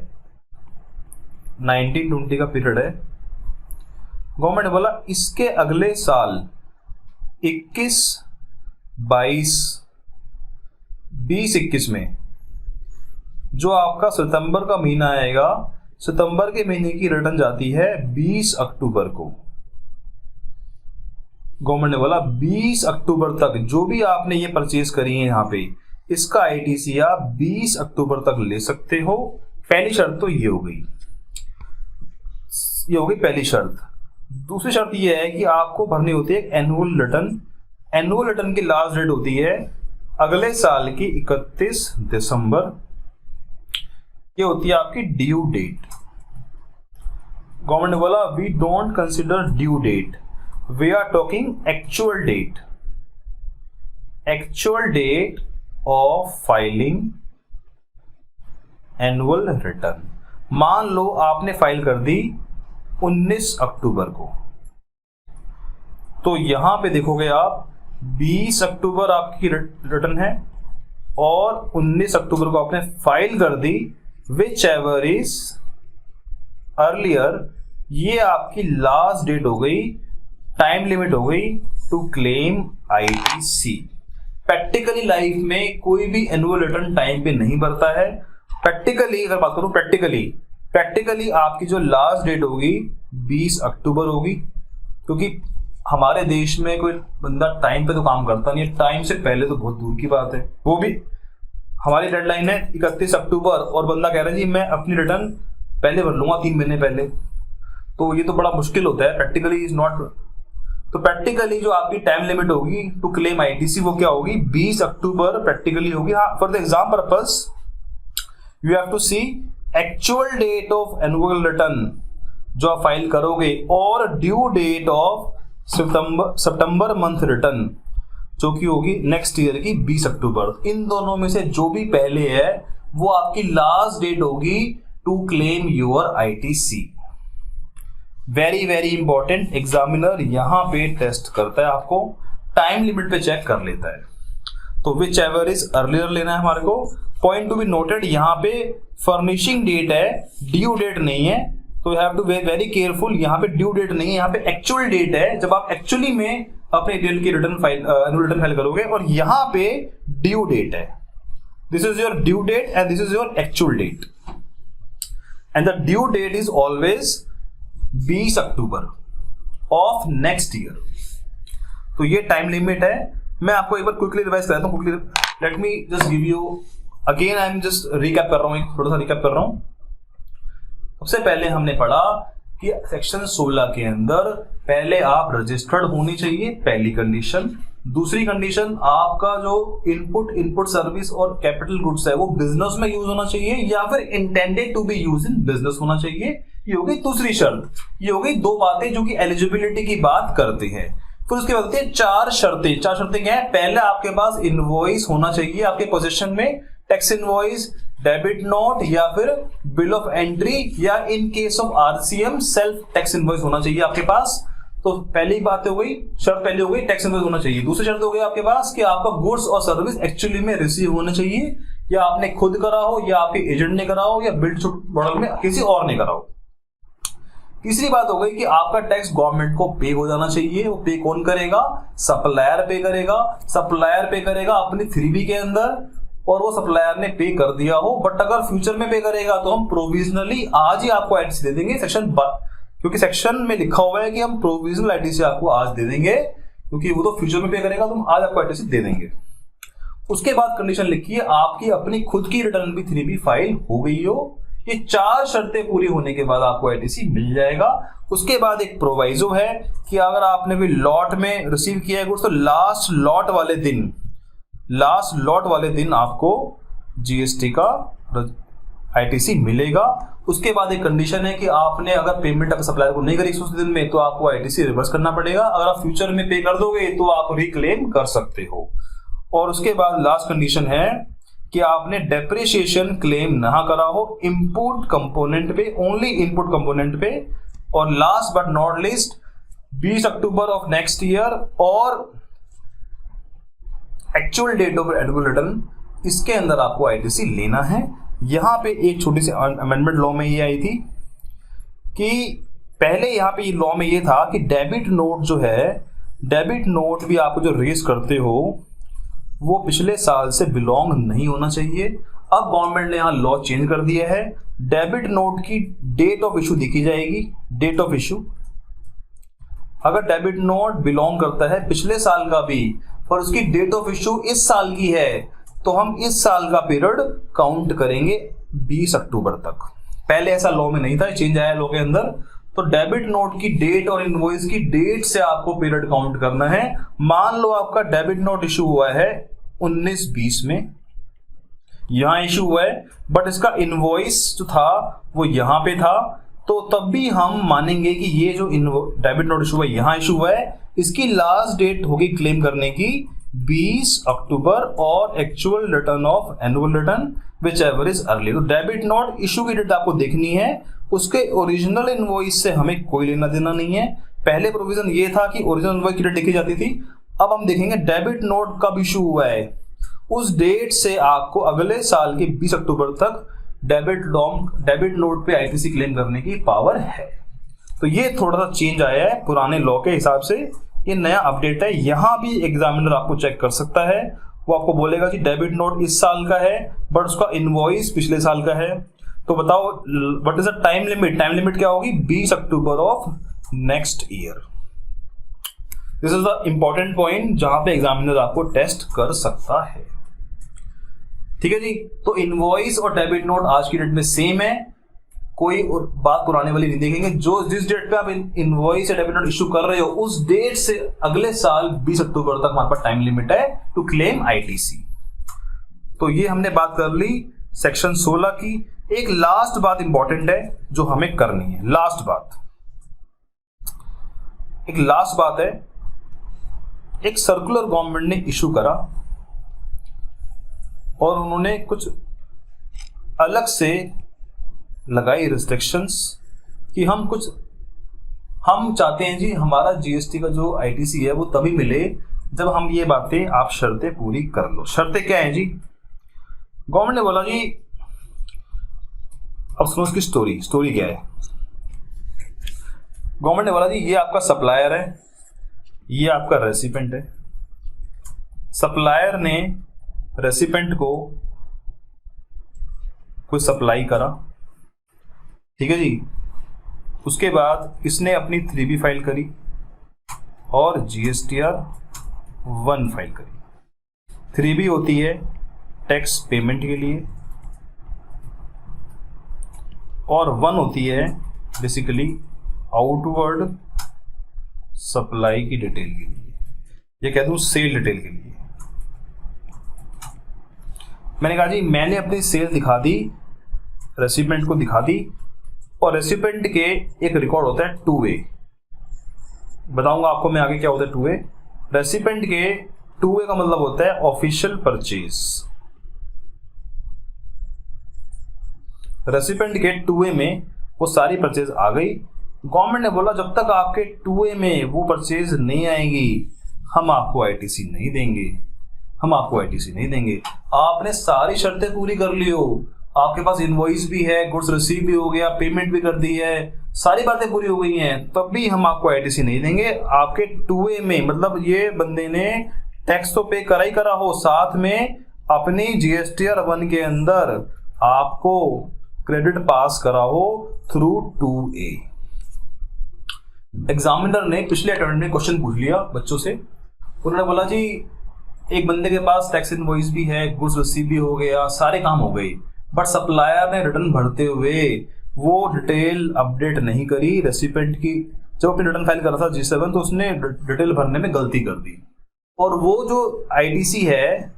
1920 का पीरियड है, गवर्नमेंट ने बोला इसके अगले साल 21, 22, 20, 21 में जो आपका सितंबर का महीना आएगा, सितंबर के महीने की रिटर्न जाती है 20 अक्टूबर को। गवर्नमेंट ने बोला 20 अक्टूबर तक जो भी आपने ये परचेज करी है यहाँ पे, इसका आईटीसी आप 20 अक्टूबर तक ले सकते हो। पहली शर्त तो ये हो गई, ये हो गई पहली शर्त। दूसरी शर्त ये है कि आपको भरनी होती है एनुअल रिटर्न। एनुअल रिटर्न की लास्ट डेट होती है अगले साल की 31 दिसंबर। ये होती है आपकी ड्यू डेट। गवर्नमेंट ने बोला we don't consider due date, we are talking actual date, actual date of filing annual return. मान लो आपने फाइल कर दी 19 अक्टूबर को, तो यहां पे देखोगे आप 20 अक्टूबर आपकी रिटर्न है और 19 अक्टूबर को आपने फाइल कर दी, विच एवर इज अर्लियर, ये आपकी लास्ट डेट हो गई, टाइम लिमिट हो गई to claim ITC. Practically life में कोई भी एनुअल रिटर्न टाइम पे नहीं भरता है। प्रैक्टिकली अगर बात करूं, प्रैक्टिकली आपकी जो लास्ट डेट होगी 20 अक्टूबर होगी, क्योंकि हमारे देश में कोई बंदा टाइम पे तो काम करता नहीं है, टाइम से पहले तो बहुत दूर की बात है। वो भी हमारी डेडलाइन है 31 अक्टूबर और बंदा कह रहा है जी मैं अपनी रिटर्न पहले भर लूंगा 3 महीने पहले, तो ये तो बड़ा मुश्किल होता है। प्रैक्टिकली इज नॉट, तो प्रैक्टिकली जो आपकी टाइम लिमिट होगी टू क्लेम आईटीसी वो क्या होगी, 20 अक्टूबर प्रैक्टिकली होगी। हाँ, for the exam purpose you have to see actual date of annual return जो आप फाइल करोगे और ड्यू डेट ऑफ सितंबर मंथ रिटर्न जो कि होगी नेक्स्ट ईयर की 20 अक्टूबर। इन दोनों में से जो भी पहले है वो आपकी लास्ट डेट होगी to claim your ITC. Very very important, examiner यहां पे टेस्ट करता है, आपको टाइम लिमिट पे चेक कर लेता है। तो विच एवर इज अर्लियर लेना है हमारे को। पॉइंट टू बी नोटेड, यहाँ पे फर्निशिंग डेट है, ड्यू डेट नहीं है, तो you have to be very careful. यहाँ पे ड्यू डेट नहीं है, यहाँ पे एक्चुअल डेट है, जब आप एक्चुअली में अपने डिटेल की return file annual return file करोगे, और यहाँ पे ड्यू डेट है। This is your due date and this is your actual date, and the due date is always 20 October of next year. तो ये टाइम लिमिट है। मैं आपको एक बार क्विकली रिवाइज कराता हूं, quickly let me just give you again, I am just recap कर रहा हूं, थोड़ा सा रिकैप कर रहा हूं। सबसे पहले हमने पढ़ा कि सेक्शन 16 के अंदर पहले आप रजिस्टर्ड होनी चाहिए, पहली कंडीशन। दूसरी कंडीशन, आपका जो इनपुट सर्विस और कैपिटल गुड्स है वो बिजनेस में यूज होना चाहिए या फिर intended to be use in business होना चाहिए। ये हो गई दूसरी शर्त। ये हो गई दो बातें जो कि एलिजिबिलिटी की बात करते हैं। फिर उसके बाद है चार शर्तें। चार शर्तें क्या है? पहले आपके पास इनवॉइस होना चाहिए आपके पोजीशन में, टैक्स इनवॉइस, डेबिट नोट या फिर बिल ऑफ एंट्री, या इन case of RCM self tax invoice होना चाहिए आपके पास। तो पहली बात हो गई, शर्त पहली हो गई टैक्स इनवॉइस होना चाहिए। दूसरी शर्त हो गई आपके पास कि आपका गुड्स और सर्विस एक्चुअली में रिसीव होना चाहिए, या आपने खुद करा हो या आपके एजेंट ने करा हो या बिल्ड मॉडल में किसी और ने करा हो। तीसरी बात हो गई कि आपका टैक्स गवर्नमेंट को पे हो जाना चाहिए। वो पे कौन करेगा? सप्लायर पे करेगा। सप्लायर पे करेगा अपनी 3B के अंदर, और वो सप्लायर ने पे कर दिया हो, बट अगर फ्यूचर में पे करेगा तो हम प्रोविजनली आज ही आपको आईटीसी दे देंगे। क्योंकि सेक्शन में लिखा हुआ है कि हम प्रोविजनल आईटीसी आपको आज दे देंगे, क्योंकि वो तो फ्यूचर में पे करेगा तो हम आज आपको आईटीसी दे देंगे। उसके बाद कंडीशन लिखी है आपकी अपनी खुद की रिटर्न भी 3B फाइल हो गई हो। ये चार शर्तें पूरी होने के बाद आपको आईटीसी मिल जाएगा। उसके बाद एक प्रोवाइजो है कि अगर आपने भी लॉट में रिसीव किया है गुड्स, तो लास्ट लॉट वाले दिन आपको जीएसटी का आईटीसी मिलेगा। उसके बाद एक कंडीशन है कि आपने अगर पेमेंट अपने सप्लायर को नहीं करी 180 दिन में, तो आपको आईटीसी रिवर्स करना पड़ेगा। अगर आप फ्यूचर में पे कर दोगे तो आप रिक्लेम कर सकते हो। और उसके बाद लास्ट कंडीशन है कि आपने डेप्रिसिएशन क्लेम ना करा हो इनपुट कंपोनेंट पे, ओनली इनपुट कंपोनेंट पे। और last but not least 20 October of next year और actual date of annual return, इसके अंदर आपको आईटीसी लेना है। यहां पे एक छोटी सी अमेंडमेंट लॉ में ये आई थी कि पहले यहां पे ये लॉ में ये था कि डेबिट नोट जो है, डेबिट नोट भी आप जो रेज करते हो वो पिछले साल से बिलोंग नहीं होना चाहिए। अब गवर्नमेंट ने यहां लॉ चेंज कर दिया है, डेबिट नोट की डेट ऑफ इशू देखी जाएगी, डेट ऑफ इशू। अगर डेबिट नोट बिलोंग करता है पिछले साल का भी और उसकी डेट ऑफ इशू इस साल की है, तो हम इस साल का पीरियड काउंट करेंगे 20 अक्टूबर तक। पहले ऐसा लॉ में नहीं था, चेंज आया लॉ के अंदर। तो डेबिट नोट की डेट और इनवॉइस की डेट से आपको पीरियड काउंट करना है। मान लो आपका डेबिट नोट इशू हुआ है 19-20 में, यहां इशू हुआ है, बट इसका इनवॉइस जो था वो यहां पे था, तो तब भी हम मानेंगे कि ये जो डेबिट नोट इशू हुआ है यहां इशू हुआ है, इसकी लास्ट डेट होगी क्लेम करने की 20 अक्टूबर और actual return of annual return whichever is early. तो डेबिट नोट इशू की डेट आपको देखनी है, उसके ओरिजिनल इनवॉइस से हमें कोई लेना देना नहीं है। पहले प्रोविजन ये था कि ओरिजिनल इनवॉइस की डेट लिखी जाती थी, अब हम देखेंगे डेबिट नोट कब इशू हुआ है, उस डेट से आपको अगले साल के 20 अक्टूबर तक डेबिट नोट पे आईटीसी क्लेम करने की पावर है। तो ये थोड़ा सा चेंज आया है पुराने लॉ के हिसाब से, ये नया अपडेट है। यहां भी एग्जामिनर आपको चेक कर सकता है, वो आपको बोलेगा कि डेबिट नोट इस साल का है बट उसका इनवॉइस पिछले साल का है। तो बताओ what is the time limit, time limit क्या होगी 20 October of next year. This is the important point जहां पे एग्जामिनर आपको टेस्ट कर सकता है। ठीक है जी, तो इनवॉइस और डेबिट नोट आज की डेट में सेम है, कोई बात पुराने वाली नहीं देखेंगे। जो जिस डेट पे आप इनवॉइस या डेबिट नोट इशू कर रहे हो उस डेट से अगले साल 20 अक्टूबर तक हमारे पास टाइम लिमिट है टू क्लेम आईटीसी। तो ये हमने बात कर ली सेक्शन 16 की। एक लास्ट बात इंपॉर्टेंट है जो हमें करनी है, लास्ट बात, एक लास्ट बात है, एक सर्कुलर गवर्नमेंट ने इशू करा और उन्होंने कुछ अलग से लगाई रिस्ट्रिक्शंस कि हम चाहते हैं जी हमारा जीएसटी का जो आईटीसी है वो तभी मिले जब हम ये बातें आप शर्तें पूरी कर लो। शर्तें क्या है जी? गवर्नमेंट ने बोला जी, अब सुनो इसकी स्टोरी क्या है। गवर्नमेंट ने बोला जी ये आपका सप्लायर है, ये आपका रेसिपेंट है। सप्लायर ने रेसिपेंट को कोई सप्लाई करा, ठीक है जी, उसके बाद इसने अपनी 3B फाइल करी और GSTR 1 फाइल करी। 3B होती है टैक्स पेमेंट के लिए और 1 होती है बेसिकली आउटवर्ड सप्लाई की डिटेल के लिए, ये कह दूं सेल डिटेल के लिए। मैंने कहा जी मैंने अपनी सेल दिखा दी, रेसिपेंट को दिखा दी, और रेसिपेंट के एक रिकॉर्ड होता है 2A। बताऊंगा आपको मैं आगे क्या होता है 2A। रेसिपेंट के 2A का मतलब होता है ऑफिशियल परचेज। रेसिपेंट के 2A में वो सारी परचेज आ गई। गवर्नमेंट ने बोला जब तक आपके 2A में वो परचेज नहीं आएगी हम आपको आईटीसी नहीं देंगे, हम आपको आईटीसी नहीं देंगे। आपने सारी शर्तें पूरी कर ली हो, आपके पास इनवॉइस भी है, गुड्स रिसीव भी हो गया, पेमेंट भी कर दी है, सारी बातें पूरी हो गई हैं, तब भी हम आपको आईटीसी नहीं देंगे। आपके 2A में मतलब ये बंदे ने टैक्स तो पे करा ही करा हो, साथ में अपनी GSTR 1 के अंदर आपको क्रेडिट पास करा हो थ्रू 2A। एग्जामिनर ने पिछले अटेम्प्ट में क्वेश्चन पूछ लिया बच्चों से, उन्होंने बोला जी एक बंदे के पास टैक्स इनवॉइस भी है, गुड्स रिसीव भी हो गया, सारे काम हो गई, बट सप्लायर ने रिटर्न भरते हुए वो डिटेल अपडेट नहीं करी रेसिपेंट की। जब अपनी रिटर्न फाइल कर रहा था G7 तो उसने डिटेल भरने में गलती कर दी, और वो जो आईटीसी है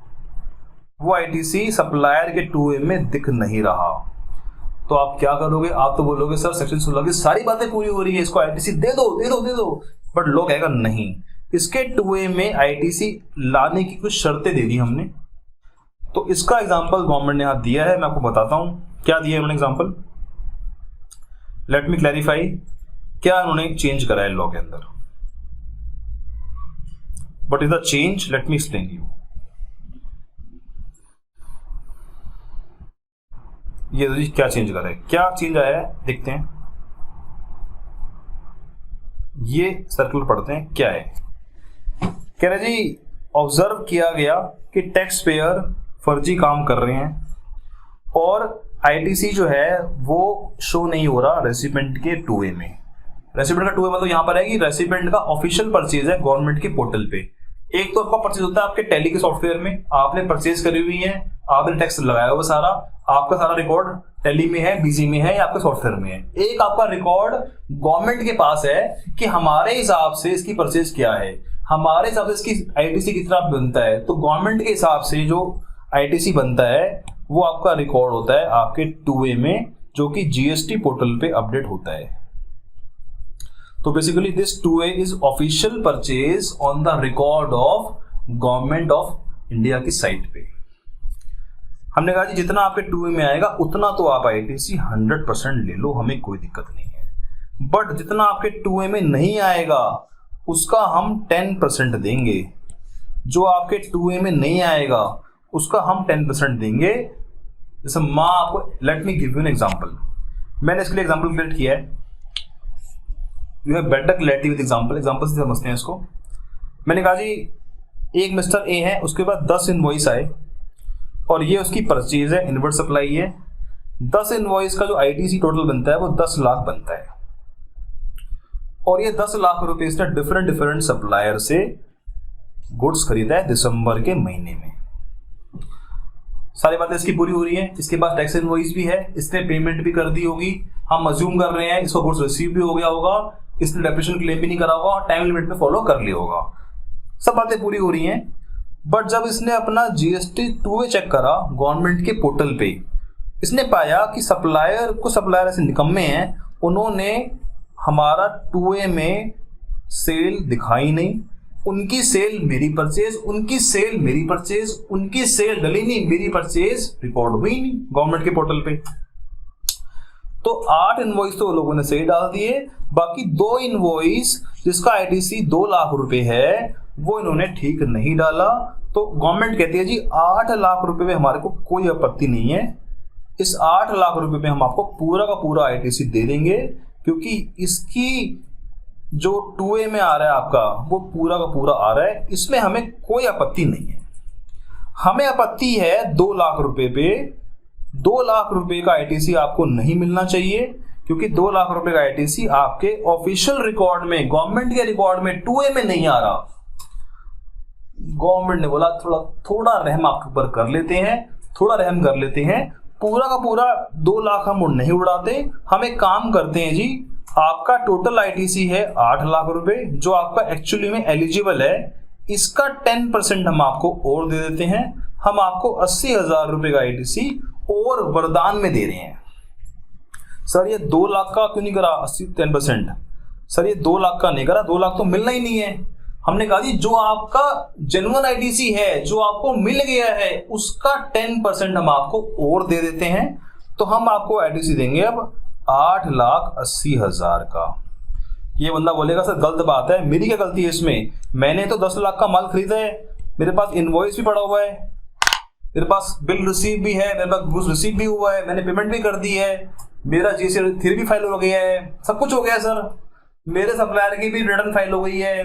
वो आईटीसी सप्लायर के 2A में दिख नहीं रहा। तो आप क्या करोगे? आप तो बोलोगे सर सेक्शन 16 की सारी बातें पूरी हो रही है, इसको आईटीसी दे दो दे दो दे दो, बट लोग कहेगा नहीं, इसके 2A में आईटीसी लाने की कुछ शर्तें दे दी हमने। तो इसका एग्जांपल गवर्नमेंट ने यहां दिया है, मैं आपको बताता हूं क्या दिया है उन्होंने एग्जांपल। लेट मी क्लैरिफाई, क्या उन्होंने चेंज करा है लॉ के अंदर, what is the change, let me explain you. ये क्या चेंज करा है, क्या चेंज आया है देखते हैं। ये सर्कुलर पढ़ते हैं क्या है। कह रहे जी ऑब्जर्व किया गया कि टैक्स पेयर फर्जी काम कर रहे हैं और आईटीसी जो है वो शो नहीं हो रहा रेसिपेंट के 2A में। रेसिपेंट का 2A मतलब यहां पर है कि रेसिपेंट का ऑफिशियल परचेज है गवर्नमेंट के पोर्टल पे। एक तो आपका परचेज होता है आपके टैली के सॉफ्टवेयर में, आपने परचेज करी हुई है, आपने टैक्स लगाया हुआ सारा, आपका सारा रिकॉर्ड टैली में है, बीजी में है या आपके सॉफ्टवेयर में है। एक आपका रिकॉर्ड गवर्नमेंट के पास है कि हमारे हिसाब से इसकी परचेज क्या है, हमारे हिसाब से इसकी आईटीसी कितना बनता है। तो गवर्नमेंट के हिसाब से जो आईटीसी बनता है वो आपका रिकॉर्ड होता है आपके 2A में, जो कि जीएसटी पोर्टल पे अपडेट होता है। तो basically this 2A is official purchase on the record of government of India की साइट पे। हमने कहा जी जितना आपके 2A में आएगा उतना तो आप आईटीसी 100% ले लो, हमें कोई दिक्कत नहीं है। बट जितना आपके 2A में नहीं आएगा उसका हम 10% देंगे। जो आपके 2A में नहीं आएगा उसका हम 10% देंगे। जैसे माँ आपको, let me give you an example, मैंने इसके लिए एग्जांपल क्रिएट किया है। You have better clarity with example, example से समझते हैं इसको। मैंने कहा जी एक मिस्टर ए है, उसके बाद 10 इनवॉइस आए और ये उसकी परचेज है, इनवर्ट सप्लाई है। 10 इनवॉइस का जो आईटीसी टोटल बनता है वो 10 लाख बनता है और ये 10 लाख रुपए इसने डिफरेंट सप्लायर से गुड्स खरीदा है दिसंबर के महीने में। सारी बातें इसकी पूरी हो रही है। इसके पास टैक्स इनवॉइस भी है, इसने पेमेंट भी कर दी होगी, हम अज्यूम कर रहे हैं इसको गुड्स रिसीव भी हो गया होगा, इसने डेप्रेशन क्लेम भी नहीं करा होगा और टाइम लिमिट में फॉलो कर लिया होगा। सब बातें पूरी हो रही हैं। बट जब इसने अपना जीएसटी 2A चेक करा गवर्नमेंट के पोर्टल पे, इसने पाया कि सप्लायर ऐसे निकम्मे हैं, उन्होंने हमारा 2A में सेल दिखाई नहीं, उनकी सेल मेरी परचेज, उनकी सेल मेरी परचेज, उनकी सेल डली नहीं मेरी परचेज रिकॉर्ड हुई नहीं गवर्नमेंट के पोर्टल पे। तो 8 इनवॉइस तो लोगों ने सही डाल दिए, बाकी 2 इनवॉइस जिसका आईटीसी 2 लाख रुपए है वो इन्होंने ठीक नहीं डाला। तो गवर्नमेंट कहती है जी 8 लाख रुपए में हमारे को कोई आपत्ति नहीं है, इस 8 लाख रुपए में हम आपको पूरा का पूरा आईटीसी दे देंगे, क्योंकि इसकी जो 2A में आ रहा है आपका वो पूरा का पूरा आ रहा है, इसमें हमें कोई आपत्ति नहीं है। हमें आपत्ति है 2 लाख रुपए पे। 2 लाख रुपए का आईटीसी आपको नहीं मिलना चाहिए, क्योंकि 2 लाख रुपए का आईटीसी आपके ऑफिशियल रिकॉर्ड में, गवर्नमेंट के रिकॉर्ड में 2A में नहीं आ रहा। गवर्नमेंट ने बोला थोड़ा रहम आपके ऊपर कर लेते हैं, थोड़ा रहम कर लेते हैं, पूरा का पूरा 2 लाख हम नहीं उड़ाते, हम एक काम करते हैं जी, आपका टोटल आईटीसी है 8 लाख रुपए, जो आपका एक्चुअली में एलिजिबल है, इसका 10% हम आपको और दे देते हैं। हम आपको 80,000 रुपए का आईटीसी और वरदान में दे रहे हैं। सर ये 2 लाख का क्यों नहीं करा 10%? सर ये 2 लाख का नहीं करा, 2 लाख तो मिलना ही नहीं है। हमने कहा जी जो आपका जेन्युइन आईटीसी है, जो आपको मिल गया है, उसका 10% हम आपको और दे देते हैं। तो हम आपको आईटीसी देंगे अब 8,80,000 का। ये बंदा बोलेगा सर गलत बात है, मेरी क्या गलती है इसमें, मैंने तो 10 लाख का माल खरीदा है, मेरे पास इनवॉइस भी पड़ा हुआ है, मेरे पास बिल रिसीव भी है, मेरे पास गुड्स रिसीव भी हुआ है, मैंने पेमेंट भी कर दी है, मेरा जीएसटी 3 भी फाइल हो गया है, सब कुछ हो गया है सर, मेरे सप्लायर की भी रिटर्न फाइल हो गई है,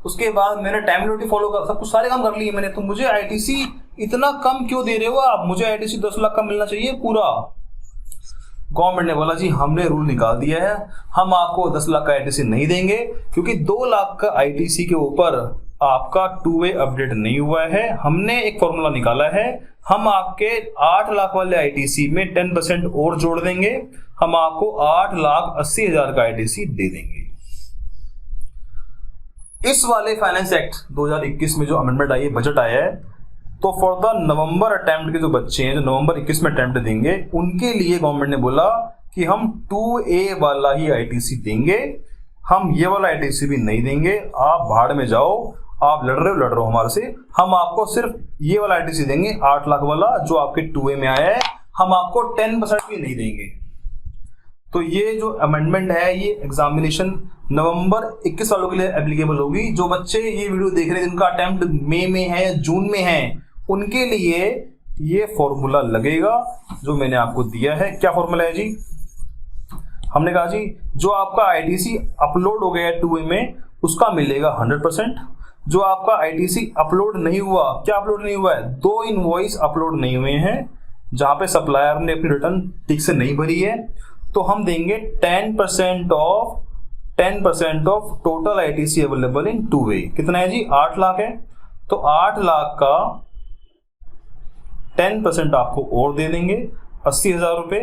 उसके बाद मैंने टाइम लिमिट फॉलो कर, सब कुछ सारे काम कर लिए मैंने। तो मुझे आईटीसी इतना कम क्यों दे रहे हो आप? मुझे आईटीसी 10 लाख का मिलना चाहिए पूरा। गवर्नमेंट ने बोला जी हमने रूल निकाल दिया है, हम आपको 10 लाख का आईटीसी नहीं देंगे, क्योंकि 2 लाख का आईटीसी के ऊपर आपका 2A अपडेट नहीं हुआ है। हमने एक फॉर्मूला निकाला है, हम आपके 8 लाख वाले आईटीसी में 10% और जोड़ देंगे, हम आपको 8,80,000 का आईटीसी दे देंगे। इस वाले फाइनेंस एक्ट 2021 में जो अमेंडमेंट आई है, बजट आया है, तो फॉर द नवंबर अटेम्प्ट के जो बच्चे हैं जो नवंबर 21 में अटेम्प्ट देंगे, उनके लिए गवर्नमेंट ने बोला कि हम 2A वाला ही आईटीसी देंगे, हम ये वाला आईटीसी भी नहीं देंगे, आप भाड़ में जाओ, आप लड़ रहे हो हमारे से, हम आपको सिर्फ ये वाला आईटीसी देंगे 8 लाख वाला जो आपके 2A में आया है, हम आपको 10% भी नहीं देंगे। तो ये जो अमेंडमेंट है ये एग्जामिनेशन नवंबर 21 वालों के लिए एप्लीकेबल होगी। जो बच्चे ये वीडियो देख रहे हैं जिनका अटेम्प्ट मई में है, जून में है, उनके लिए ये फॉर्मूला लगेगा जो मैंने आपको दिया है। क्या फॉर्मूला है जी? हमने कहा जी जो आपका आईटीसी अपलोड हो गया है 2A में उसका मिलेगा 100%। जो आपका आईटीसी अपलोड नहीं हुआ, क्या अपलोड नहीं हुआ है? 2 इनवॉइस अपलोड नहीं हुए हैं जहां पे सप्लायर ने अपनी रिटर्न ठीक से नहीं भरी है, तो हम देंगे 10% of total ITC available in 2A। कितना है जी? 8 लाख है, तो 8 लाख का 10% आपको और दे देंगे 80,000 रुपए,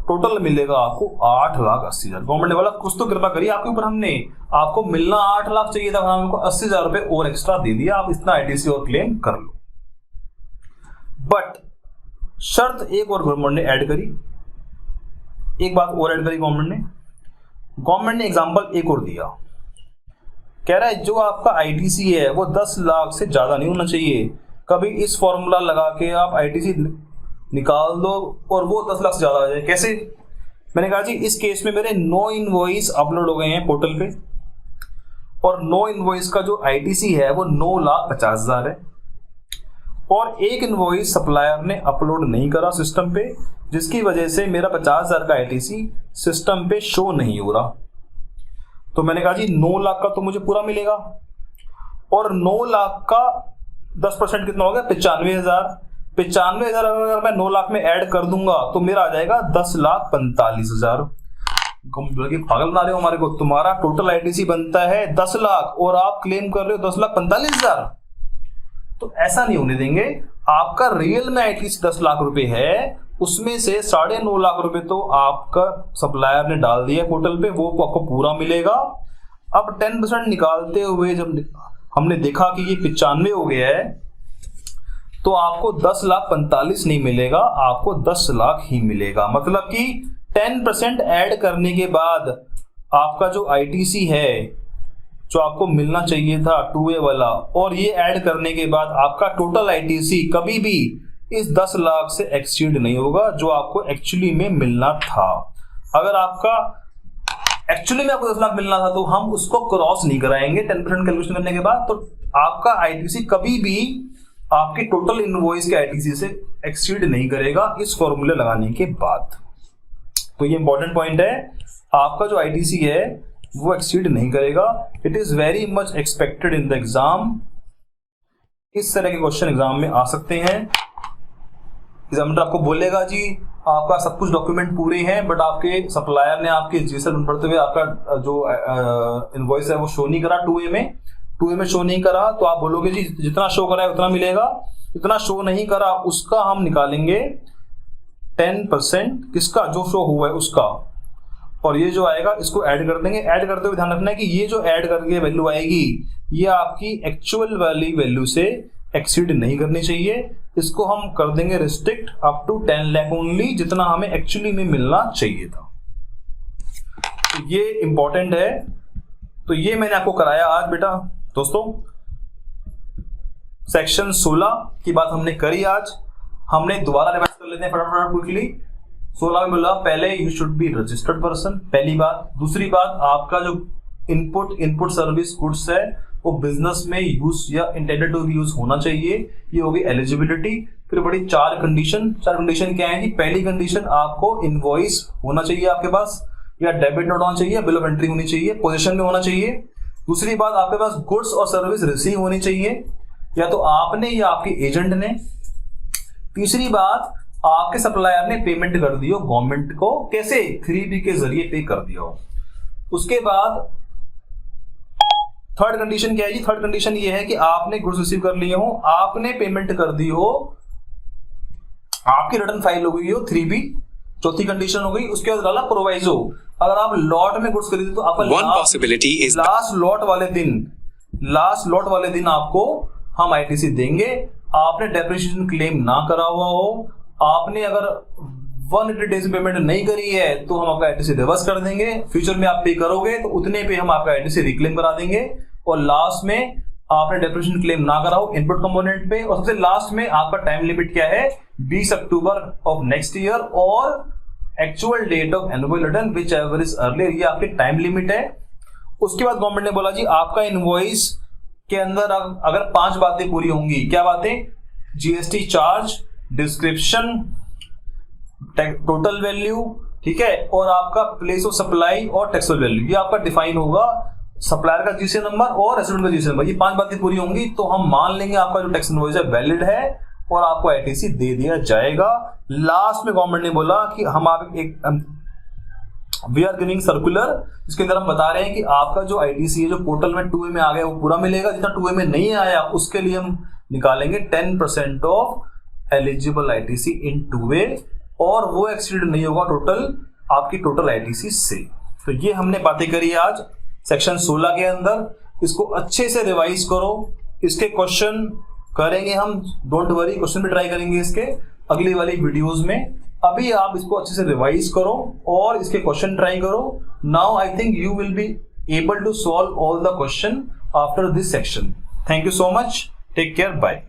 टोटल मिलेगा आपको 8,80,000। गवर्नमेंट ने बोला कुछ तो कृपा करिए आपके ऊपर, हमने आपको मिलना 8 लाख चाहिए था, हमको 80,000 रुपए और एक्स्ट्रा दे दिया, आप इतना आईटीसी और क्लेम कर लो। बट शर्त एक और गवर्नमेंट ने ऐड करी, एक बात और ऐड करी गवर्नमेंट ने एग्जांपल एक और दिया, कह रहा है जो आपका आईटीसी है वो 10 लाख से ज्यादा नहीं होना चाहिए। कभी इस फॉर्मूला लगा के आप आईटीसी निकाल दो और वो 10 लाख से ज्यादा आ जाए, कैसे? मैंने कहा जी इस केस में मेरे 9 इनवॉइस अपलोड हो गए हैं पोर्टल पे, और 9 इनवॉइस का जो आईटीसी है वो 9,50,000 है, और एक इनवॉइस सप्लायर ने अपलोड नहीं करा सिस्टम पे, जिसकी वजह से मेरा 50,000 का आईटीसी सिस्टम पे शो नहीं हो रहा। तो मैंने कहा जी 9 लाख का तो मुझे पूरा मिलेगा, और 9 लाख का 10% कितना हो गया? 95,000। 95,000 अगर मैं 9 लाख में ऐड कर दूंगा तो मेरा आ जाएगा 10,45,000। पागल बना रहे हो हमारे को, तुम्हारा टोटल आईटीसी बनता है 10 लाख और आप क्लेम कर रहे हो 10,45,000। तो ऐसा नहीं होने देंगे। आपका रियल में आईटीसी 10 लाख रुपए है, उसमें से 9.5 लाख रुपए तो आपका सप्लायर ने डाल दिया पोर्टल पे, वो आपको पूरा मिलेगा। अब 10% निकालते हुए जब हमने देखा कि ये 95 हो गया है, तो आपको 10,45,000 नहीं मिलेगा, आपको 10 लाख ही मिलेगा। मतलब कि 10% ऐड करने के बाद आपका जो आईटीसी है जो आपको मिलना चाहिए था 2A वाला, और ये ऐड करने के बाद आपका टोटल आईटीसी कभी भी इस 10 लाख से एक्सीड नहीं होगा जो आपको एक्चुअली में मिलना था। अगर आपका एक्चुअली में आपको 10 लाख मिलना था तो हम उसको क्रॉस नहीं कराएंगे 10% कैलकुलेशन करने के बाद, तो आपका आईटीसी कभी भी आपके टोटल इनवॉइस के आईटीसी से एक्सीड नहीं करेगा इस फॉर्मूले लगाने के बाद। तो ये इंपॉर्टेंट पॉइंट है, आपका जो आईटीसी है वो एक्सीड नहीं करेगा। It is very much expected in the exam. इस तरह के क्वेश्चन एग्जाम में आ सकते हैं। एग्जामिनर आपको बोलेगा जी आपका सब कुछ डॉक्यूमेंट पूरे हैं, बट आपके सप्लायर ने आपके जीएसएल बढ़ते हुए आपका जो इनवॉइस है वो शो नहीं करा 2A में शो नहीं करा, तो आप बोलोगे जी जितना शो करा है उतना मिलेगा, जितना शो नहीं करा उसका हम निकालेंगे 10%, किसका? जो शो हुआ है उसका, और ये जो आएगा इसको ऐड कर देंगे। ऐड करते हुए ध्यान रखना है कि ये जो ऐड करके वैल्यू आएगी ये आपकी एक्चुअल वाली वैल्यू से एक्सीड नहीं करनी चाहिए। इसको हम कर देंगे restrict up to 10 lakh only, जितना हमें एक्चुअली में मिलना चाहिए था। तो ये इंपॉर्टेंट है। तो ये मैंने आपको कराया आज बेटा। दोस्तों सेक्शन 16 की बात हमने करी आज, हमने दोबारा रिवाइज कर लेते हैं फटाफट क्विकली। 16 में बोला पहले you should be registered person, पहली बात। दूसरी बात आपका जो इनपुट सर्विस गुड्स है वो बिजनेस में यूज या इंटेंडेड टू यूज होना चाहिए, ये होगी एलिजिबिलिटी। फिर बड़ी 4 कंडीशन क्या है जी? पहली कंडीशन आपको इनवॉइस होना चाहिए आपके पास, या डेबिट नोट होना चाहिए, बिल ऑफ एंट्री होनी चाहिए, पोजीशन में होना चाहिए। दूसरी बात आपके पास गुड्स और सर्विस रिसीव होनी चाहिए, या तो आपने या आपके एजेंट ने। तीसरी बात आपके सप्लायर ने पेमेंट कर दी हो गवर्नमेंट को, कैसे? 3B के जरिए पे कर दिया हो। उसके बाद थर्ड कंडीशन क्या है जी? थर्ड कंडीशन ये है कि आपने गुड्स रिसीव कर लिए हो, आपने पेमेंट कर दी हो, आपकी रिटर्न फाइल हो गई हो 3B। चौथी कंडीशन हो गई। उसके बाद डाला प्रोवाइजो, अगर आप लॉट में गुड्स खरीदे तो आपका लास्ट लॉट वाले दिन आपको हम आईटीसी देंगे। आपने डेप्रिसिएशन क्लेम ना करा हुआ हो, आपने अगर 180 डेज पेमेंट नहीं करी है तो हम आपका आईटीसी रिवर्स कर देंगे, फ्यूचर में आप पे करोगे तो उतने पे हम आपका आईटीसी रिक्लेम करा देंगे, और लास्ट में आपने डेप्रिसिएशन क्लेम ना कराओ इनपुट कंपोनेंट पे, और सबसे लास्ट में आपका टाइम लिमिट क्या है 20 अक्टूबर ऑफ नेक्स्ट ईयर, और actual date of annual return whichever is earlier, ये आपकी टाइम लिमिट है। उसके बाद गवर्नमेंट ने बोला जी आपका इनवॉइस के अंदर अगर 5 बातें पूरी होंगी, क्या बातें, GST charge, description, total value, ठीक है, और आपका प्लेस ऑफ सप्लाई और टैक्सेबल वैल्यू, ये आपका डिफाइन होगा, सप्लायर का जीसी नंबर और रेसिडेंट का जीसी नंबर, ये 5 बातें पूरी होंगी तो हम मान लेंगे आपका जो टैक्स इनवॉइस है वैलिड है और आपको आईटीसी दे दिया जाएगा। लास्ट में गवर्नमेंट ने बोला कि हम आप वी आर गिविंग सर्कुलर, इसके अंदर हम बता रहे हैं कि आपका जो आईटीसी है जो पोर्टल में 2A में आ गया वो पूरा मिलेगा, जितना 2A में नहीं आया उसके लिए हम निकालेंगे 10% of eligible ITC in 2A, और वो एक्सीड नहीं होगा टोटल आपकी टोटल आईटीसी से। तो ये हमने बातें करी आज सेक्शन 16 के अंदर, इसको अच्छे से रिवाइज करो, इसके क्वेश्चन करेंगे हम, डोंट वरी, क्वेश्चन भी ट्राई करेंगे इसके अगली वाली वीडियोस में। अभी आप इसको अच्छे से रिवाइज करो और इसके क्वेश्चन ट्राई करो। Now I think you will be able to solve all the question after this section. Thank you so much, take care, bye.